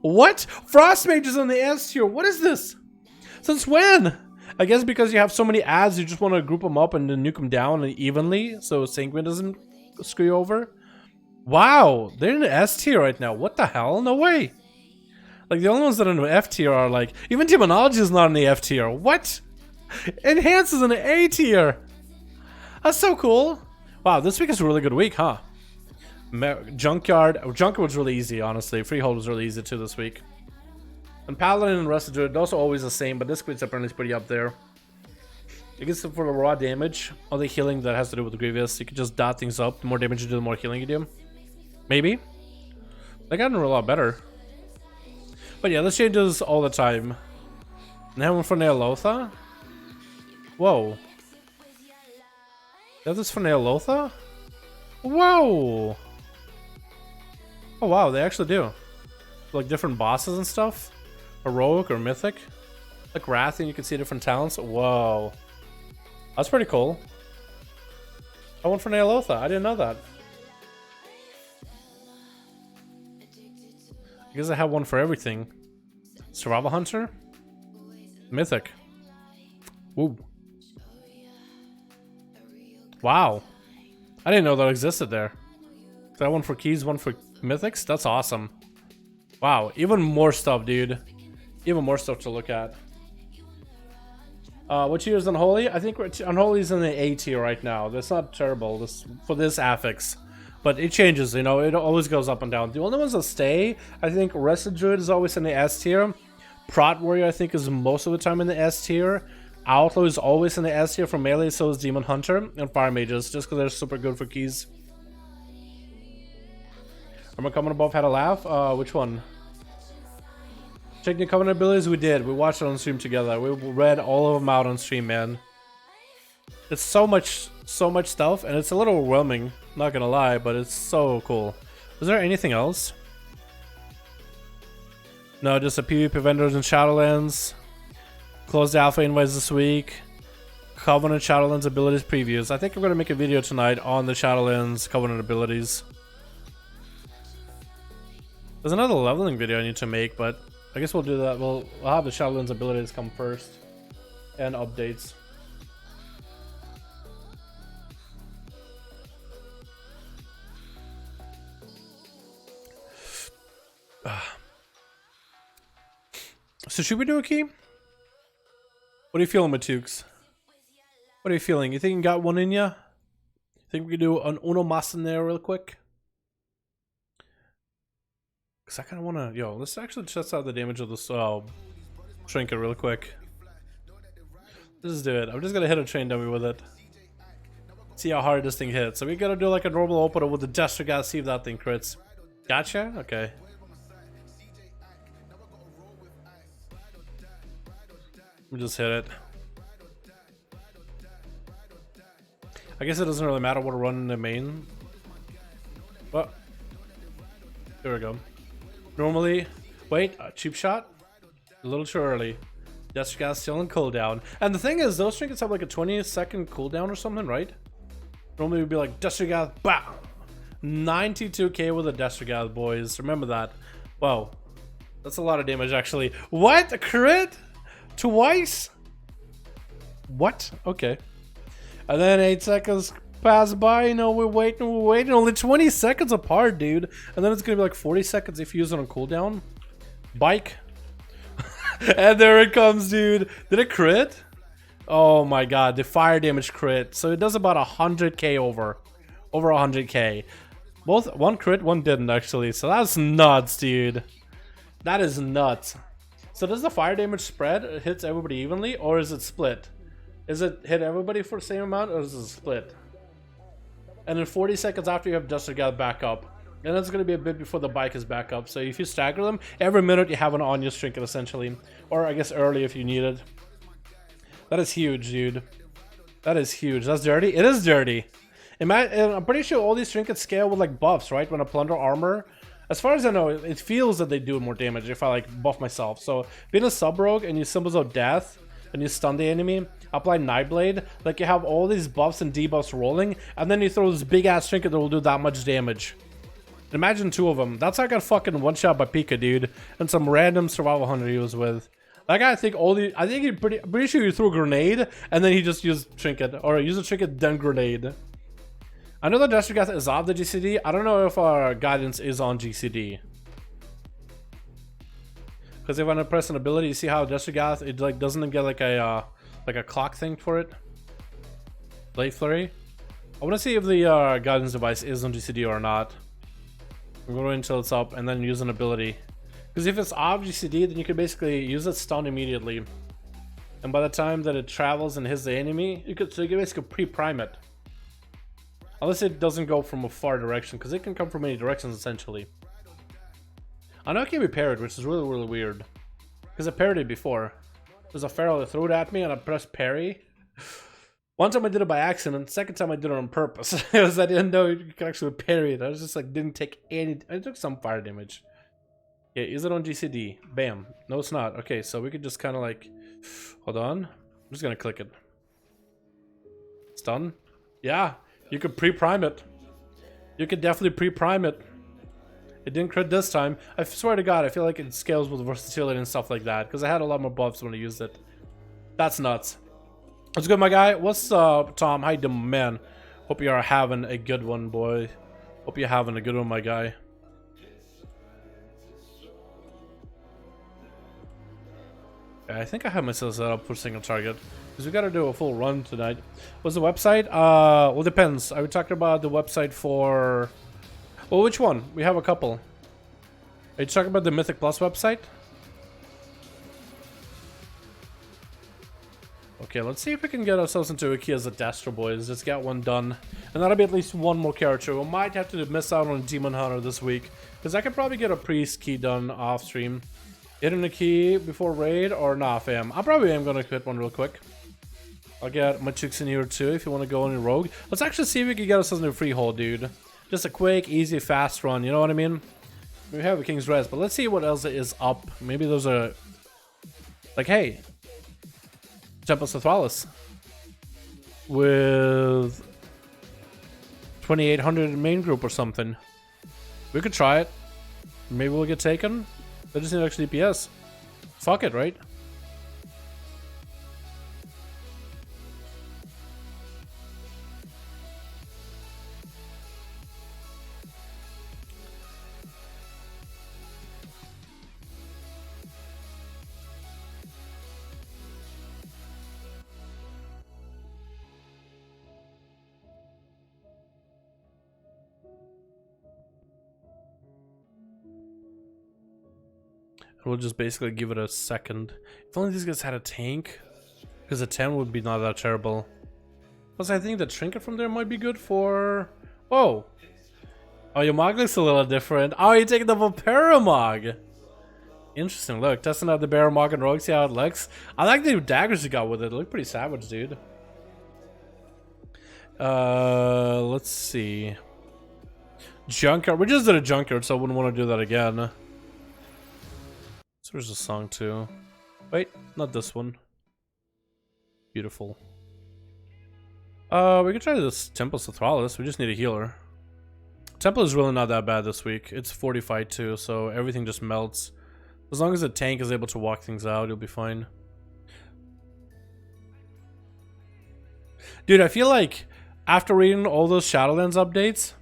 What? Frost Mage is in the S tier. What is this? Since when? I guess because you have so many adds, you just want to group them up and then nuke them down evenly so Sanguine doesn't screw you over. Wow, they're in the S tier right now. What the hell? No way. Like the only ones that are in the F tier are like, even Demonology is not in the F tier. What? Enhance is in the A tier. That's so cool. Wow, this week is a really good week, huh? Junkyard was really easy, honestly. Freehold was really easy too this week. And Paladin and Rusted Druid, those are always the same, but this squid's apparently pretty up there. I guess for the raw damage, all the healing that has to do with the Grievous, you can just dot things up. The more damage you do, the more healing you do. Maybe. They got a lot better. But yeah, this changes all the time. And have one for Neolotha? Whoa. Is this for Neolotha? Whoa! Oh wow, they actually do. Like different bosses and stuff. Heroic or mythic. Like Wrath, and you can see different talents. Whoa. That's pretty cool. I went for Neolotha. I didn't know that. I guess I have one for everything. Survival Hunter? Mythic. Woo. Wow. I didn't know that existed there. That one for keys, one for mythics? That's awesome. Wow, even more stuff, dude. Even more stuff to look at. What tier is Unholy? I think Unholy is in the A tier right now. That's not terrible for this affix. But it changes, you know, it always goes up and down. The only ones that stay, I think Rested Druid is always in the S tier. Prot Warrior, I think, is most of the time in the S tier. Outlaw is always in the S tier for melee, so is Demon Hunter and Fire Mages, just because they're super good for keys. Armor Covenant above had a laugh. Which one? Check the Covenant abilities. We did. We watched it on stream together. We read all of them out on stream, man. It's so much stuff, and it's a little overwhelming. Not gonna lie, but it's so cool. Is there anything else? No, just a PvP vendors in Shadowlands. Closed alpha invites this week. Covenant Shadowlands abilities previews. I think I'm gonna make a video tonight on the Shadowlands Covenant abilities. There's another leveling video I need to make, but I guess we'll do that. We'll have the Shadowlands abilities come first. And updates. So should we do a key? What are you feeling, Matukes? What are you feeling? You think you got one in ya? Think we could do an Uno Mas in there real quick? Because I kind of want to... Yo, let's actually test out the damage of this trinket real quick. Let's just do it. I'm just going to hit a train dummy with it. See how hard this thing hits. So we got to do like a normal opener with the Destro Gas, see if that thing crits. Gotcha? Okay. We just hit it. I guess it doesn't really matter what to run in the main. Well, here we go. Normally, wait, cheap shot? A little too early. Destro Gas still in cooldown. And the thing is, those trinkets have like a 20-second cooldown or something, right? Normally we'd be like, Destro Gas, BAM! 92k with a Destro Gas, boys. Remember that. Wow. That's a lot of damage, actually. What? A crit? Twice? What? Okay. And then 8 seconds pass by, you know, we're waiting, only 20 seconds apart, dude. And then it's gonna be like 40 seconds if you use it on cooldown. Bike. And there it comes, dude. Did it crit? Oh my god, the fire damage crit. So it does about 100k over 100k. Both, one crit, one didn't actually. So that's nuts, dude. That is nuts. So does the fire damage spread? It hits everybody evenly, or is it split? Is it hit everybody for the same amount, or is it split? And then 40 seconds after you have Destro Gas back up. And that's going to be a bit before the bike is back up. So if you stagger them, every minute you have an on your trinket essentially. Or I guess early if you need it. That is huge, dude. That is huge. That's dirty? It is dirty. I'm pretty sure all these trinkets scale with like buffs, right? When I plunder armor. As far as I know, it feels that they do more damage if I like buff myself. So being a sub rogue and you symbols of death and you stun the enemy, apply Nightblade, like you have all these buffs and debuffs rolling, and then you throw this big ass trinket that will do that much damage. Imagine two of them. That's like a fucking one shot by Pika, dude, and some random survival hunter he was with. That guy, I think he pretty sure he threw a grenade and then he just used trinket, or used a trinket then grenade. I know that Destro Gas is off the GCD. I don't know if our guidance is on GCD. Because if I press an ability, you see how Destro Gas, it like doesn't get like a clock thing for it. Blade Flurry. I want to see if the guidance device is on GCD or not. Go until it's up, and then use an ability. Because if it's off GCD, then you can basically use it stun immediately. And by the time that it travels and hits the enemy, you can basically pre-prime it. Unless it doesn't go from a far direction, because it can come from any directions essentially. I know it can be parried, which is really, really weird. Because I parried it before. There's a feral that threw it at me and I pressed parry. One time I did it by accident, second time I did it on purpose. Because I didn't know you could actually parry it. I was just like, didn't take any, I took some fire damage. Yeah, is it on GCD? Bam. No, it's not. Okay, so we could just kind of like, hold on. I'm just gonna click it. Stun. Yeah, you could pre-prime it. You could definitely pre-prime it. It didn't crit this time. I swear to God, I feel like it scales with versatility and stuff like that. Because I had a lot more buffs when I used it. That's nuts. What's good, my guy? What's up, Tom? How you doing, man? Hope you are having a good one, boy. Hope you're having a good one, my guy. I think I have myself set up for single target. Because we gotta do a full run tonight. What's the website? Well, depends. Are we talking about the website for... Well, which one? We have a couple. Are you talking about the Mythic Plus website? Okay, let's see if we can get ourselves into a key as a Destro, boys. Let's get one done. And that'll be at least one more character. We might have to miss out on Demon Hunter this week. Because I could probably get a Priest key done off stream. Hitting a key before raid or nah, fam. I probably am going to hit one real quick. I'll get my chicks in here too if you want to go on a rogue. Let's actually see if we can get ourselves into a freehold, dude. Just a quick, easy, fast run. You know what I mean? We have a King's Rest, but let's see what else is up. Maybe those are... Like, hey... Tempest of Thrallus. With... 2800 main group or something. We could try it. Maybe we'll get taken. I just need extra DPS. Fuck it, right? We'll just basically give it a second. If only these guys had a tank. Because a 10 would be not that terrible. Plus I think the trinket from there might be good for... Whoa! Oh, your Mog looks a little different. Oh, you're taking the Vampira Mog! Interesting, look. Testing out the Bear Mog and Rogue, see how it looks. I like the daggers you got with it. They look pretty savage, dude. Let's see. Junkyard. We just did a Junkyard, so I wouldn't want to do that again. So there's a song too. Wait, not this one. Beautiful. We could try this Tempest of Thrallus. We just need a healer. Temple is really not that bad this week. It's fortified too, so everything just melts. As long as the tank is able to walk things out, you'll be fine. Dude, I feel like after reading all those Shadowlands updates,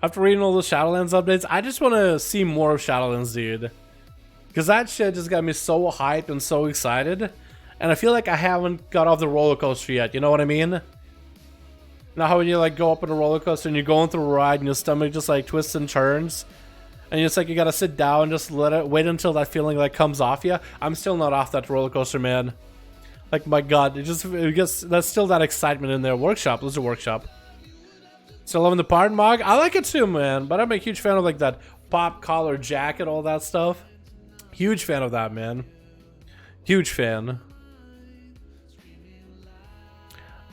I just want to see more of Shadowlands, dude. Because that shit just got me so hyped and so excited. And I feel like I haven't got off the roller coaster yet, you know what I mean? Now how when you like go up on a roller coaster and you're going through a ride and your stomach just like twists and turns. And it's like you gotta sit down and just wait until that feeling like comes off you. I'm still not off that roller coaster, man. Like my god, it gets, that's still that excitement in there. Workshop, let's do workshop. Still loving the Pardon Mog? I like it too, man. But I'm a huge fan of like that pop collar jacket, all that stuff. Huge fan of that, man. Huge fan.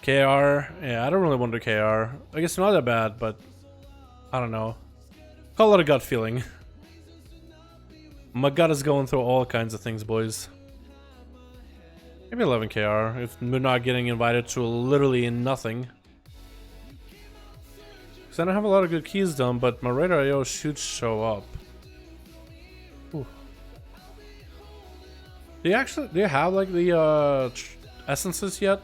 KR. Yeah, I don't really want to KR. I guess not that bad, but I don't know. Call it a gut feeling. My gut is going through all kinds of things, boys. Maybe 11 KR if we're not getting invited to literally nothing. I don't have a lot of good keys done, but my radar IO should show up. Ooh. Do you have like the essences yet?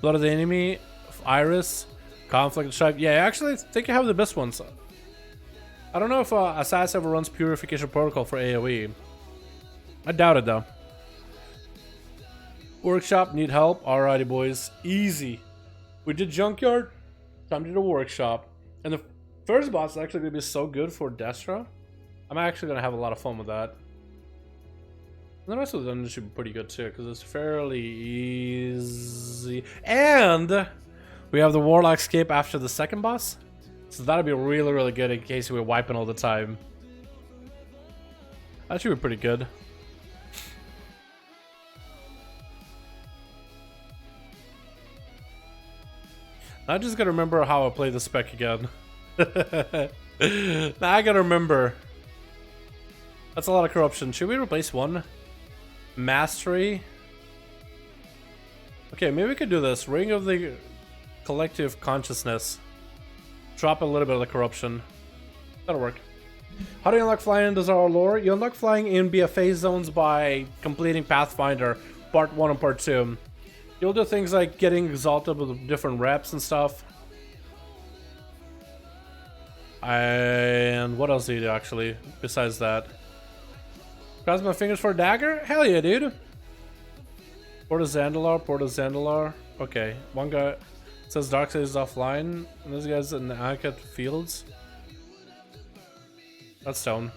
Blood of the Enemy, Iris, Conflict, Stripe. Yeah, I actually think you have the best ones. I don't know if ASUS ever runs Purification Protocol for AoE. I doubt it though. Workshop, need help? Alrighty boys, easy. We did Junkyard. Time to do the workshop. And the first boss is actually going to be so good for Destra. I'm actually going to have a lot of fun with that. And the rest of the dungeon should be pretty good too, because it's fairly easy. And we have the Warlock escape after the second boss. So that'll be really, really good in case we're wiping all the time. That should be pretty good. I just gotta remember how I play the spec again. Now I gotta remember. That's a lot of corruption. Should we replace one? Mastery. Okay, maybe we could do this. Ring of the Collective Consciousness. Drop a little bit of the corruption. That'll work. How do you unlock flying in Desire lore? You unlock flying in BFA zones by completing Pathfinder Part 1 and Part 2. You'll do things like getting exalted with different reps and stuff. And what else do you do actually, besides that? Cross my fingers for a dagger? Hell yeah, dude. Port of Zandalar, Port of Zandalar. Okay, one guy says Darkseid is offline, and this guy's in the Ankhet Fields. That's stone.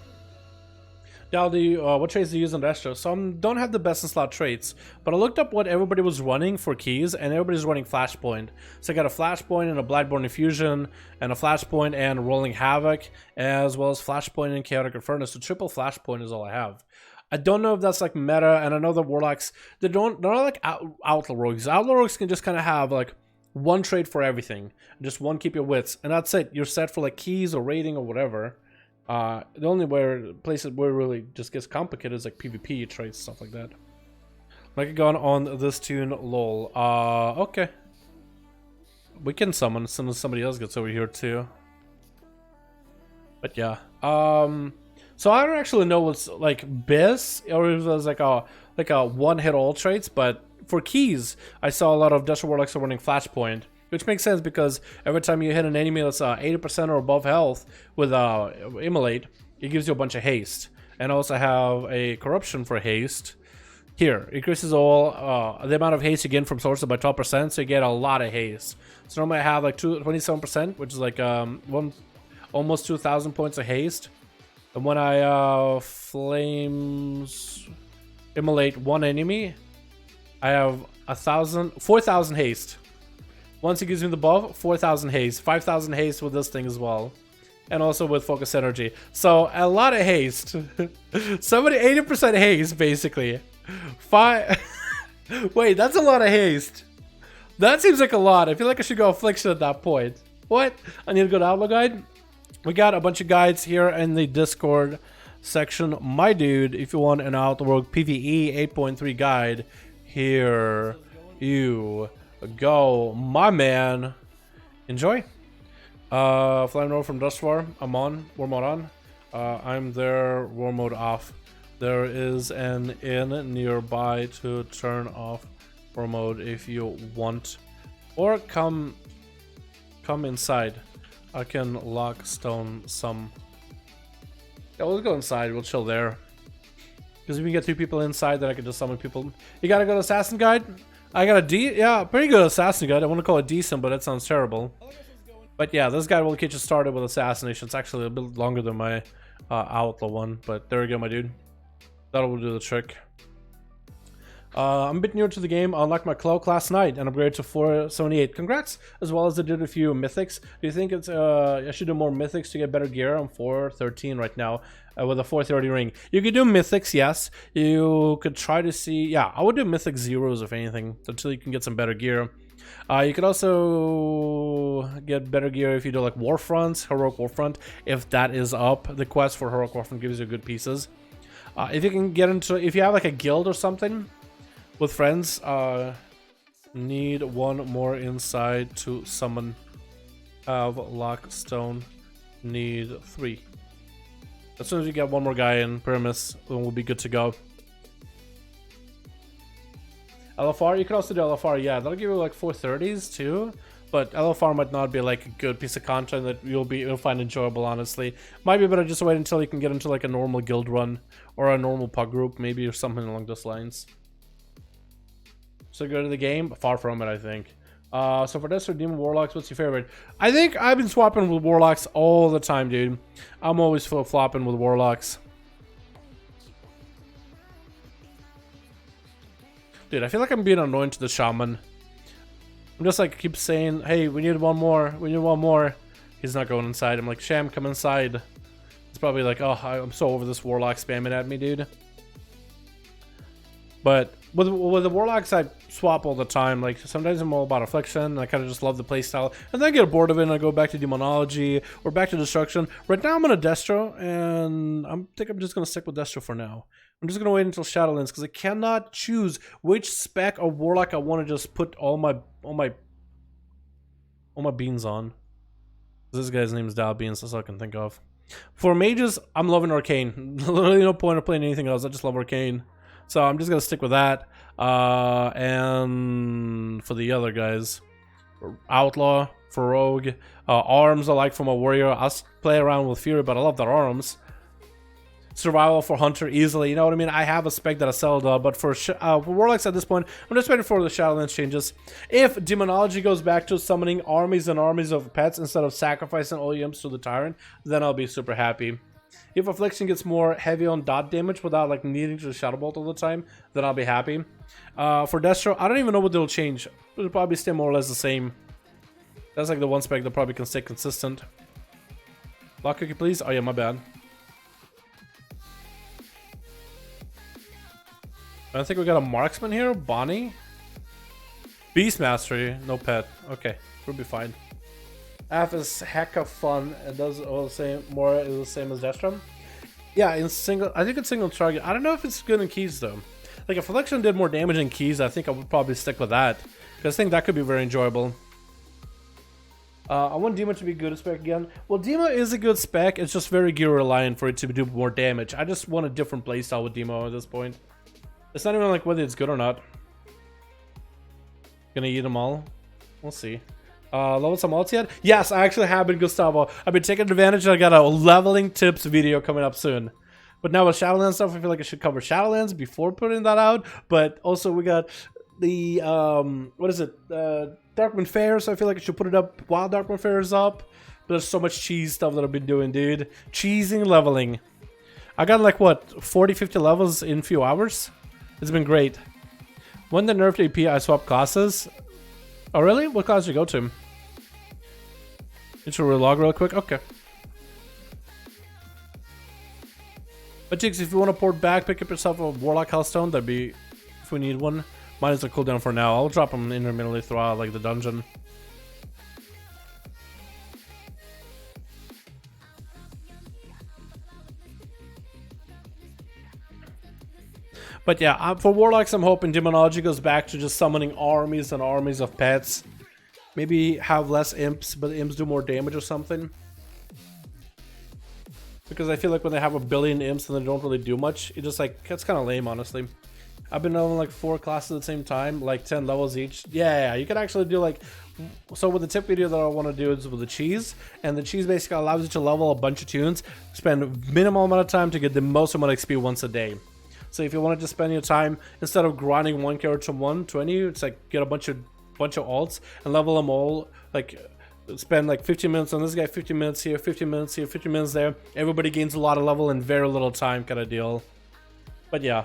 Now, what traits do you use on Destra? So I don't have the best in slot traits, but I looked up what everybody was running for keys, and everybody's running Flashpoint. So I got a Flashpoint and a Blightborn Infusion, and a Flashpoint and Rolling Havoc, as well as Flashpoint and Chaotic Inferno. So triple Flashpoint is all I have. I don't know if that's like meta, and I know the Warlocks, they're not like Outlaw Rogues. Outlaw Rogues can just kind of have like one trait for everything, just one keep your wits, and that's it. You're set for like keys or rating or whatever. The only places where it really just gets complicated is like PvP traits, stuff like that. Like a gun on this tune, lol. Okay. We can summon as soon as somebody else gets over here too. But yeah. So I don't actually know what's like BIS or if there's like a one-hit all traits, but for keys, I saw a lot of Destra Warlocks are running Flashpoint. Which makes sense because every time you hit an enemy that's 80% or above health with Immolate, it gives you a bunch of haste. And I also have a corruption for haste. Here, increases all the amount of haste you get from sources by 12%, so you get a lot of haste. So normally I have like 27%, which is like almost 2,000 points of haste. And when I flames immolate one enemy, I have 4,000 haste. Once he gives me the buff, 4,000 haste, 5,000 haste with this thing as well. And also with focus energy. So a lot of haste. 80% haste, basically. Wait, that's a lot of haste. That seems like a lot. I feel like I should go affliction at that point. What? I need to go to Outlaw Guide? We got a bunch of guides here in the Discord section. My dude, if you want an Outlaw Rogue PvE 8.3 guide, here you go, my man. Enjoy. Flying road from Dustwar. I'm on. War mode on. I'm there. War mode off. There is an inn nearby to turn off war mode if you want, or come inside. I can lock stone some. Yeah, let's go inside. We'll chill there. Because if we get 2 people inside, then I can just summon people. You gotta go to Assassin Guide. I got a pretty good Assassin Guide. I want to call it decent, but that sounds terrible. But yeah, this guide will get you started with Assassination. It's actually a bit longer than my Outlaw one, but there we go, my dude. That'll do the trick. I'm a bit newer to the game. I unlocked my cloak last night and upgraded to 478. Congrats, as well as I did a few mythics. Do you think it's I should do more mythics to get better gear? I'm 413 right now with a 430 ring. You could do mythics, yes. You could try to see, yeah, I would do mythic zeros if anything, until you can get some better gear. You could also get better gear if you do like Warfront, Heroic Warfront, if that is up. The quest for Heroic Warfront gives you good pieces. If you can get into, if you have like a guild or something with friends, need one more inside to summon. Have lockstone, need 3. As soon as you get one more guy in premise, then we'll be good to go. LFR, you can also do LFR, yeah, that'll give you like 430s too, but LFR might not be like a good piece of content that you'll find enjoyable, honestly. Might be better just wait until you can get into like a normal guild run or a normal pug group maybe, or something along those lines. So go to the game? Far from it, I think. So for Destro, Demon, Warlocks, what's your favorite? I think I've been swapping with Warlocks all the time, dude. I'm always flip-flopping with Warlocks. Dude, I feel like I'm being annoying to the Shaman. I'm just like, keep saying, hey, we need one more. We need one more. He's not going inside. I'm like, Sham, come inside. It's probably like, oh, I'm so over this Warlock spamming at me, dude. But with the Warlocks, I swap all the time. Like, sometimes I'm all about Affliction. I kind of just love the playstyle. And then I get bored of it and I go back to Demonology or back to Destruction. Right now I'm on a Destro, and I think I'm just going to stick with Destro for now. I'm just going to wait until Shadowlands because I cannot choose which spec of Warlock I want to just put all my beans on. This guy's name is Dal Beans, that's all I can think of. For mages, I'm loving Arcane. Literally no point of playing anything else. I just love Arcane. So I'm just going to stick with that. And for the other guys, Outlaw, for Rogue, Arms I like for my Warrior. I'll play around with Fury, but I love their Arms. Survival for Hunter easily, you know what I mean? I have a spec that I sold, but for Warlocks at this point, I'm just waiting for the Shadowlands changes. If Demonology goes back to summoning armies and armies of pets instead of sacrificing all imps to the Tyrant, then I'll be super happy. If Affliction gets more heavy on dot damage without like needing to Shadow Bolt all the time, then I'll be happy. For Destro, I don't even know what they'll change. It'll probably stay more or less the same. That's like the one spec that probably can stay consistent. Lock cookie, please. Oh yeah, my bad. I think we got a marksman here, Bonnie. Beast Mastery, no pet. Okay, we'll be fine. F is heck of fun. It does all the same, more is the same as Destro. Yeah, in single, I think it's single target. I don't know if it's good in keys though. Like if Affliction did more damage in keys, I think I would probably stick with that. Because I think that could be very enjoyable. I want Dima to be good at spec again. Well, Dima is a good spec. It's just very gear reliant for it to do more damage. I just want a different playstyle with Dima at this point. It's not even like whether it's good or not. Gonna eat them all. We'll see. Level some ults yet? Yes, I actually have been, Gustavo. I've been taking advantage. I got a leveling tips video coming up soon. But now with Shadowlands stuff, I feel like I should cover Shadowlands before putting that out. But also we got the what is it? Darkmoon Fair. So I feel like I should put it up while Darkmoon Fair is up. But there's so much cheese stuff that I've been doing, dude. Cheesing leveling. I got like what 40, 50 levels in a few hours. It's been great. When the nerfed AP, I swapped classes. Oh, really? What class did you go to? It should relog real quick. Okay. But Jigs, if you want to port back, pick up yourself a Warlock Hellstone. That'd be if we need one. Mine is a cooldown for now. I'll drop them intermittently throughout like the dungeon. But yeah, for Warlocks, I'm hoping Demonology goes back to just summoning armies and armies of pets. Maybe have less imps, but imps do more damage or something. Because I feel like when they have a billion imps and they don't really do much, it just like, it's kind of lame, honestly. I've been on like 4 classes at the same time, like 10 levels each. Yeah, you can actually do like... So with the tip video that I want to do is with the cheese. And the cheese basically allows you to level a bunch of tunes, spend minimal amount of time to get the most amount of XP once a day. So if you want to just spend your time, instead of grinding one character to 120, it's like get a bunch of alts and level them all. Like spend like 15 minutes on this guy, 15 minutes here, 15 minutes here, 15 minutes there. Everybody gains a lot of level in very little time, kind of deal. But yeah.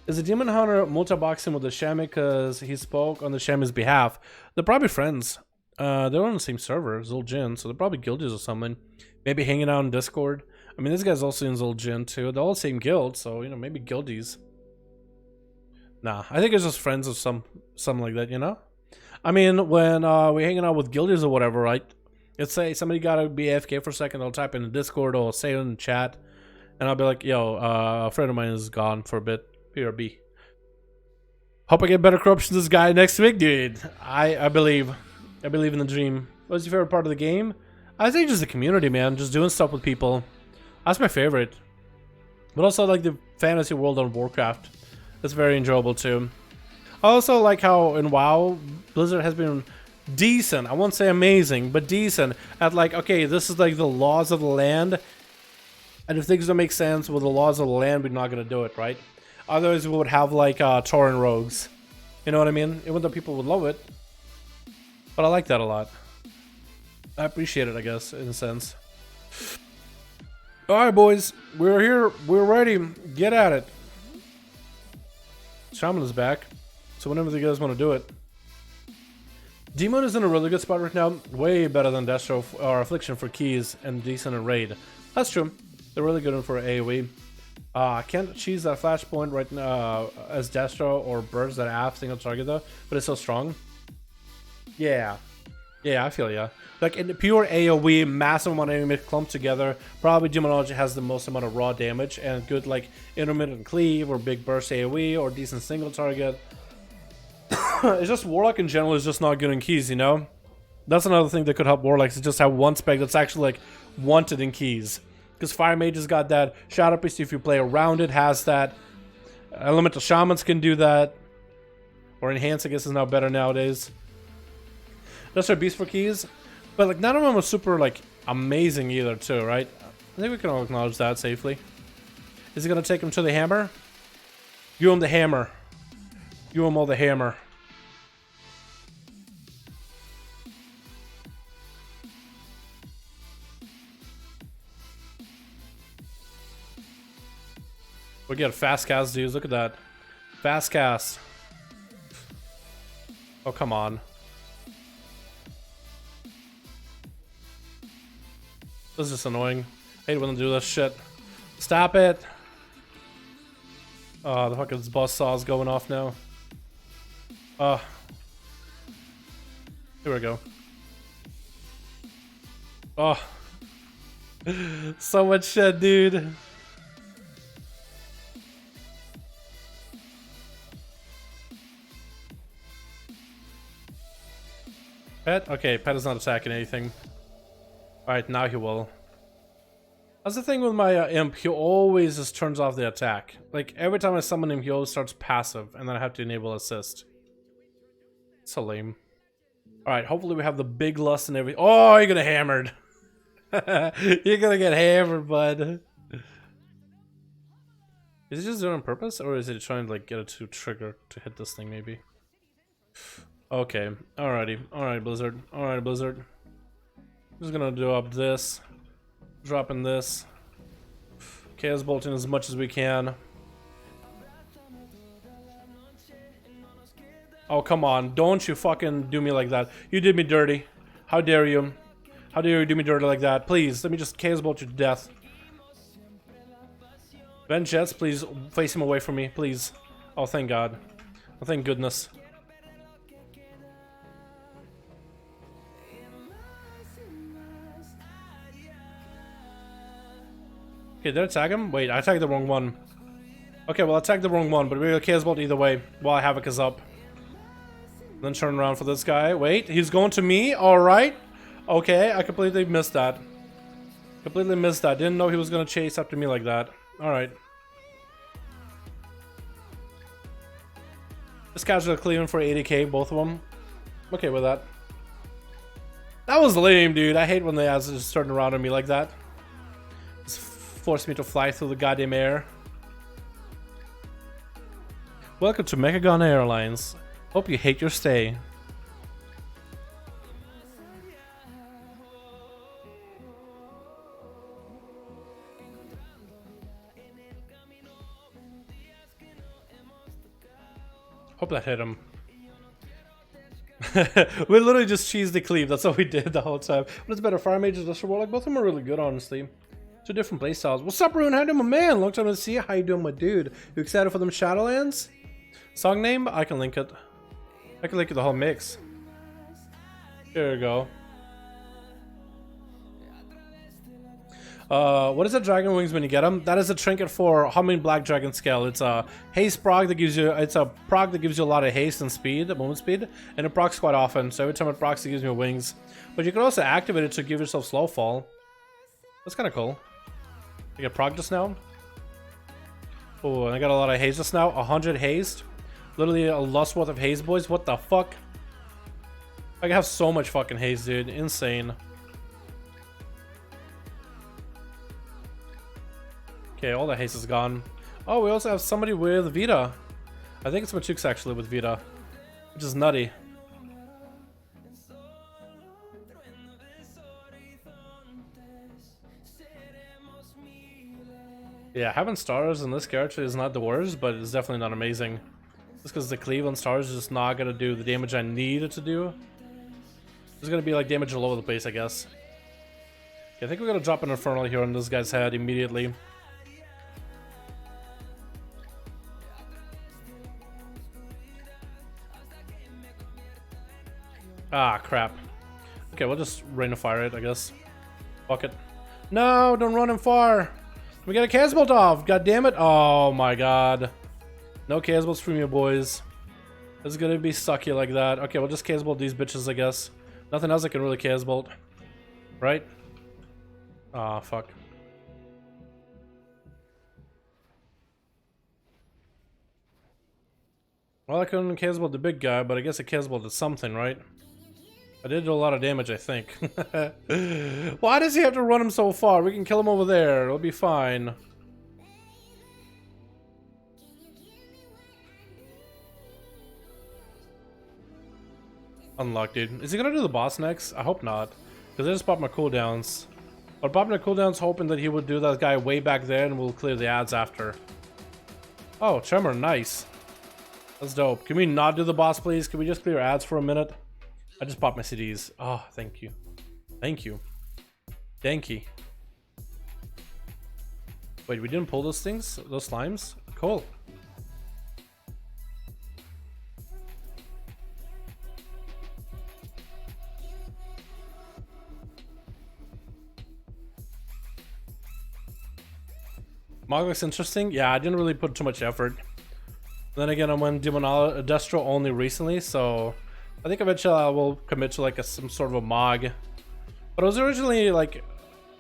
Is the Demon Hunter multi-boxing with the Shami because he spoke on the Shami's behalf? They're probably friends. They're on the same server, Zul'jin, so they're probably guildies or something. Maybe hanging out in Discord. I mean, this guy's also in Zul'jin too. They're all the same guild, so, you know, maybe guildies. Nah, I think it's just friends or something like that, you know? I mean, when we're hanging out with guildies or whatever, right? Let's say somebody gotta be AFK for a second, they'll type in the Discord or say it in the chat, and I'll be like, yo, a friend of mine is gone for a bit. PRB. Hope I get better corruption this guy next week, dude. I believe in the dream. What's your favorite part of the game? I think just the community, man. Just doing stuff with people. That's my favorite. But also like the fantasy world on Warcraft. That's very enjoyable too. I also like how in WoW, Blizzard has been decent. I won't say amazing, but decent at like, okay, this is like the laws of the land. And if things don't make sense with the laws of the land, we're not going to do it, right? Otherwise, we would have like Tauren rogues. You know what I mean? Even though people would love it. But I like that a lot. I appreciate it, I guess, in a sense. Alright, boys. We're here. We're ready. Get at it. Shaman is back. So whenever you guys want to do it. Demon is in a really good spot right now. Way better than Destro or Affliction for keys and decent in raid. That's true. They're really good for AoE. I can't cheese that flashpoint right now as Destro or Birds that have single target though, but it's so strong. Yeah. Yeah, I feel ya. Like in the pure AoE, massive amount of enemies clumped together. Probably Demonology has the most amount of raw damage and good like intermittent cleave or big burst AoE or decent single target. It's just Warlock in general is just not good in keys, you know? That's another thing that could help Warlocks is just have one spec that's actually like wanted in keys. Because Fire Mage has got that. Shadow Priest, if you play around it, has that. Elemental Shamans can do that. Or Enhance, I guess, is now better nowadays. That's our Beast for keys. But like none of them are super like amazing either too, right? I think we can all acknowledge that safely. Is he gonna take him to the hammer? You him the hammer. You him all the hammer. We get a fast cast, dudes. Look at that. Fast cast. Oh, come on. This is just annoying. I hate when they do this shit. Stop it. Oh, the fucking buzz saw's going off now. Here we go. Oh. So much shit, dude. Pet? Okay, Pet is not attacking anything. Alright, now he will. That's the thing with my imp, he always just turns off the attack. Like, every time I summon him, he always starts passive, and then I have to enable assist. So lame. Alright, hopefully we have the big lust and everything. Oh, you're gonna hammered. You're gonna get hammered, bud. Is he just doing it on purpose, or is he trying to like get it to trigger to hit this thing maybe? Okay, alrighty. Alright, Blizzard. Alright, Blizzard. Just gonna do up this. Dropping this. Chaos bolting as much as we can. Oh, come on. Don't you fucking do me like that. You did me dirty. How dare you? How dare you do me dirty like that? Please, let me just Chaos bolt you to death. Ben Jets, please face him away from me, please. Oh, thank God. Oh, thank goodness. Okay, did I tag him? Wait, I tagged the wrong one. Okay, well I tagged the wrong one, but we're gonna Chaos Bolt either way while Havoc is up. Then turn around for this guy. Wait, he's going to me? Alright. Okay, I completely missed that. Completely missed that. Didn't know he was gonna chase after me like that. Alright. Just casual cleaving for 80k, both of them. I'm okay with that. That was lame, dude. I hate when they just turn around on me like that. Just force me to fly through the goddamn air. Welcome to Mechagon Airlines. Hope you hate your stay. Hope that hit him. We literally just cheesed the cleave. That's all we did the whole time. But it's better. Fire Mage and Industrial Warlock. Both of them are really good, honestly. Two different playstyles. What's up, Rune? How you doing, my man? Long time to see you. How you doing, my dude? You excited for them Shadowlands? Song name? I can link it. I can link it the whole mix. There we go. What is a dragon wings when you get them? That is a trinket for humming black dragon scale. It's a haste prog that gives you. It's a prog that gives you a lot of haste and speed, movement speed, and it procs quite often. So every time it procs, it gives me wings. But you can also activate it to give yourself slow fall. That's kind of cool. I get prog just now. Oh, and I got a lot of haste just now. 100 haste. Literally a lust worth of haste, boys. What the fuck? I have so much fucking haste, dude. Insane. Okay, all the haste is gone. Oh, we also have somebody with Vita. I think it's Machuk's actually with Vita, which is nutty. Yeah, having stars in this character is not the worst, but it's definitely not amazing. Just because the cleave on stars is just not gonna do the damage I need it to do. It's gonna be like damage all over the place, I guess. Okay, I think we're gonna drop an Infernal here on this guy's head immediately. Ah, crap. Okay, we'll just rain of fire it, I guess. Fuck it. No, don't run him far. We got a Casbolt off. God damn it. Oh my god. No Casbolts from you boys. It's gonna be sucky like that. Okay, we'll just Casbolt these bitches, I guess. Nothing else I can really Casbolt. Right? Ah, fuck. Well, I couldn't Casbolt the big guy, but I guess I Casbolted something, right? I did do a lot of damage, I think. Why does he have to run him so far? We can kill him over there. It'll be fine. Unlocked, dude. Is he gonna do the boss next? I hope not. Because I just popped my cooldowns. But popping the cooldowns hoping that he would do that guy way back there and we'll clear the ads after. Oh, Tremor, nice. That's dope. Can we not do the boss, please? Can we just clear ads for a minute? I just popped my CDs. Oh, thank you. Thank you. Thank you. Wait, we didn't pull those things? Those slimes? Cool. Mog looks interesting. Yeah, I didn't really put too much effort. Then again, I went Destro only recently, so I think eventually I will commit to like some sort of a Mog. But I was originally like,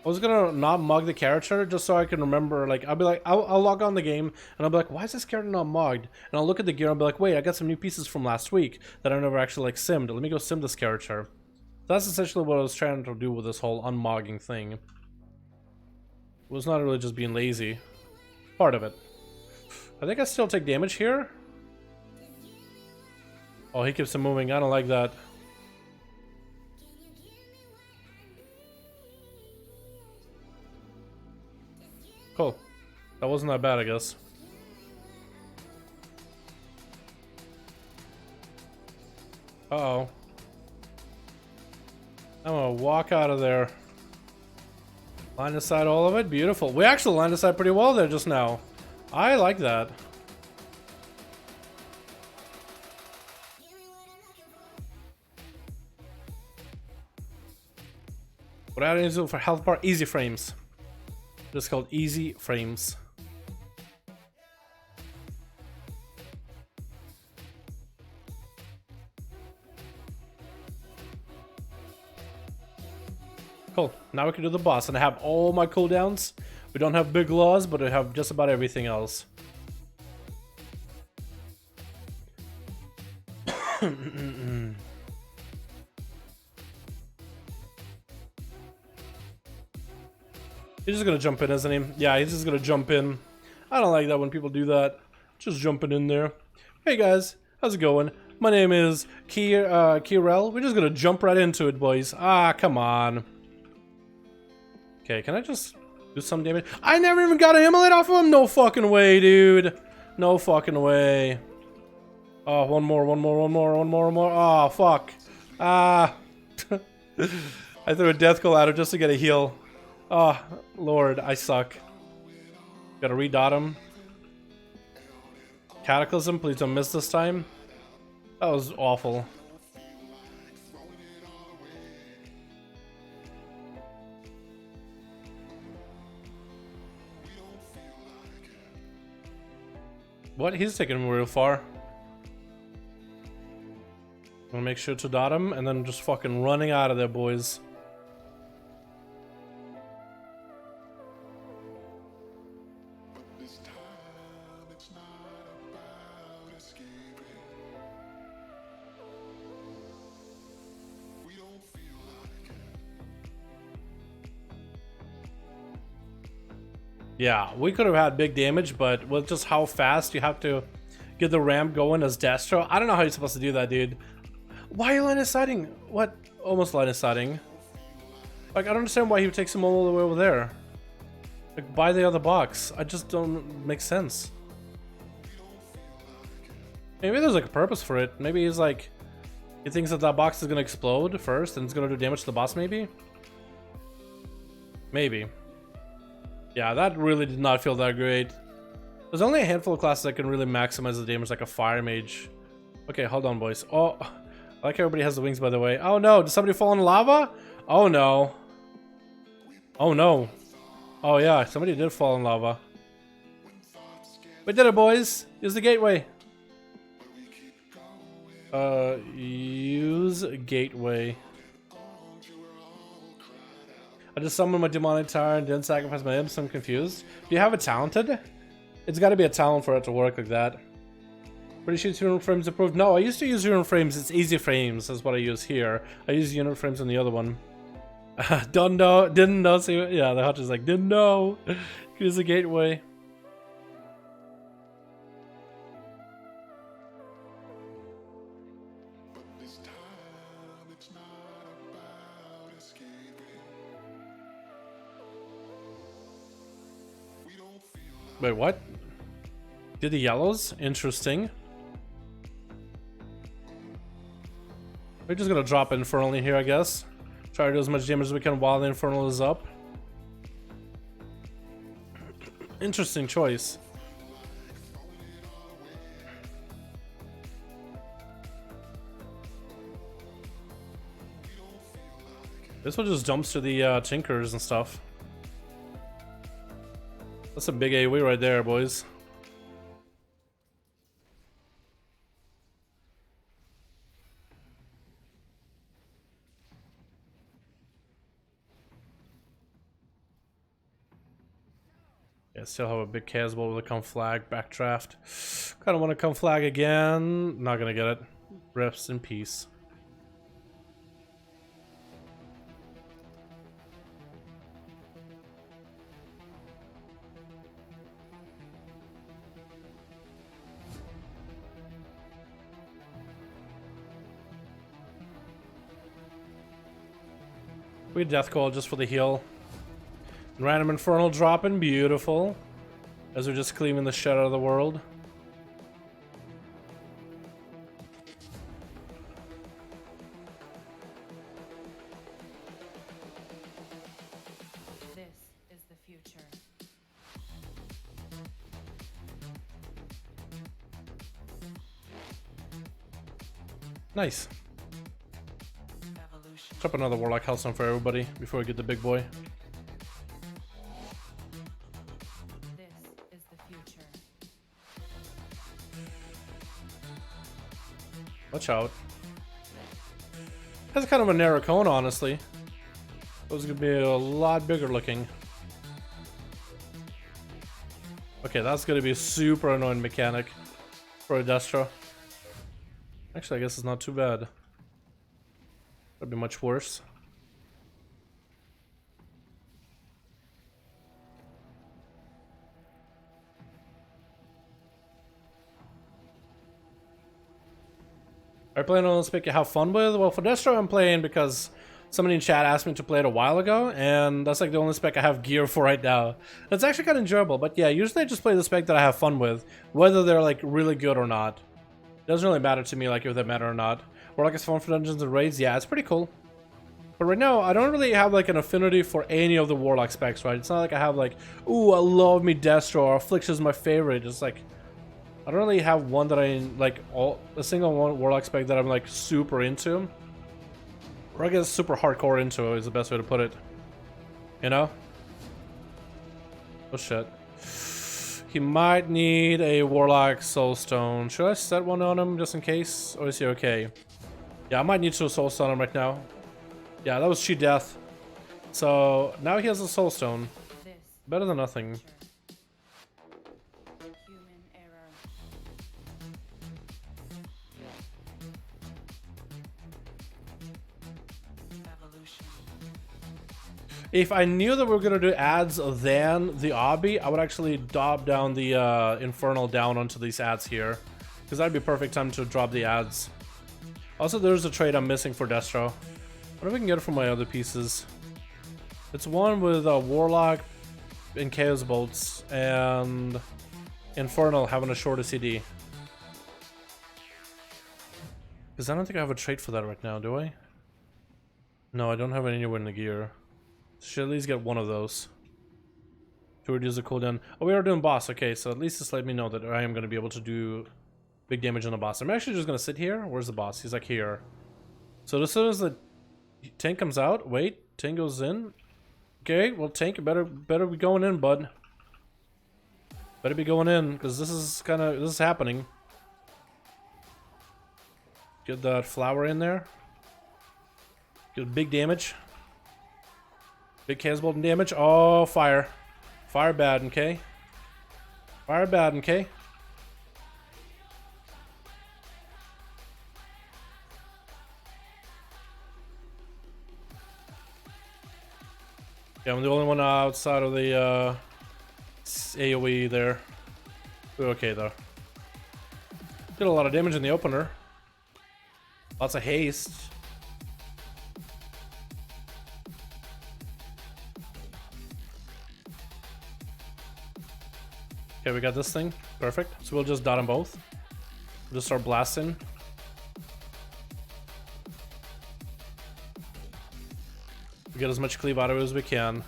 I was gonna not Mog the character just so I can remember. Like, I'll be like, I'll log on the game and I'll be like, why is this character not mogged? And I'll look at the gear and I'll be like, wait, I got some new pieces from last week that I never actually like simmed. Let me go sim this character. That's essentially what I was trying to do with this whole unmogging thing. It was not really just being lazy. Part of it. I think I still take damage here. Oh, he keeps him moving. I don't like that. Cool. That wasn't that bad, I guess. Uh-oh. I'm gonna walk out of there. Line aside all of it. Beautiful. We actually lined aside pretty well there just now. I like that. What I do for health bar? Easy frames. It's called easy frames. Cool. Now we can do the boss, and I have all my cooldowns. We don't have big laws, but I have just about everything else. He's just gonna jump in, isn't he? Yeah, he's just gonna jump in. I don't like that when people do that. Just jumping in there. Hey guys, how's it going? My name is Kirel. We're just gonna jump right into it, boys. Ah, come on. Okay, can I just do some damage? I never even got an immolate off of him? No fucking way, dude. No fucking way. Oh, one more. Oh, fuck. Ah. I threw a death call at him just to get a heal. Oh, Lord, I suck. Gotta redot him. Cataclysm, please don't miss this time. That was awful. What? He's taking him real far. I'm gonna make sure to dot him and then just fucking running out of there, boys. Yeah, we could have had big damage, but with just how fast you have to get the ramp going as Destro, I don't know how you're supposed to do that, dude. Why are you line of sighting? What? Almost line of sighting. Like, I don't understand why he takes him all the way over there. Like, buy the other box. I just don't make sense. Maybe there's like a purpose for it. Maybe he's like, he thinks that that box is gonna explode first and it's gonna do damage to the boss, maybe? Maybe. Yeah, that really did not feel that great. There's only a handful of classes that can really maximize the damage, like a fire mage. Okay, hold on, boys. Oh, I like everybody has the wings, by the way. Oh no, did somebody fall in lava? Oh no. Oh no. Oh yeah, somebody did fall in lava. We did it, boys. Use the gateway. Use gateway. I just summoned my demonic tower and didn't sacrifice my imps. I'm confused. Do you have it talented? It's got to be a talent for it to work like that. Pretty sure unit frames approved. No, I used to use unit frames. It's easy frames. That's what I use here. I use unit frames on the other one. Don't know. Didn't know. See, yeah, the hutch is like, didn't know. Use the gateway. Wait, what? Did the yellows? Interesting. We're just gonna drop Infernal in here, I guess. Try to do as much damage as we can while the Infernal is up. Interesting choice. This one just jumps to the Tinkers and stuff. That's a big AoE right there, boys. Yeah, still have a big Casbolt with a come flag, backdraft. Kinda wanna come flag again. Not gonna get it. Rest in peace. We Death Call just for the heal. Random Infernal dropping, beautiful. As we're just cleaning the shit out of the world. This is the future. Nice. Evolution. Drop another Warlock Hellstone for everybody before we get the big boy. This is the future. Watch out. That's kind of a narrow cone, honestly. It was gonna be a lot bigger looking. Okay, that's gonna be a super annoying mechanic for a Destro. Actually, I guess it's not too bad. Could be much worse. Are you playing on this pick you have fun with? Well, for Destro I'm playing because somebody in chat asked me to play it a while ago, and that's like the only spec I have gear for right now. It's actually kind of enjoyable, but yeah, usually I just play the spec that I have fun with, whether they're like really good or not. It doesn't really matter to me like if they matter or not. Warlock is fun for dungeons and raids, yeah, it's pretty cool. But right now, I don't really have like an affinity for any of the Warlock specs, right? It's not like I have like, ooh, I love me Destro, or Affliction is my favorite. It's like, I don't really have one that I like, a single one Warlock spec that I'm like super into. Or I guess super hardcore into is the best way to put it. You know? Oh shit. He might need a Warlock Soulstone. Should I set one on him just in case? Or is he okay? Yeah, I might need to Soulstone him right now. Yeah, that was cheat death. So now he has a Soulstone. This Better than nothing. human error. Evolution. If I knew that we were gonna do ads than the obby, I would actually drop down the Infernal down onto these ads here, because that'd be perfect time to drop the ads. Also, there's a trade I'm missing for Destro. What if we can get it from my other pieces? It's one with a Warlock, in Chaos Bolts and Infernal having a shorter CD. Because I don't think I have a trait for that right now, do I? No, I don't have it anywhere in the gear. Should at least get one of those to reduce the cooldown. Oh, we are doing boss. Okay, so at least just let me know that I am going to be able to do big damage on the boss. I'm actually just going to sit here. Where's the boss? He's like here. So as soon as the tank comes out, wait, tank goes in. Okay, well, tank, you better be going in, bud. Better be going in, because this is happening. Get that flower in there. Get big damage. Big Chaos Bolt and damage. Oh, fire. Fire bad, okay? Fire bad, okay? Yeah, I'm the only one outside of the AoE there. We're okay though. Did a lot of damage in the opener. Lots of haste. Okay, we got this thing. Perfect. So we'll just dot them both. We'll just start blasting. We get as much cleave out of it as we can.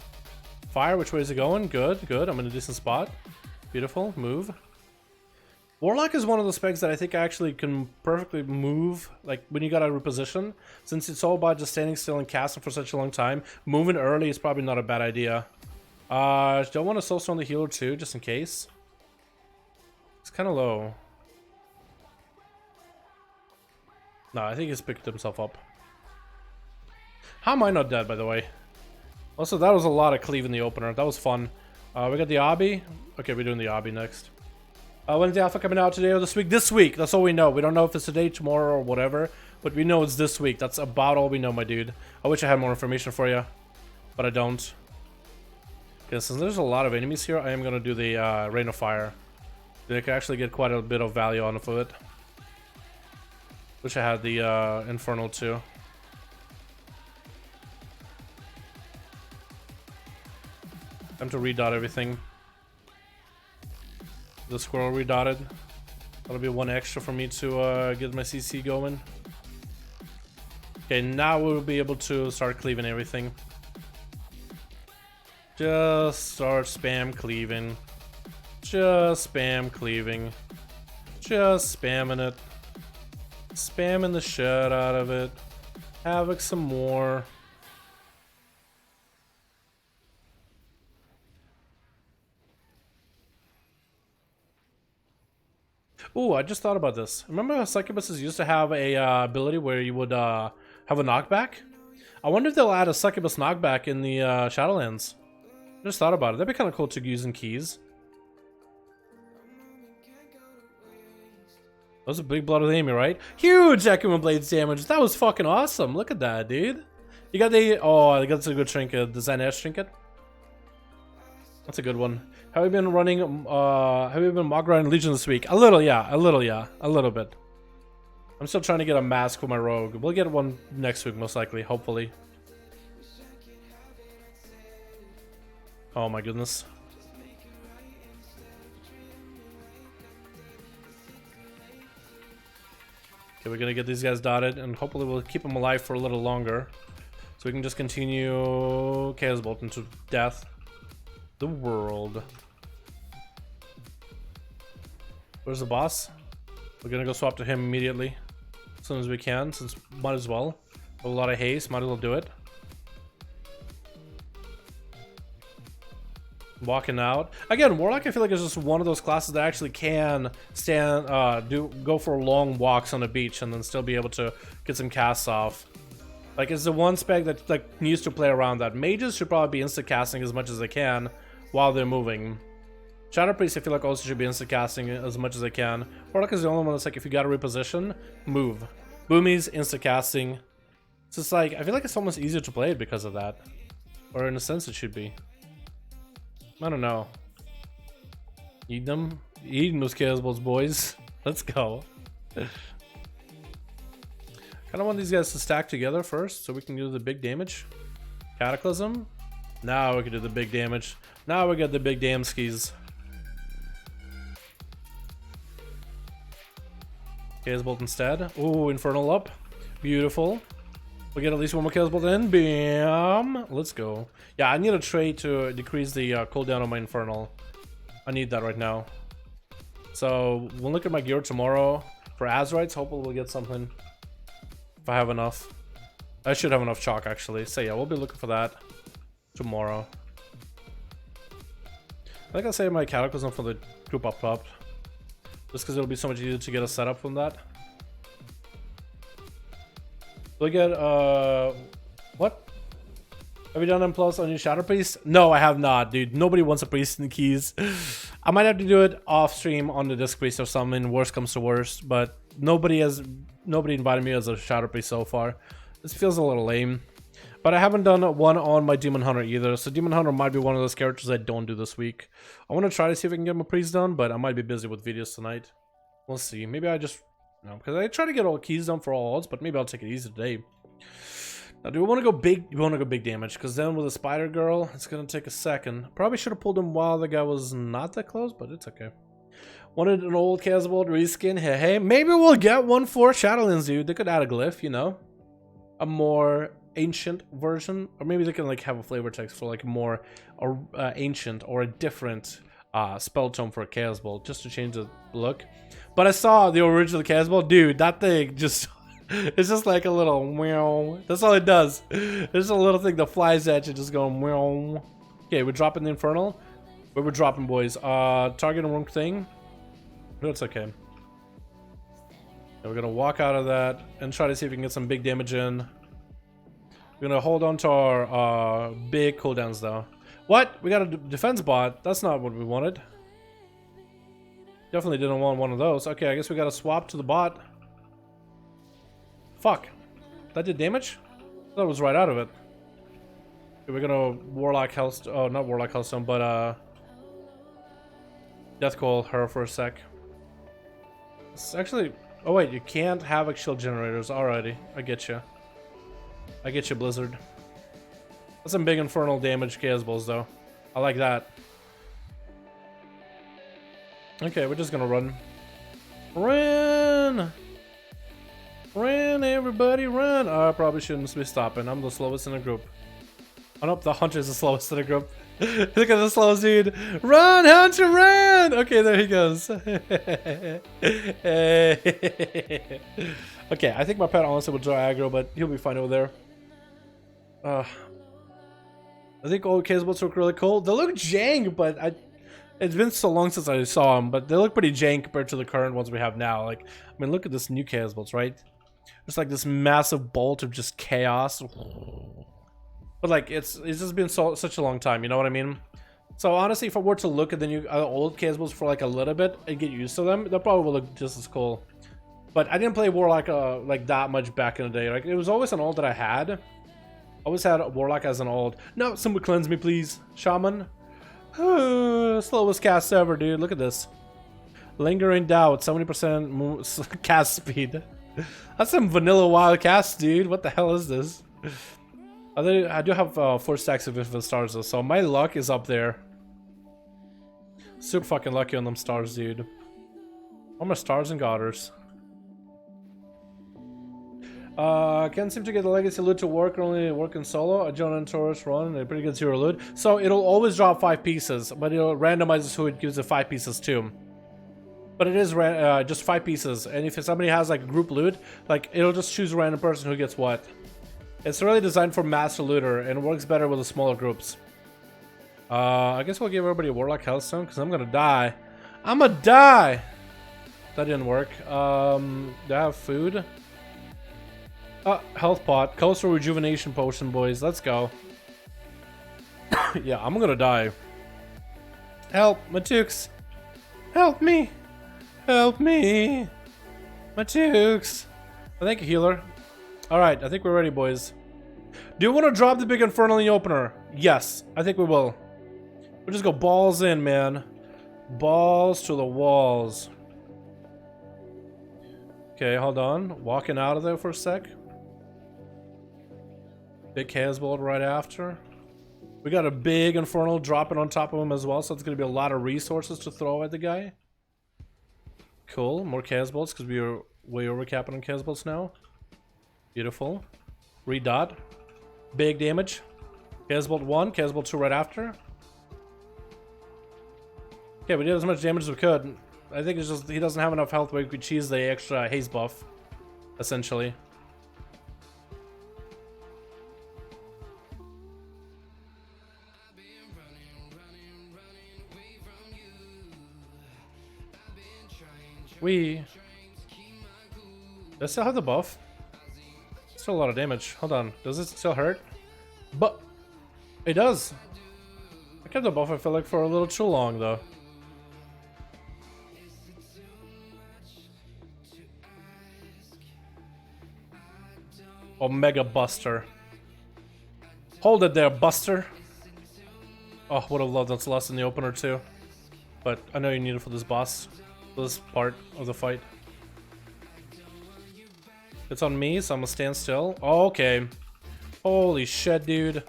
Fire, which way is it going? Good, good. I'm in a decent spot. Beautiful. Move. Warlock is one of the specs that I think actually can perfectly move, like when you gotta reposition. Since it's all about just standing still and casting for such a long time, moving early is probably not a bad idea. Don't want to soulstone the healer too, just in case. It's kind of low. No, I think he's picked himself up. How am I not dead, by the way? Also, that was a lot of cleave in the opener. That was fun. We got the obby. Okay, we're doing the obby next. When's the alpha coming out, today or this week? This week. That's all we know. We don't know if it's today, tomorrow, or whatever. But we know it's this week. That's about all we know, my dude. I wish I had more information for you. But I don't. Okay, since there's a lot of enemies here, I am going to do the Rain of Fire. They can actually get quite a bit of value on of it. Wish I had the Infernal too. Time to redot everything. The squirrel redotted. That'll be one extra for me to get my CC going. Okay, now we'll be able to start cleaving everything. Just start spam cleaving. Just spam cleaving. Just spamming it. Spamming the shit out of it. Havoc some more. Ooh, I just thought about this. Remember how succubuses used to have a ability where you would have a knockback? I wonder if they'll add a succubus knockback in the Shadowlands. I just thought about it. That'd be kind of cool to use in keys. That was a big blood with Amy, right? Huge Echo Blades damage. That was fucking awesome. Look at that, dude. You got the... Oh, I got a good trinket. The Zen Edge trinket. That's a good one. Have you been running, have you been mock grinding Legion this week? A little, yeah. A little, yeah. A little bit. I'm still trying to get a mask for my rogue. We'll get one next week, most likely. Hopefully. Oh my goodness. Okay, we're gonna get these guys dotted, and hopefully we'll keep them alive for a little longer. So we can just continue Chaos Bolt into death. The world. Where's the boss? We're gonna go swap to him immediately. As soon as we can, since might as well. A lot of haste, might as well do it. Walking out. Again, Warlock I feel like is just one of those classes that actually can stand go for long walks on the beach and then still be able to get some casts off. Like it's the one spec that like needs to play around that. Mages should probably be insta casting as much as they can while they're moving. Shadow Priest I feel like also should be insta casting as much as they can. Warlock is the only one that's like if you gotta reposition, move. Boomies, insta casting. It's just like I feel like it's almost easier to play it because of that. Or in a sense it should be. I don't know. Eat them. Eating those Chaos Bolts, boys. Let's go. Kind of want these guys to stack together first so we can do the big damage. Cataclysm. Now we can do the big damage. Now we got the big damn skis. Chaos Bolt instead. Ooh, Infernal up. Beautiful. We get at least one more Chaos Bolt in. Bam! Let's go. Yeah, I need a trade to decrease the cooldown on my Infernal. I need that right now. So, we'll look at my gear tomorrow. For Azerites, hopefully we'll get something. If I have enough. I should have enough chalk, actually. So yeah, we'll be looking for that tomorrow. Like I say, my cataclysm for the group up top. Just because it'll be so much easier to get a setup from that. We'll get, what? Have you done M plus on your Shadow Priest? No, I have not, dude. Nobody wants a priest in the keys. I might have to do it off stream on the disc priest or something. Worst comes to worst, but nobody invited me as a Shadow Priest so far. This feels a little lame. But I haven't done one on my Demon Hunter either, so Demon Hunter might be one of those characters I don't do this week. I want to try to see if I can get my priest done, but I might be busy with videos tonight. We'll see. Maybe I just, you know, because I try to get all keys done for all odds, but maybe I'll take it easy today. Now, do we want to go big? We want to go big damage, because then with a Spider Girl, it's going to take a second. Probably should have pulled him while the guy was not that close, but it's okay. Wanted an old Chaos Bolt reskin? Hey, hey. Maybe we'll get one for Shadowlands, dude. They could add a glyph, you know? A more ancient version, or maybe they can like have a flavor text for like a more ancient or a different spell tome for a Chaos Bolt, just to change the look. But I saw the original Chaos Bolt, dude. That thing just it's just like a little meow. That's all it does. There's a little thing that flies at you, just going meow. Okay, we're dropping the Infernal. Where we're dropping, boys. Target and wrong thing. No, it's okay. We're gonna walk out of that and try to see if we can get some big damage in. We're gonna hold on to our big cooldowns though. What? We got a defense bot. That's not what we wanted. Definitely didn't want one of those. Okay, I guess we gotta swap to the bot. Fuck. That did damage? That was right out of it. Okay, we're gonna Warlock Hellstone. Oh, not Warlock Hellstone, but Death Coil her for a sec. It's actually. Oh wait, you can't have shield generators. Alrighty, I get you. I get you, Blizzard. That's some big infernal damage Chaos Balls though. I like that. Okay, we're just gonna run. Run! Run, everybody, run! I probably shouldn't be stopping. I'm the slowest in the group. Oh no, the Hunter's the slowest in the group. Look at the slowest dude. Run, Hunter, run! Okay, there he goes. Okay, I think my pet honestly will draw aggro, but he'll be fine over there. I think old Chaos Bolts look really cool. They look jank, but it's been so long since I saw them, but they look pretty jank compared to the current ones we have now. Like, I mean, look at this new Chaos Bolts, right? It's like this massive bolt of just chaos. But like, it's just been such a long time, you know what I mean? So honestly, if I were to look at the new old Chaos Bolts for like a little bit and get used to them, they'll probably look just as cool. But I didn't play Warlock like that much back in the day. Like, it was always an ult that I had. I always had Warlock as an ult. No, someone cleanse me, please. Shaman. Slowest cast ever, dude. Look at this. Lingering Doubt, 70% cast speed. That's some vanilla wild cast, dude. What the hell is this? I do have 4 stacks of Infinite Stars though, so my luck is up there. Super fucking lucky on them stars, dude. All my stars and garters. Can't seem to get the legacy loot to work, only work in solo. A Jonah and Taurus run, a pretty good 0 loot. So it'll always drop 5 pieces, but it'll randomizes who it gives the 5 pieces to. But it is just 5 pieces, and if somebody has like group loot, like it'll just choose a random person who gets what. It's really designed for master looter, and it works better with the smaller groups. I guess we'll give everybody a Warlock Hellstone, because I'm gonna die. I'm gonna die! That didn't work. Do I have food? Health pot. Coastal Rejuvenation Potion, boys. Let's go. Yeah, I'm gonna die. Help, Matukes. Help me. Help me. Matukes. Thank you, healer. Alright, I think we're ready, boys. Do you want to drop the big Infernal in the opener? Yes, I think we will. We'll just go balls in, man. Balls to the walls. Okay, hold on. Walking out of there for a sec. Big Chaos Bolt right after. We got a big Infernal dropping on top of him as well, so it's going to be a lot of resources to throw at the guy. Cool. More Chaos Bolts, because we are way overcapping on Chaos Bolts now. Beautiful. Redot. Big damage. Chaos Bolt 1, Chaos Bolt 2 right after. Okay, we did as much damage as we could. I think it's just he doesn't have enough health where we could cheese the extra haze buff, essentially. Does it still have the buff? Still a lot of damage. Hold on. Does it still hurt? But it does. I kept the buff, I feel like, for a little too long though. Omega Buster. Hold it there, Buster. Oh, would have loved that's lost in the opener too. But I know you need it for this boss. This part of the fight. It's on me, so I'm gonna stand still. Oh, okay. Holy shit, dude.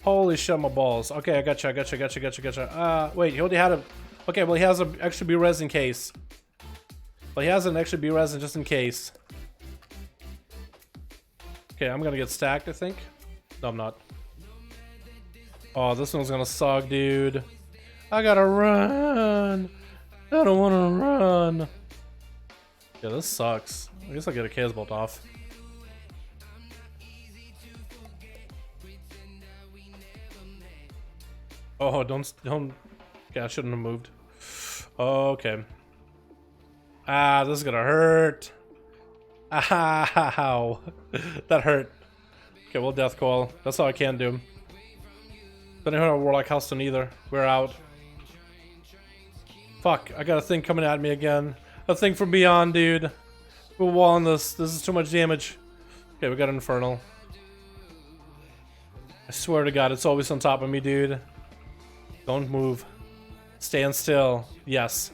Holy shit, my balls. Okay, I gotcha. Wait, he already had a... Okay, well, he has an extra B-res in case. Well, he has an extra B-res just in case. Okay, I'm gonna get stacked, I think. No, I'm not. Oh, this one's gonna suck, dude. I gotta run. I don't wanna run. Yeah, this sucks. I guess I'll get a Chaos Bolt off. Oh, don't. Okay, I shouldn't have moved. Okay. Ah, this is gonna hurt. Ow. That hurt. Okay, we'll Death Coil. That's all I can do. Don't even have a Warlock Houston either. We're out. Fuck, I got a thing coming at me again. A thing from beyond, dude. We're walling this. This is too much damage. Okay, we got an Infernal. I swear to God, it's always on top of me, dude. Don't move. Stand still. Yes.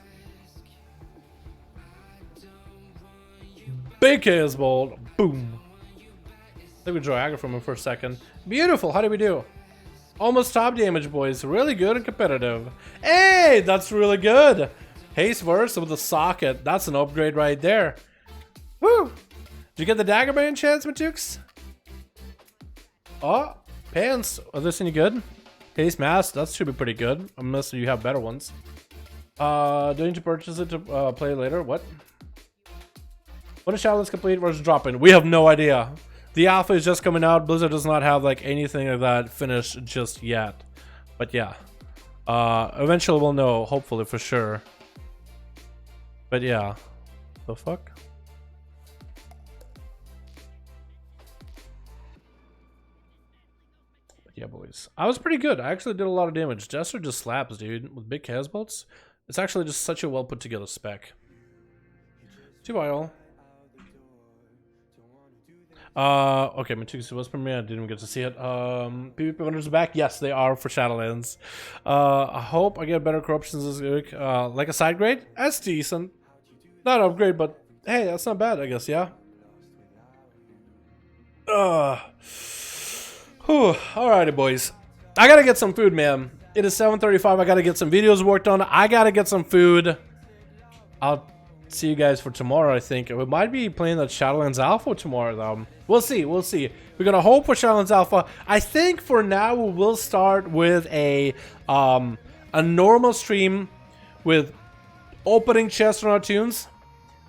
Big Chaos Bolt. Boom. I think we draw aggro from him for a second. Beautiful. How did we do? Almost top damage, boys. Really good and competitive. Hey, that's really good. Haste Verse with the socket. That's an upgrade right there. Woo! Did you get the dagger by any chance, Matukes? Oh, pants. Are this any good? Haste Mask. That should be pretty good. Unless you have better ones. Do you need to purchase it to play later? What? When is Shadowlands complete versus dropping? We have no idea. The alpha is just coming out. Blizzard does not have like anything like that finished just yet. But yeah. Eventually we'll know, hopefully for sure. But yeah. The fuck? But yeah, boys. I was pretty good. I actually did a lot of damage. Jester just slaps, dude. With big Chaos Bolts. It's actually just such a well put together spec. T-Bile. Okay, Matukes was premiere. I didn't even get to see it. PvP winners are back. Yes, they are for Shadowlands. I hope I get better corruptions this week. Like a side grade? That's decent. Not upgrade, but hey, that's not bad, I guess, yeah? Alrighty, boys. I gotta get some food, man. It is 7:35. I gotta get some videos worked on. I gotta get some food. I'll see you guys for tomorrow, I think. We might be playing the Shadowlands Alpha tomorrow, though. We'll see. We'll see. We're gonna hope for Shadowlands Alpha. I think for now we will start with a normal stream with opening chests on our tunes,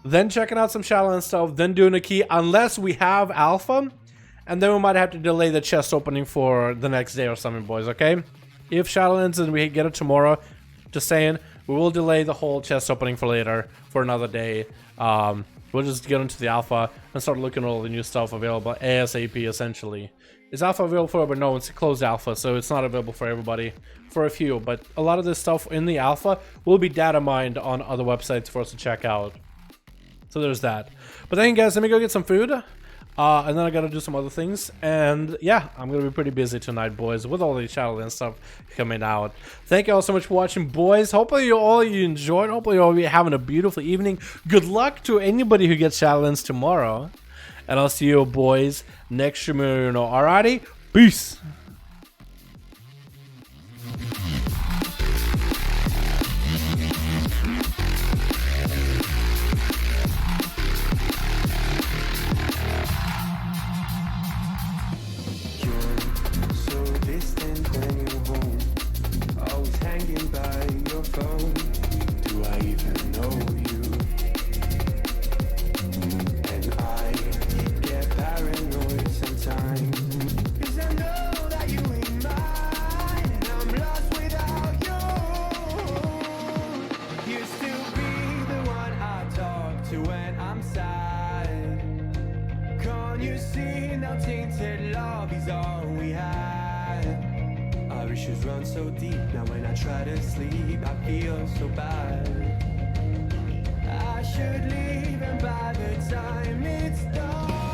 then checking out some Shadowlands stuff, then doing a key, unless we have Alpha, and then we might have to delay the chest opening for the next day or something, boys. Okay? If Shadowlands and we get it tomorrow, just saying. We will delay the whole chest opening for later, for another day. We'll just get into the alpha and start looking at all the new stuff available ASAP, essentially. Is alpha available for everybody? No, it's a closed alpha, so it's not available for everybody. For a few, but a lot of this stuff in the alpha will be data mined on other websites for us to check out. So there's that. But thank you guys. Let me go get some food. And then I gotta do some other things. And yeah, I'm gonna be pretty busy tonight, boys, with all the Shadowlands stuff coming out. Thank you all so much for watching, boys. Hopefully you all enjoyed. Hopefully you all be having a beautiful evening. Good luck to anybody who gets Shadowlands tomorrow. And I'll see you boys next stream. Alrighty, peace. painted lobbies all we had. Our issues run so deep, now when I try to sleep, I feel so bad. I should leave, and by the time it's done,